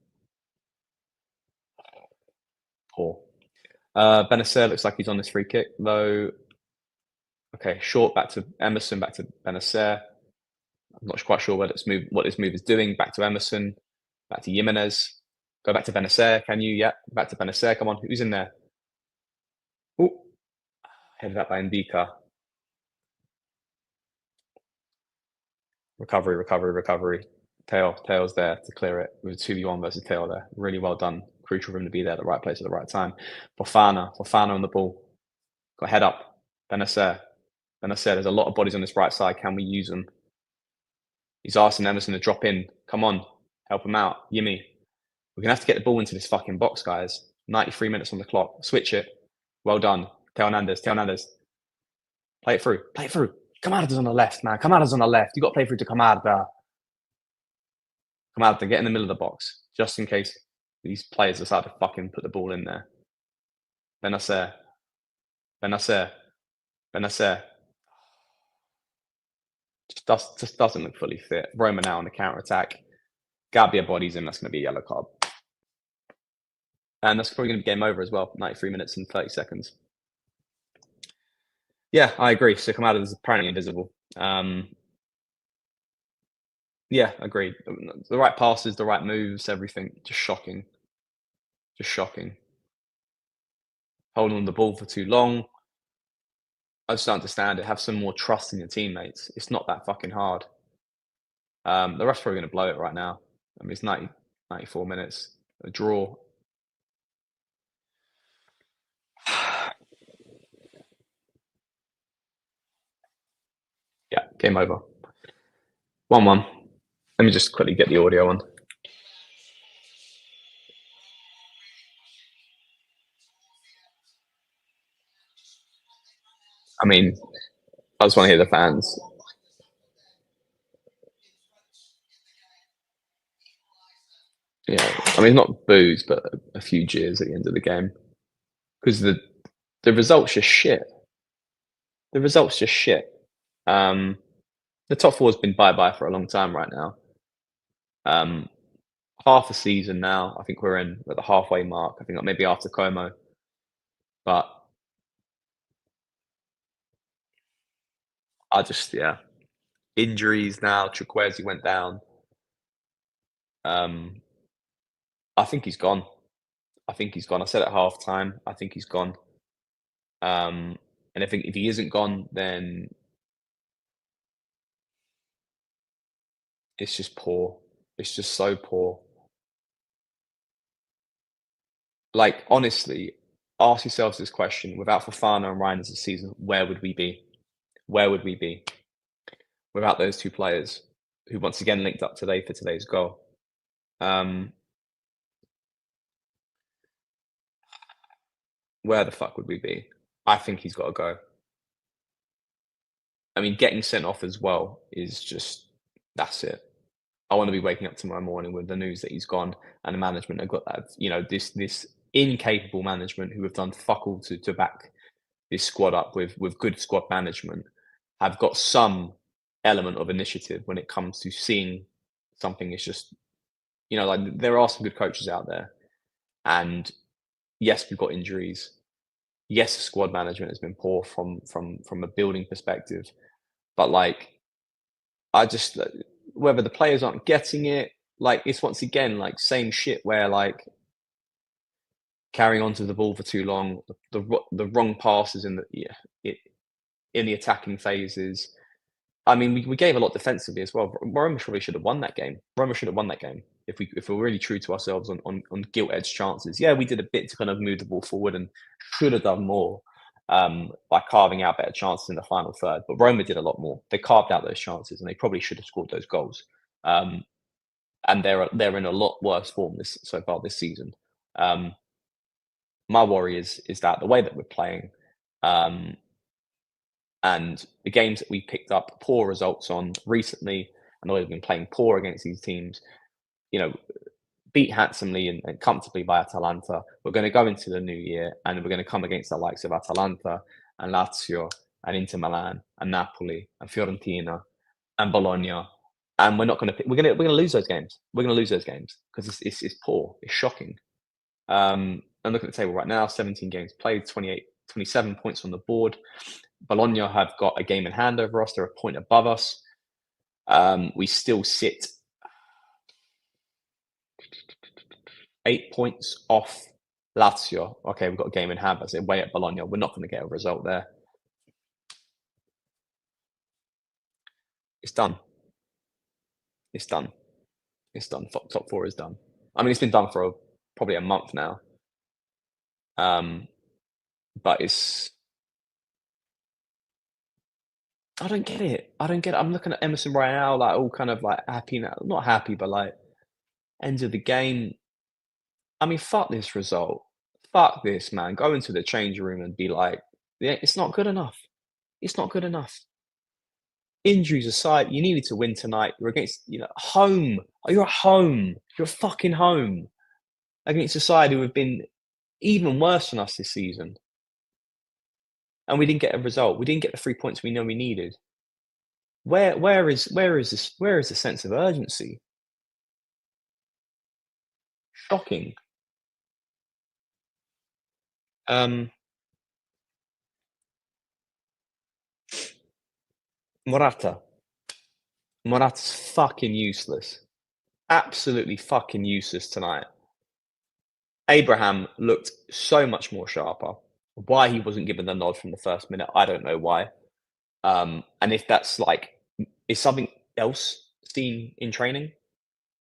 poor. Benacer looks like he's on this free kick, though. Okay, short back to Emerson, back to Benacer. I'm not quite sure what this move is doing. Back to Emerson, back to Jimenez. Go back to Benacer, can you? Yeah, back to Benacer. Come on, who's in there? Oh, headed up by Indica. Recovery. Tail's there to clear it. With 2v1 versus Tail there. Really well done. Crucial for him to be there at the right place at the right time. Fofana on the ball. Got head up. Benacer, there's a lot of bodies on this right side. Can we use them? He's asking Emerson to drop in. Come on, help him out. Yimmy. We're going to have to get the ball into this fucking box, guys. 93 minutes on the clock. Switch it. Well done. Teo Hernandez. Play it through. Kamada's on the left, man. Kamada's on the left. You got to play through to Kamada. Kamada, get in the middle of the box. Just in case these players decide to fucking put the ball in there. Benacer. Just doesn't look fully fit. Roma now on the counter-attack. Gabbia bodies him. That's going to be a yellow card. And that's probably going to be game over as well. 93 minutes and 30 seconds. Yeah, I agree. So Kamada is apparently invisible. Yeah, agreed. The right passes, the right moves, everything. Just shocking. Holding on the ball for too long. I just don't understand it. Have some more trust in your teammates. It's not that fucking hard. The ref's probably going to blow it right now. I mean, it's 94 minutes. A draw. Yeah, game over. 1-1. Let me just quickly get the audio on. I mean, I just want to hear the fans. Yeah, I mean, not boos, but a few jeers at the end of the game because the results just shit. The results just shit. Um, the top four has been bye bye for a long time right now. Um, half a season now. I think we're in at the halfway mark. I think maybe after Como, but I just injuries now. Chukwueze went down. Um, I think he's gone. I think he's gone. I said at half time. I think he's gone. And I think if he isn't gone, then it's just poor. It's just so poor. Like, honestly, ask yourselves this question: without Fofana and Ryan this season, where would we be? Where would we be without those two players who once again linked up today for today's goal? Um, where the fuck would we be? I think he's got to go. I mean, getting sent off as well is just that's it. I want to be waking up tomorrow morning with the news that he's gone, and the management have got that. This incapable management who have done fuck all to back this squad up with good squad management have got some element of initiative when it comes to seeing something. It's just like there are some good coaches out there, and yes, we've got injuries. Yes, the squad management has been poor from a building perspective, but like I just whether the players aren't getting it, like it's once again like same shit where like carrying on to the ball for too long, the wrong passes in the attacking phases. I mean, we gave a lot defensively as well. Roma probably should have won that game. Roma should have won that game if we're really true to ourselves on gilt edged chances. Yeah, we did a bit to kind of move the ball forward and should have done more by carving out better chances in the final third. But Roma did a lot more. They carved out those chances and they probably should have scored those goals. Um, and they're in a lot worse form so far this season. Um, my worry is that the way that we're playing, um, and the games that we picked up poor results on recently, and the way we've been playing poor against these teams, you know, beat handsomely and comfortably by Atalanta. We're going to go into the new year and we're going to come against the likes of Atalanta and Lazio and Inter Milan and Napoli and Fiorentina and Bologna. And we're not going to we're going to lose those games. We're going to lose those games because it's poor. It's shocking. And looking at the table right now, 17 games played, 27 points on the board. Bologna have got a game in hand over us. They're a point above us. We still sit 8 points off Lazio. Okay, we've got a game in hand, but it's way at Bologna. We're not going to get a result there. It's done. It's done. It's done. Top four is done. I mean, it's been done for probably a month now. But I don't get it. I don't get it. I'm looking at Emerson right now, like all kind of like happy now. Not happy, but like end of the game. I mean, fuck this result. Fuck this, man. Go into the change room and be like, yeah, it's not good enough. It's not good enough. Injuries aside, you needed to win tonight. You're against, home. You're at home. You're fucking home against a side who have been even worse than us this season. And we didn't get a result. We didn't get the 3 points we know we needed. Where is the sense of urgency? Shocking. Um, Morata. Morata's fucking useless. Absolutely fucking useless tonight. Abraham looked so much more sharper. Why he wasn't given the nod from the first minute, I don't know why. And if that's like, is something else seen in training?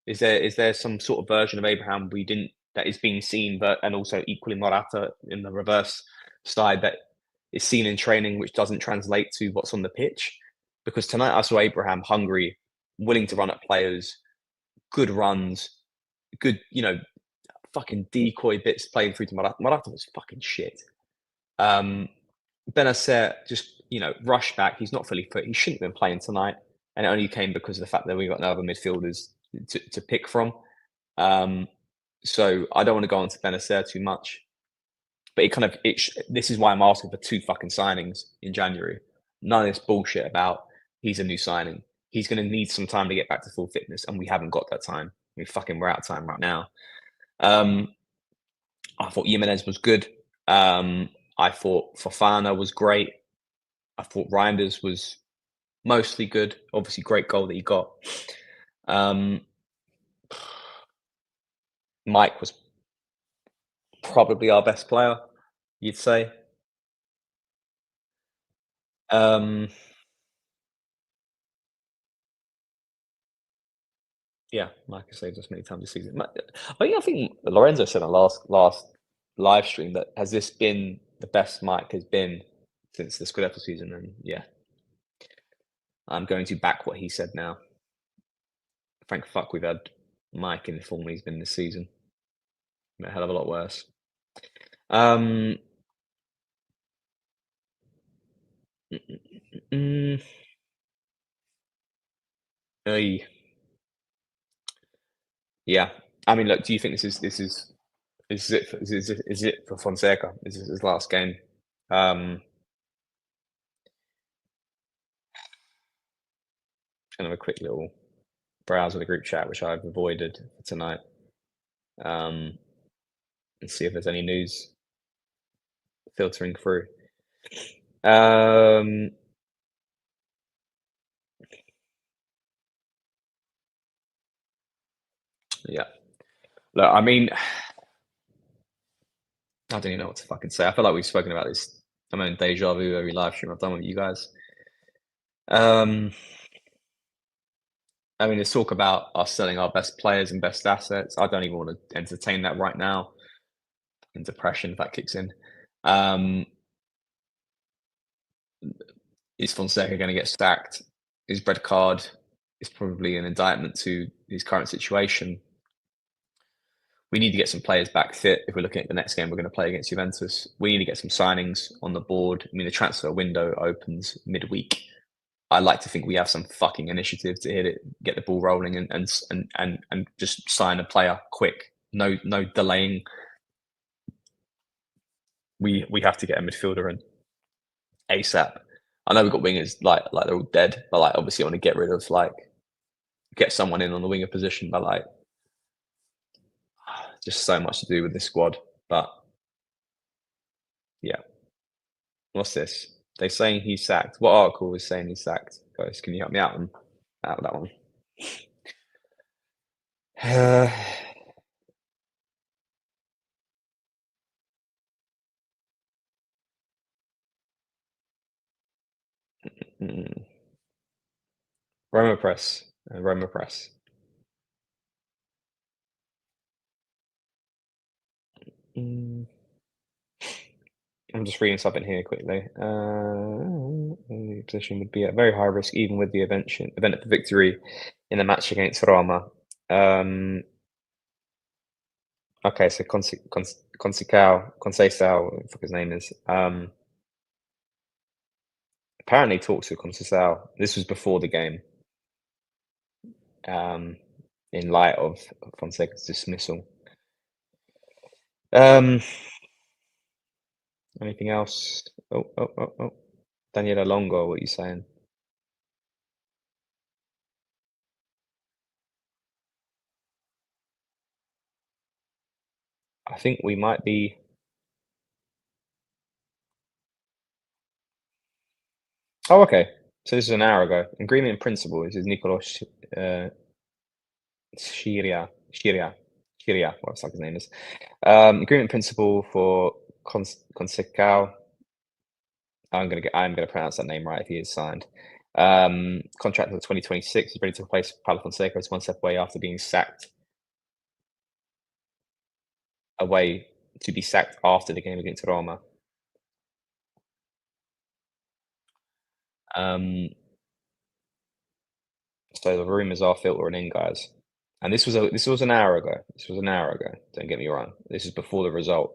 Is there some sort of version of Abraham we didn't that is being seen, but and also equally Morata in the reverse side that is seen in training, which doesn't translate to what's on the pitch? Because tonight I saw Abraham hungry, willing to run at players, good runs, good, fucking decoy bits playing through to Morata. Morata was fucking shit. Benacer just rushed back. He's not fully fit. He shouldn't have been playing tonight, and it only came because of the fact that we got no other midfielders to pick from. So I don't want to go on to Benacer too much, but this is why I'm asking for 2 fucking signings in January. None of this bullshit about he's a new signing. He's going to need some time to get back to full fitness, and we haven't got that time. We're out of time right now. I thought Jimenez was good. I thought Fofana was great. I thought Reinders was mostly good. Obviously, great goal that he got. Mike was probably our best player, you'd say. Yeah, Mike has saved us many times this season. I think Lorenzo said on last live stream that has this been the best Mike has been since the Scudetto season, and yeah, I'm going to back what he said now. Thank fuck we've had Mike in the form he's been this season. A hell of a lot worse. Mm, Oy. Yeah, I mean, look, do you think is it for Fonseca? Is this his last game? Kind of a quick little browse of the group chat, which I've avoided for tonight, and see if there's any news filtering through. Yeah. Look, I mean, I don't even know what to fucking say. I feel like we've spoken about this. I'm in deja vu every live stream I've done with you guys. I mean, let's talk about us selling our best players and best assets. I don't even want to entertain that right now. And depression, if that kicks in. Is Fonseca going to get sacked? His red card is probably an indictment to his current situation. We need to get some players back fit. If we're looking at the next game we're going to play against Juventus, we need to get some signings on the board. I mean, the transfer window opens midweek. I like to think we have some fucking initiative to hit it, get the ball rolling, and just sign a player quick. No delaying. We have to get a midfielder in ASAP. I know we've got wingers like they're all dead, but like obviously I want to get rid of get someone in on the winger position, but like just so much to do with this squad. But yeah, what's this? They're saying he's sacked. What article is saying he's sacked? Guys, can you help me out with that one? Roma Press. Roma Press. I'm just reading something here quickly. The position would be at very high risk, even with the event of the victory in the match against Roma. Okay, so Conceição, what the fuck his name is. Apparently talks with Conceição. This was before the game. In light of Fonseca's dismissal. Anything else? Oh. Daniela Longo, what are you saying? I think we might be. Oh, okay. So this is an hour ago. Agreement in principle. This is Nicolas Shiria, what the fuck his name is. Agreement in principle for Conceição. I'm gonna pronounce that name right if he is signed. Contract until 2026. He's ready to replace Paulo Fonseca. It's one step away after being sacked. Away to be sacked after the game against Roma. So the rumours are filtering in, guys. And this was an hour ago. This was an hour ago. Don't get me wrong. This is before the result.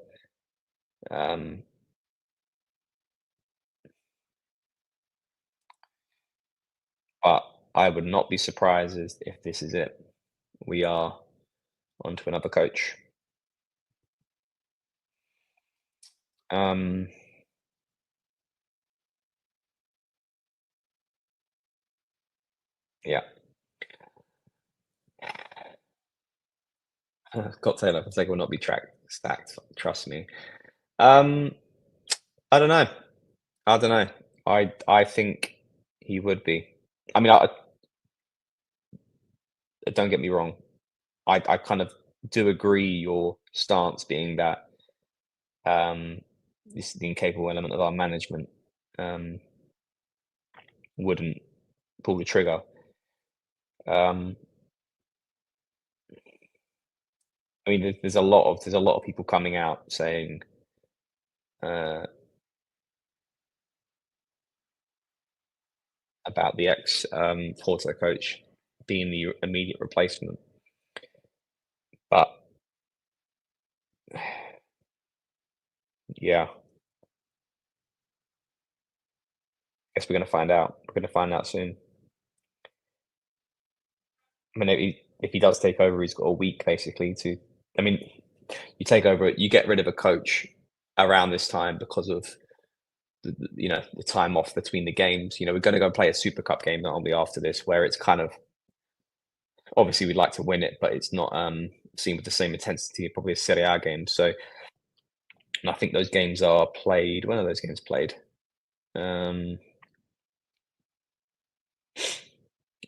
But I would not be surprised if this is it. We are on to another coach. Um, yeah. Scott Taylor, Fonseca will not be stacked. Trust me. Um, I don't know. I don't know. I think he would be. I mean, don't get me wrong. I kind of do agree your stance being that um, this is the incapable element of our management wouldn't pull the trigger. Um, I mean, there's a lot of people coming out saying uh, about the ex Porto coach being the immediate replacement, but yeah, guess we're gonna find out. We're gonna find out soon. I mean, if he does take over, he's got a week basically to. I mean, you take over, you get rid of a coach around this time because of the time off between the games. We're going to go play a Super Cup game not only after this, where it's kind of obviously we'd like to win it, but it's not seen with the same intensity probably a Serie A game. So, and I think those games are played. When are those games played? Um,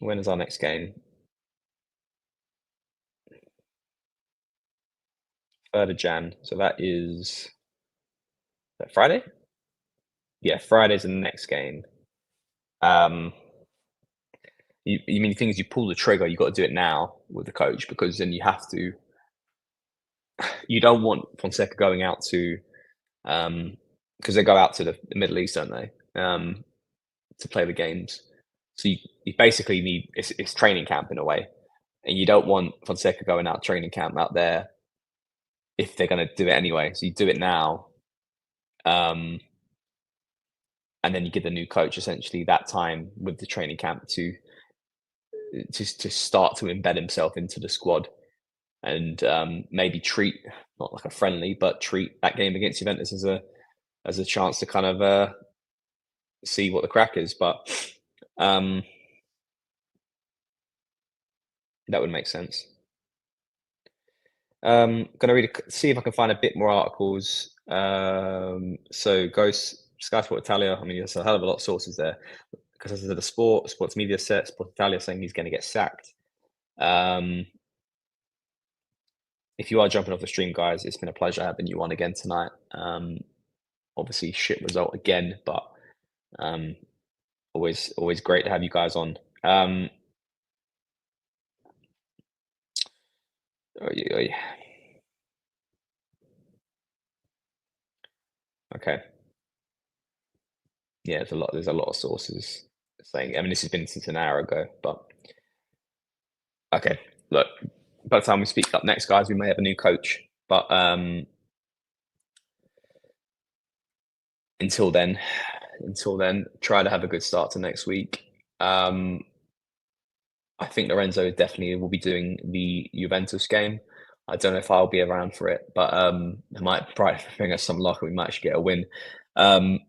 when is our next game? 3rd of Jan. So is that Friday? Yeah, Friday's the next game. Um, you mean the thing is you pull the trigger, you got to do it now with the coach because then you have to. You don't want Fonseca going out to because they go out to the Middle East, don't they? To play the games. So you basically need it's training camp in a way, and you don't want Fonseca going out training camp out there if they're going to do it anyway. So you do it now, um, and then you give the new coach essentially that time with the training camp to start to embed himself into the squad and maybe treat not like a friendly, but treat that game against Juventus as a chance to kind of see what the crack is. But um, that would make sense. Gonna see if I can find a bit more articles. So Sky Sport Italia. I mean, there's a hell of a lot of sources there because as of the sports media set, Sport Italia saying he's going to get sacked. Um, if you are jumping off the stream, guys, it's been a pleasure having you on again tonight. Obviously, shit result again, but um, always great to have you guys on. Oy, oy. Okay, yeah, there's a lot of sources saying. I mean, this has been since an hour ago, but okay. Look, by the time we speak up next, guys, we may have a new coach, but until then, try to have a good start to next week. I think Lorenzo definitely will be doing the Juventus game. I don't know if I'll be around for it, but it might probably bring us some luck and we might actually get a win. Um,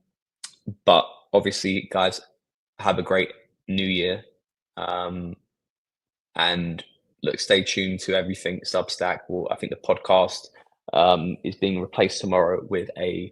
but obviously, guys, have a great new year. And look, stay tuned to everything Substack. Well, I think the podcast is being replaced tomorrow with a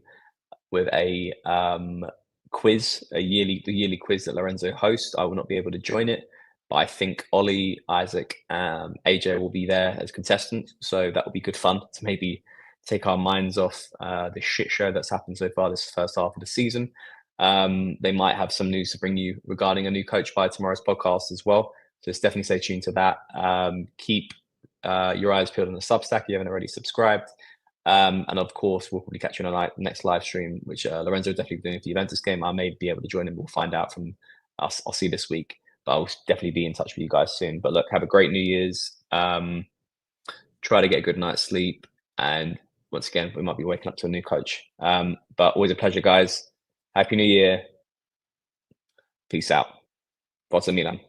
quiz, the yearly quiz that Lorenzo hosts. I will not be able to join it, but I think Ollie, Isaac, AJ will be there as contestants. So that will be good fun to maybe take our minds off the shit show that's happened so far this first half of the season. They might have some news to bring you regarding a new coach by tomorrow's podcast as well. So just definitely stay tuned to that. Keep your eyes peeled on the Substack if you haven't already subscribed. And of course, we'll probably catch you on a next live stream, which Lorenzo will definitely be doing for the Juventus game. I may be able to join him. We'll find out from us. I'll see this week, but I'll definitely be in touch with you guys soon. But look, have a great New Year's. Try to get a good night's sleep. And once again, we might be waking up to a new coach. But always a pleasure, guys. Happy New Year. Peace out. Forza Milan.